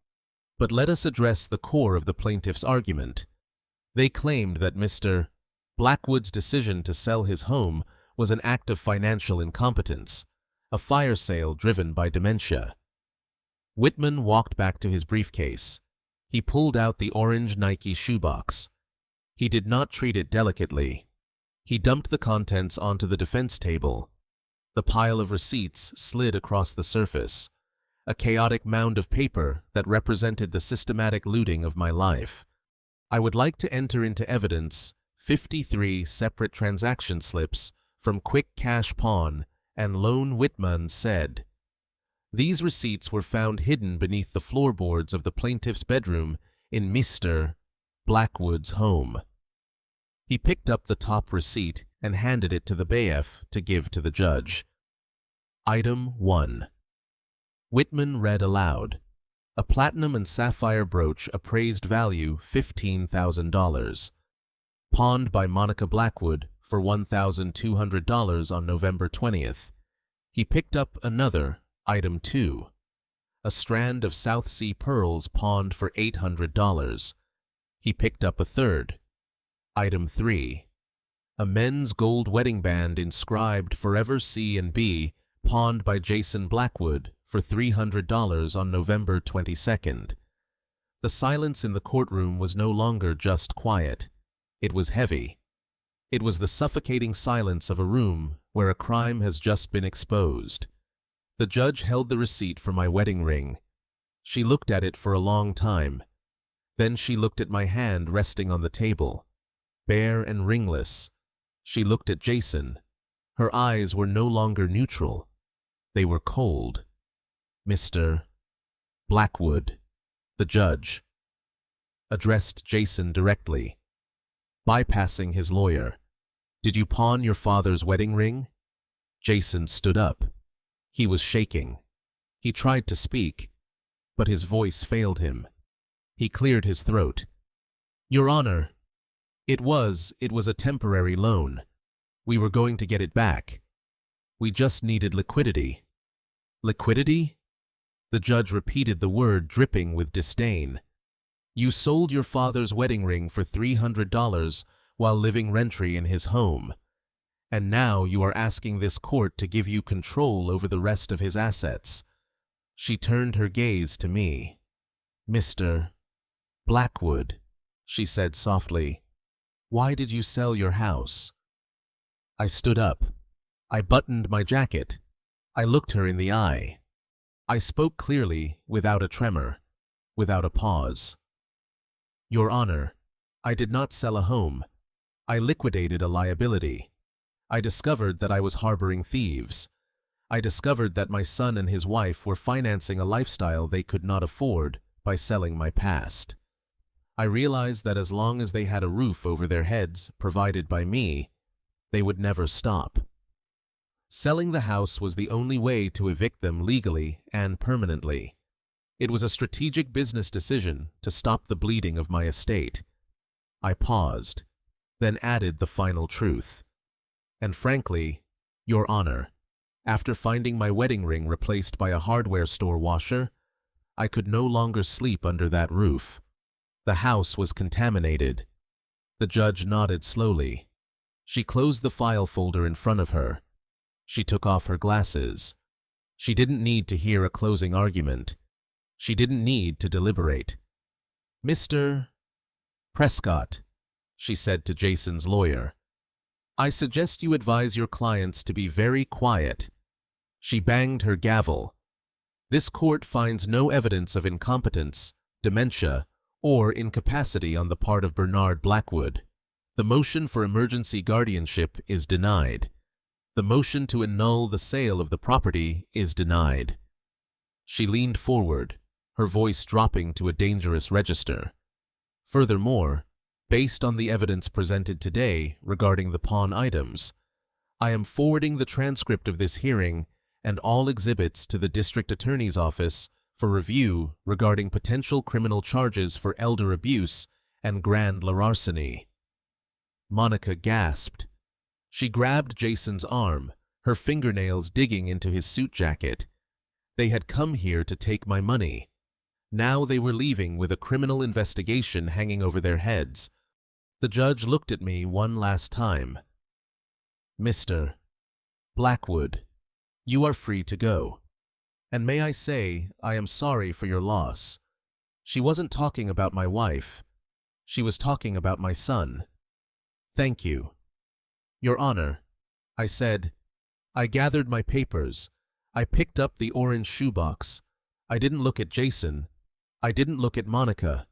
But let us address the core of the plaintiff's argument. They claimed that Mr. Blackwood's decision to sell his home was an act of financial incompetence, a fire sale driven by dementia." Whitman walked back to his briefcase. He pulled out the orange Nike shoebox. He did not treat it delicately. He dumped the contents onto the defense table. The pile of receipts slid across the surface, a chaotic mound of paper that represented the systematic looting of my life. "I would like to enter into evidence 53 separate transaction slips from Quick Cash Pawn and Loan," Whitman said. "These receipts were found hidden beneath the floorboards of the plaintiff's bedroom in Mr. Blackwood's home." He picked up the top receipt and handed it to the bailiff to give to the judge. Item 1. Whitman read aloud. "A platinum and sapphire brooch, appraised value $15,000. Pawned by Monica Blackwood for $1,200 on November 20th. He picked up another, Item 2. A strand of South Sea pearls pawned for $800. He picked up a third. Item 3. A men's gold wedding band inscribed Forever C and B, pawned by Jason Blackwood for $300 on November 22nd. The silence in the courtroom was no longer just quiet. It was heavy. It was the suffocating silence of a room where a crime has just been exposed. The judge held the receipt for my wedding ring. She looked at it for a long time. Then she looked at my hand resting on the table, bare and ringless. She looked at Jason. Her eyes were no longer neutral. They were cold. "Mr. Blackwood," the judge addressed Jason directly, bypassing his lawyer. "Did you pawn your father's wedding ring?" Jason stood up. He was shaking. He tried to speak, but his voice failed him. He cleared his throat. "Your Honor, it was a temporary loan. We were going to get it back. We just needed liquidity." "Liquidity?" The judge repeated the word, dripping with disdain. "You sold your father's wedding ring for $300 while living rent-free in his home. And now you are asking this court to give you control over the rest of his assets." She turned her gaze to me. "Mr. Blackwood," she said softly, "why did you sell your house?" I stood up. I buttoned my jacket. I looked her in the eye. I spoke clearly, without a tremor, without a pause. "Your Honor, I did not sell a home. I liquidated a liability. I discovered that I was harboring thieves. I discovered that my son and his wife were financing a lifestyle they could not afford by selling my past. I realized that as long as they had a roof over their heads provided by me, they would never stop. Selling the house was the only way to evict them legally and permanently. It was a strategic business decision to stop the bleeding of my estate. I paused, then added the final truth. And frankly, Your Honor, after finding my wedding ring replaced by a hardware store washer, I could no longer sleep under that roof. The house was contaminated. The judge nodded slowly. She closed the file folder in front of her. She took off her glasses. She didn't need to hear a closing argument. She didn't need to deliberate. Mr. Prescott, she said to Jason's lawyer, I suggest you advise your clients to be very quiet. She banged her gavel. This court finds no evidence of incompetence, dementia, or incapacity on the part of Bernard Blackwood. The motion for emergency guardianship is denied. The motion to annul the sale of the property is denied. She leaned forward, her voice dropping to a dangerous register. Furthermore, based on the evidence presented today regarding the pawn items, I am forwarding the transcript of this hearing and all exhibits to the District Attorney's Office for review regarding potential criminal charges for elder abuse and grand larceny. Monica gasped. She grabbed Jason's arm, her fingernails digging into his suit jacket. They had come here to take my money. Now they were leaving with a criminal investigation hanging over their heads. The judge looked at me one last time. Mr. Blackwood, you are free to go. And may I say, I am sorry for your loss. She wasn't talking about my wife. She was talking about my son. Thank you. Your Honor, I said. I gathered my papers. I picked up the orange shoebox. I didn't look at Jason. I didn't look at Monica.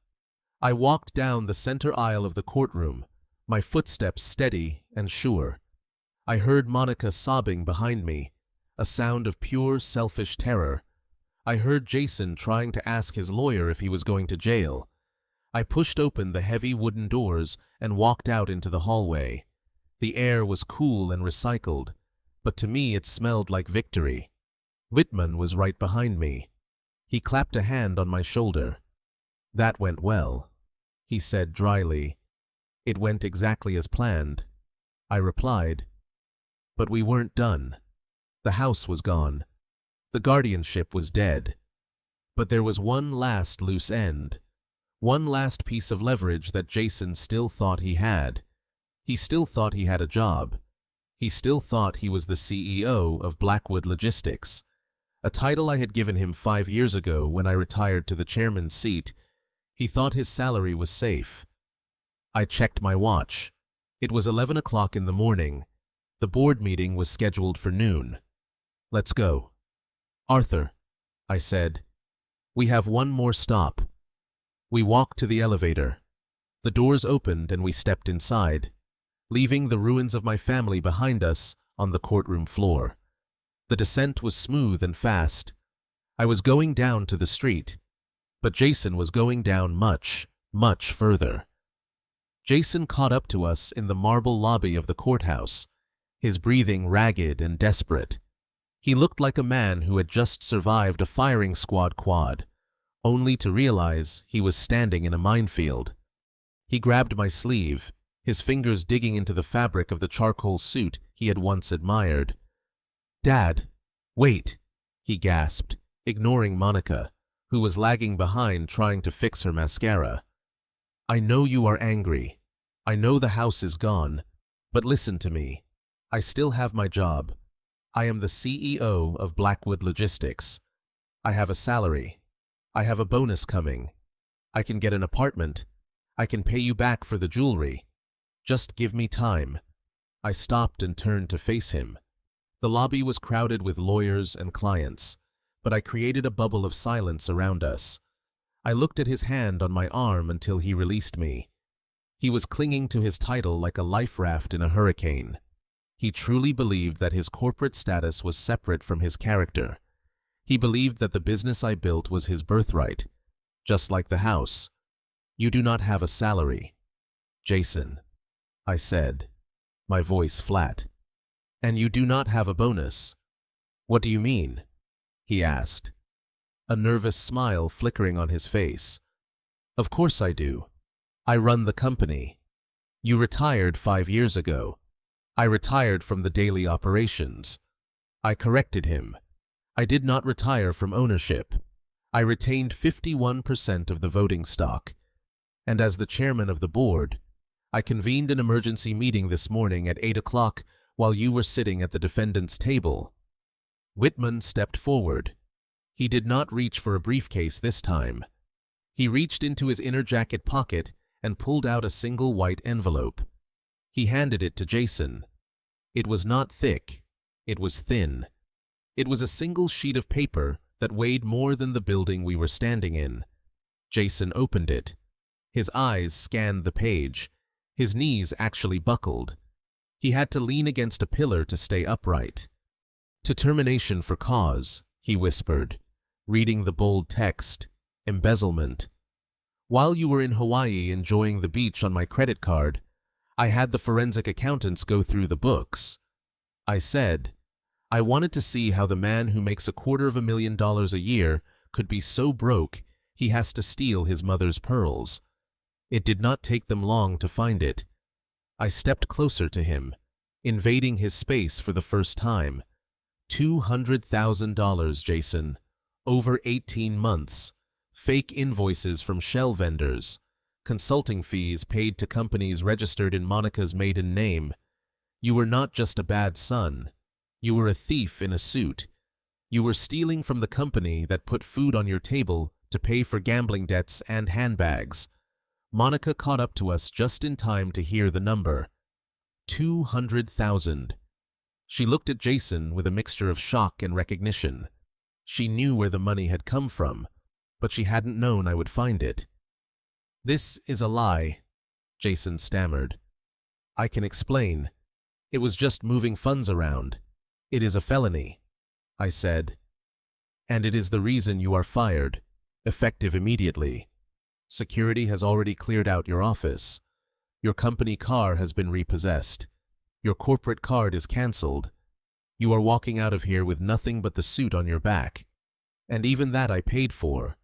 I walked down the center aisle of the courtroom, my footsteps steady and sure. I heard Monica sobbing behind me, a sound of pure selfish terror. I heard Jason trying to ask his lawyer if he was going to jail. I pushed open the heavy wooden doors and walked out into the hallway. The air was cool and recycled, but to me it smelled like victory. Whitman was right behind me. He clapped a hand on my shoulder. That went well, he said dryly. It went exactly as planned. I replied. But we weren't done. The house was gone. The guardianship was dead. But there was one last loose end. One last piece of leverage that Jason still thought he had. He still thought he had a job. He still thought he was the CEO of Blackwood Logistics, a title I had given him 5 years ago when I retired to the chairman's seat. He thought his salary was safe. I checked my watch. It was 11 o'clock in the morning. The board meeting was scheduled for noon. Let's go. Arthur, I said, we have one more stop. We walked to the elevator. The doors opened and we stepped inside, leaving the ruins of my family behind us on the courtroom floor. The descent was smooth and fast. I was going down to the street, but Jason was going down much, much further. Jason caught up to us in the marble lobby of the courthouse, his breathing ragged and desperate. He looked like a man who had just survived a firing squad quad, only to realize he was standing in a minefield. He grabbed my sleeve, his fingers digging into the fabric of the charcoal suit he had once admired. Dad, wait, he gasped, ignoring Monica, who was lagging behind trying to fix her mascara. I know you are angry. I know the house is gone, but listen to me. I still have my job. I am the CEO of Blackwood Logistics. I have a salary. I have a bonus coming. I can get an apartment. I can pay you back for the jewelry. Just give me time. I stopped and turned to face him. The lobby was crowded with lawyers and clients, but I created a bubble of silence around us. I looked at his hand on my arm until he released me. He was clinging to his title like a life raft in a hurricane. He truly believed that his corporate status was separate from his character. He believed that the business I built was his birthright, just like the house. You do not have a salary, Jason, I said, my voice flat. And you do not have a bonus. What do you mean? He asked, a nervous smile flickering on his face. Of course I do. I run the company. You retired 5 years ago. I retired from the daily operations. I corrected him. I did not retire from ownership. I retained 51% of the voting stock. And as the chairman of the board, I convened an emergency meeting this morning at 8 o'clock while you were sitting at the defendant's table. Whitman stepped forward. He did not reach for a briefcase this time. He reached into his inner jacket pocket and pulled out a single white envelope. He handed it to Jason. It was not thick. It was thin. It was a single sheet of paper that weighed more than the building we were standing in. Jason opened it. His eyes scanned the page. His knees actually buckled. He had to lean against a pillar to stay upright. To termination for cause, he whispered, reading the bold text, embezzlement. While you were in Hawaii enjoying the beach on my credit card, I had the forensic accountants go through the books. I said, I wanted to see how the man who makes $250,000 a year could be so broke he has to steal his mother's pearls. It did not take them long to find it. I stepped closer to him, invading his space for the first time. $200,000, Jason. Over 18 months. Fake invoices from shell vendors. Consulting fees paid to companies registered in Monica's maiden name. You were not just a bad son. You were a thief in a suit. You were stealing from the company that put food on your table to pay for gambling debts and handbags. Monica caught up to us just in time to hear the number. 200,000. She looked at Jason with a mixture of shock and recognition. She knew where the money had come from, but she hadn't known I would find it. This is a lie, Jason stammered. I can explain. It was just moving funds around. It is a felony, I said. And it is the reason you are fired, effective immediately. Security has already cleared out your office. Your company car has been repossessed. Your corporate card is cancelled. You are walking out of here with nothing but the suit on your back. And even that I paid for.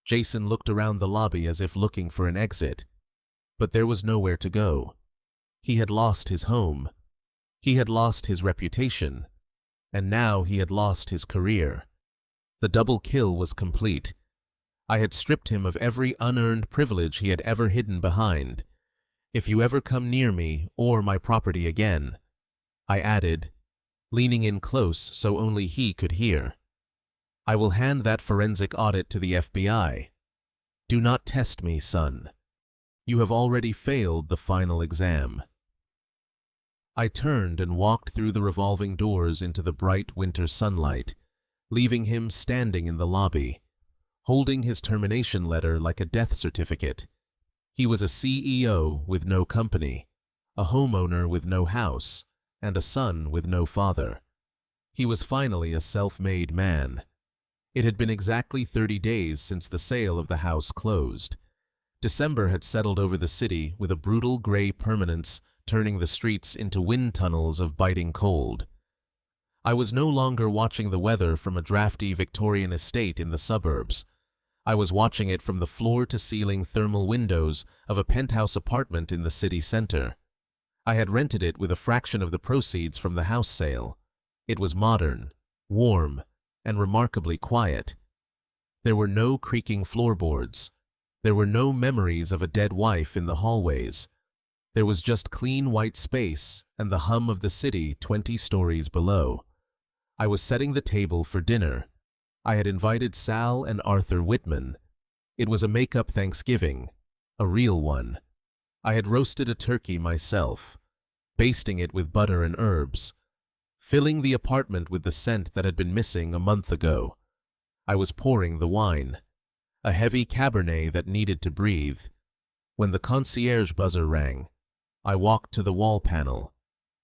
Jason looked around the lobby as if looking for an exit. But there was nowhere to go. He had lost his home. He had lost his reputation. And now he had lost his career. The double kill was complete. I had stripped him of every unearned privilege he had ever hidden behind. If you ever come near me or my property again, I added, leaning in close so only he could hear, I will hand that forensic audit to the FBI. Do not test me, son. You have already failed the final exam. I turned and walked through the revolving doors into the bright winter sunlight, leaving him standing in the lobby, holding his termination letter like a death certificate. He was a CEO with no company, a homeowner with no house, and a son with no father. He was finally a self-made man. It had been exactly 30 days since the sale of the house closed. December had settled over the city with a brutal gray permanence, turning the streets into wind tunnels of biting cold. I was no longer watching the weather from a drafty Victorian estate in the suburbs. I was watching it from the floor-to-ceiling thermal windows of a penthouse apartment in the city center. I had rented it with a fraction of the proceeds from the house sale. It was modern, warm, and remarkably quiet. There were no creaking floorboards. There were no memories of a dead wife in the hallways. There was just clean white space and the hum of the city 20 stories below. I was setting the table for dinner. I had invited Sal and Arthur Whitman. It was a make-up Thanksgiving, a real one. I had roasted a turkey myself, basting it with butter and herbs, filling the apartment with the scent that had been missing a month ago. I was pouring the wine, a heavy Cabernet that needed to breathe. When the concierge buzzer rang, I walked to the wall panel.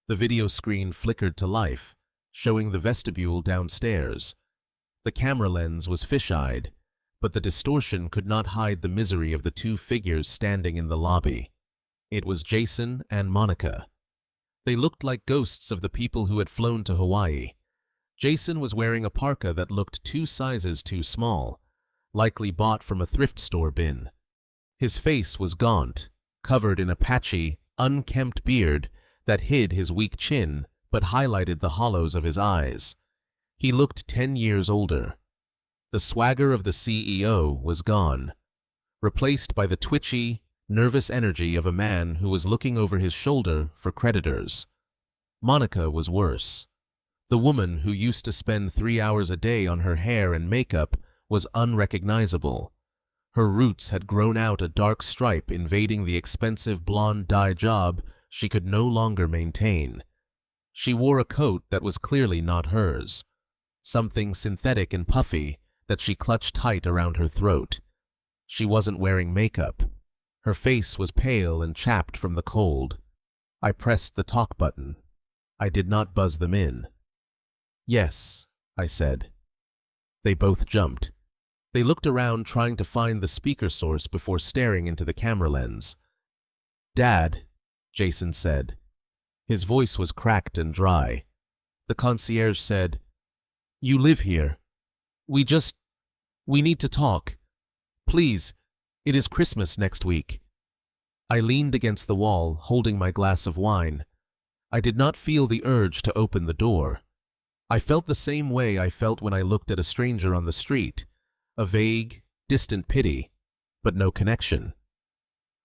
The video screen flickered to life, showing the vestibule downstairs. The camera lens was fish-eyed, but the distortion could not hide the misery of the two figures standing in the lobby. It was Jason and Monica. They looked like ghosts of the people who had flown to Hawaii. Jason was wearing a parka that looked 2 sizes too small, likely bought from a thrift store bin. His face was gaunt, covered in a patchy, unkempt beard that hid his weak chin but highlighted the hollows of his eyes. He looked 10 years older. The swagger of the CEO was gone, replaced by the twitchy, nervous energy of a man who was looking over his shoulder for creditors. Monica was worse. The woman who used to spend 3 hours a day on her hair and makeup was unrecognizable. Her roots had grown out a dark stripe invading the expensive blonde dye job she could no longer maintain. She wore a coat that was clearly not hers, something synthetic and puffy that she clutched tight around her throat. She wasn't wearing makeup. Her face was pale and chapped from the cold. I pressed the talk button. I did not buzz them in. "Yes," I said. They both jumped. They looked around trying to find the speaker source before staring into the camera lens. "Dad," Jason said. His voice was cracked and dry. The concierge said, "You live here. We need to talk. Please, it is Christmas next week." I leaned against the wall, holding my glass of wine. I did not feel the urge to open the door. I felt the same way I felt when I looked at a stranger on the street, a vague, distant pity, but no connection.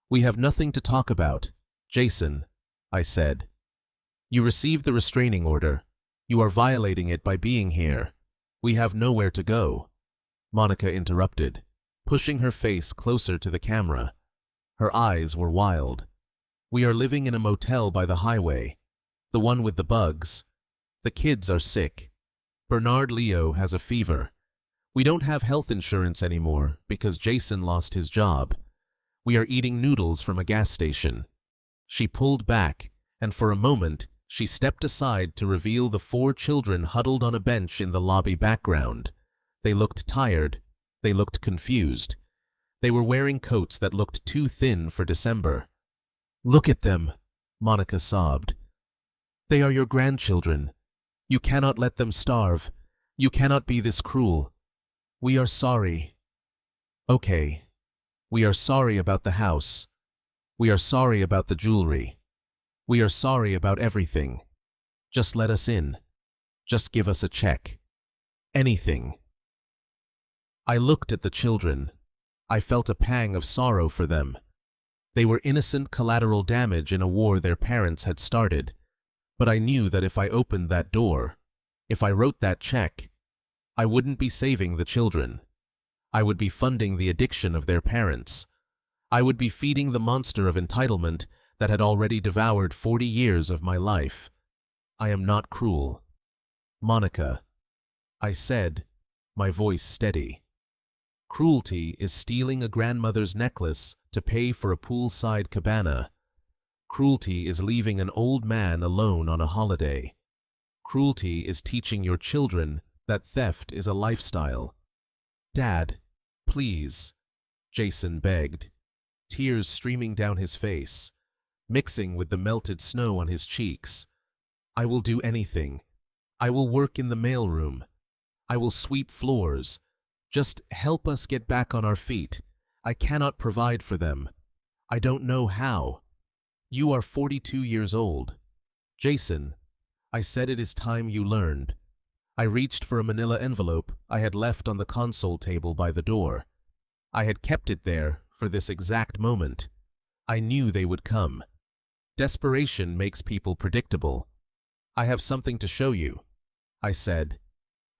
"We have nothing to talk about, Jason," I said. "You received the restraining order. You are violating it by being here. We have nowhere to go." Monica interrupted, pushing her face closer to the camera. Her eyes were wild. "We are living in a motel by the highway, the one with the bugs. The kids are sick. Bernard Leo has a fever. We don't have health insurance anymore because Jason lost his job. We are eating noodles from a gas station." She pulled back, and for a moment, she stepped aside to reveal the 4 children huddled on a bench in the lobby background. They looked tired. They looked confused. They were wearing coats that looked too thin for December. "Look at them," Monica sobbed. "They are your grandchildren. You cannot let them starve. You cannot be this cruel. We are sorry." "Okay. We are sorry about the house. We are sorry about the jewelry. We are sorry about everything. Just let us in. Just give us a check. Anything." I looked at the children. I felt a pang of sorrow for them. They were innocent collateral damage in a war their parents had started. But I knew that if I opened that door, if I wrote that check, I wouldn't be saving the children. I would be funding the addiction of their parents. I would be feeding the monster of entitlement that had already devoured 40 years of my life. I am not cruel. "Monica," I said, my voice steady. "Cruelty is stealing a grandmother's necklace to pay for a poolside cabana. Cruelty is leaving an old man alone on a holiday. Cruelty is teaching your children that theft is a lifestyle." "Dad, please," Jason begged, tears streaming down his face, mixing with the melted snow on his cheeks. "I will do anything. I will work in the mailroom. I will sweep floors. Just help us get back on our feet. I cannot provide for them. I don't know how. You are 42 years old. Jason," I said, "it is time you learned." I reached for a manila envelope I had left on the console table by the door. I had kept it there for this exact moment. I knew they would come. Desperation makes people predictable. "I have something to show you," I said.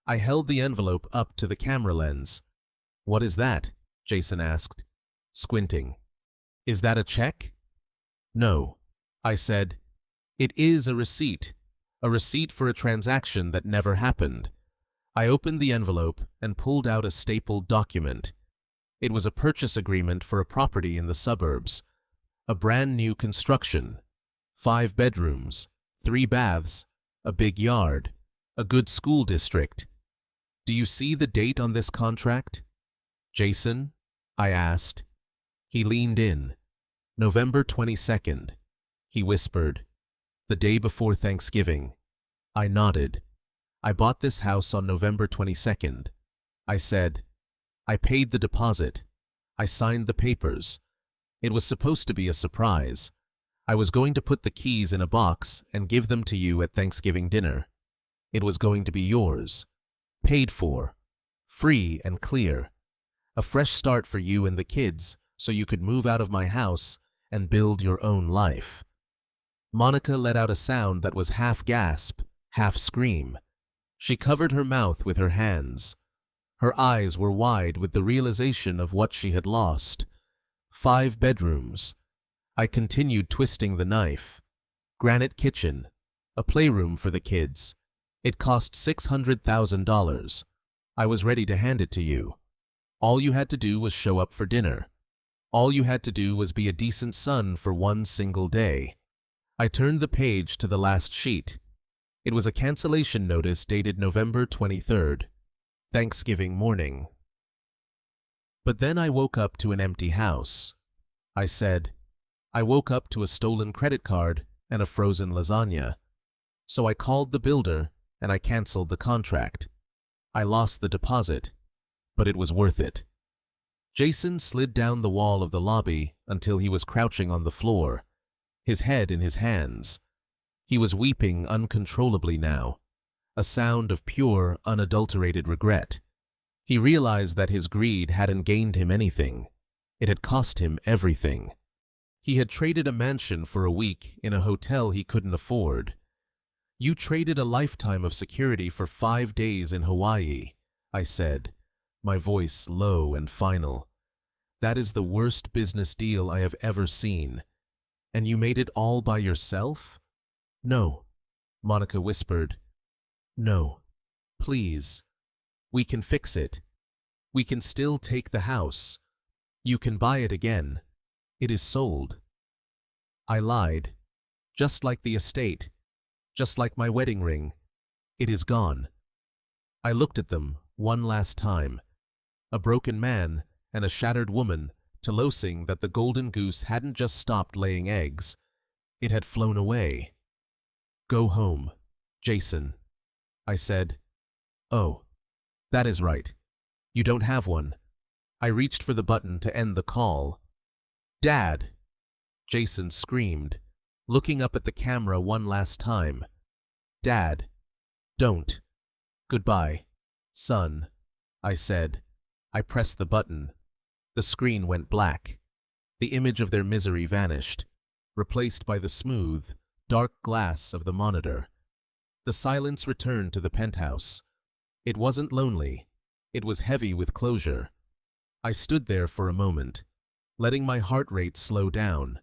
I held the envelope up to the camera lens. "What is that?" Jason asked, squinting. "Is that a check?" "No," I said. "It is a receipt for a transaction that never happened." I opened the envelope and pulled out a stapled document. It was a purchase agreement for a property in the suburbs. A brand new construction. 5 bedrooms, 3 baths, a big yard, a good school district. "Do you see the date on this contract?" Jason? I asked. He leaned in. November 22nd. He whispered. The day before Thanksgiving. I nodded. I bought this house on November 22nd. I said. I paid the deposit. I signed the papers. It was supposed to be a surprise. I was going to put the keys in a box and give them to you at Thanksgiving dinner. It was going to be yours. Paid for. Free and clear. A fresh start for you and the kids so you could move out of my house and build your own life. Monica let out a sound that was half gasp, half scream. She covered her mouth with her hands. Her eyes were wide with the realization of what she had lost. 5 bedrooms. I continued twisting the knife. Granite kitchen. A playroom for the kids. It cost $600,000. I was ready to hand it to you. All you had to do was show up for dinner. All you had to do was be a decent son for one single day. I turned the page to the last sheet. It was a cancellation notice dated November 23rd, Thanksgiving morning. But then I woke up to an empty house. I said, I woke up to a stolen credit card and a frozen lasagna. So I called the builder and I canceled the contract. I lost the deposit, but it was worth it. Jason slid down the wall of the lobby until he was crouching on the floor, his head in his hands. He was weeping uncontrollably now, a sound of pure, unadulterated regret. He realized that his greed hadn't gained him anything. It had cost him everything. He had traded a mansion for a week in a hotel he couldn't afford. You traded a lifetime of security for 5 days in Hawaii, I said, my voice low and final. That is the worst business deal I have ever seen. And you made it all by yourself? No, Monica whispered. No, please. We can fix it. We can still take the house. You can buy it again. It is sold. I lied. Just like the estate. Just like my wedding ring. It is gone. I looked at them one last time. A broken man and a shattered woman, telos-ing that the golden goose hadn't just stopped laying eggs. It had flown away. Go home, Jason. I said. Oh, that is right. You don't have one. I reached for the button to end the call. Dad! Jason screamed, looking up at the camera one last time. Dad, don't. Goodbye, son, I said. I pressed the button. The screen went black. The image of their misery vanished, replaced by the smooth, dark glass of the monitor. The silence returned to the penthouse. It wasn't lonely. It was heavy with closure. I stood there for a moment, letting my heart rate slow down.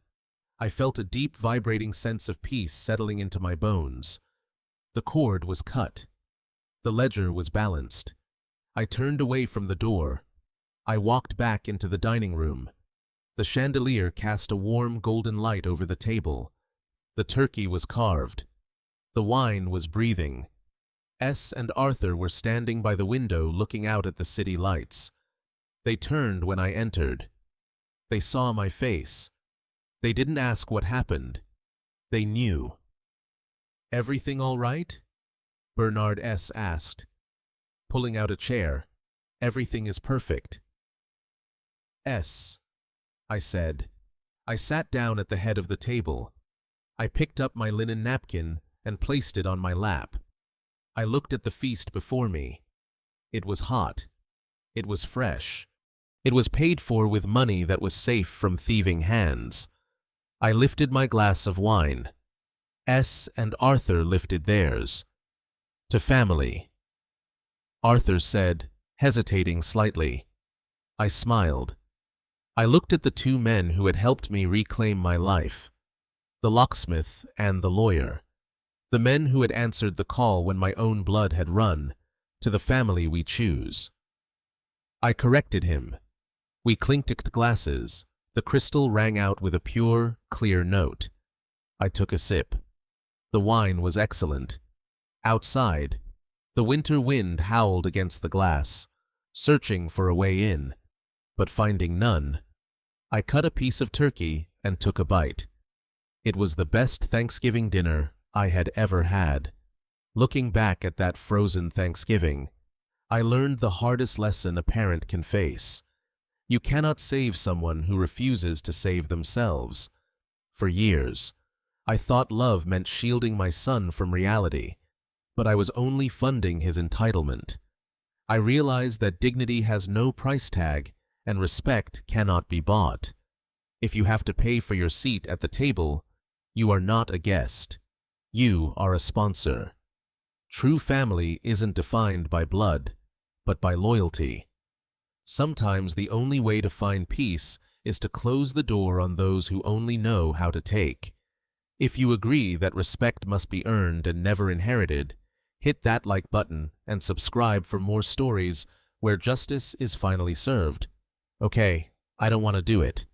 I felt a deep vibrating sense of peace settling into my bones. The cord was cut. The ledger was balanced. I turned away from the door. I walked back into the dining room. The chandelier cast a warm golden light over the table. The turkey was carved. The wine was breathing. S and Arthur were standing by the window looking out at the city lights. They turned when I entered. They saw my face. They didn't ask what happened. They knew. Everything all right? Bernard S. asked, pulling out a chair. Everything is perfect. S, I said. I sat down at the head of the table. I picked up my linen napkin and placed it on my lap. I looked at the feast before me. It was hot. It was fresh. It was paid for with money that was safe from thieving hands. I lifted my glass of wine. S and Arthur lifted theirs. To family. Arthur said, hesitating slightly. I smiled. I looked at the 2 men who had helped me reclaim my life. The locksmith and the lawyer. The men who had answered the call when my own blood had run, to the family we choose. I corrected him. We clinked glasses. The crystal rang out with a pure, clear note. I took a sip. The wine was excellent. Outside, the winter wind howled against the glass, searching for a way in. but finding none, I cut a piece of turkey and took a bite. It was the best Thanksgiving dinner I had ever had. Looking back at that frozen Thanksgiving, I learned the hardest lesson a parent can face. You cannot save someone who refuses to save themselves. For years, I thought love meant shielding my son from reality, but I was only funding his entitlement. I realized that dignity has no price tag and respect cannot be bought. If you have to pay for your seat at the table, you are not a guest. You are a sponsor. True family isn't defined by blood, but by loyalty. Sometimes the only way to find peace is to close the door on those who only know how to take. If you agree that respect must be earned and never inherited, hit that like button and subscribe for more stories where justice is finally served. Okay, I don't want to do it.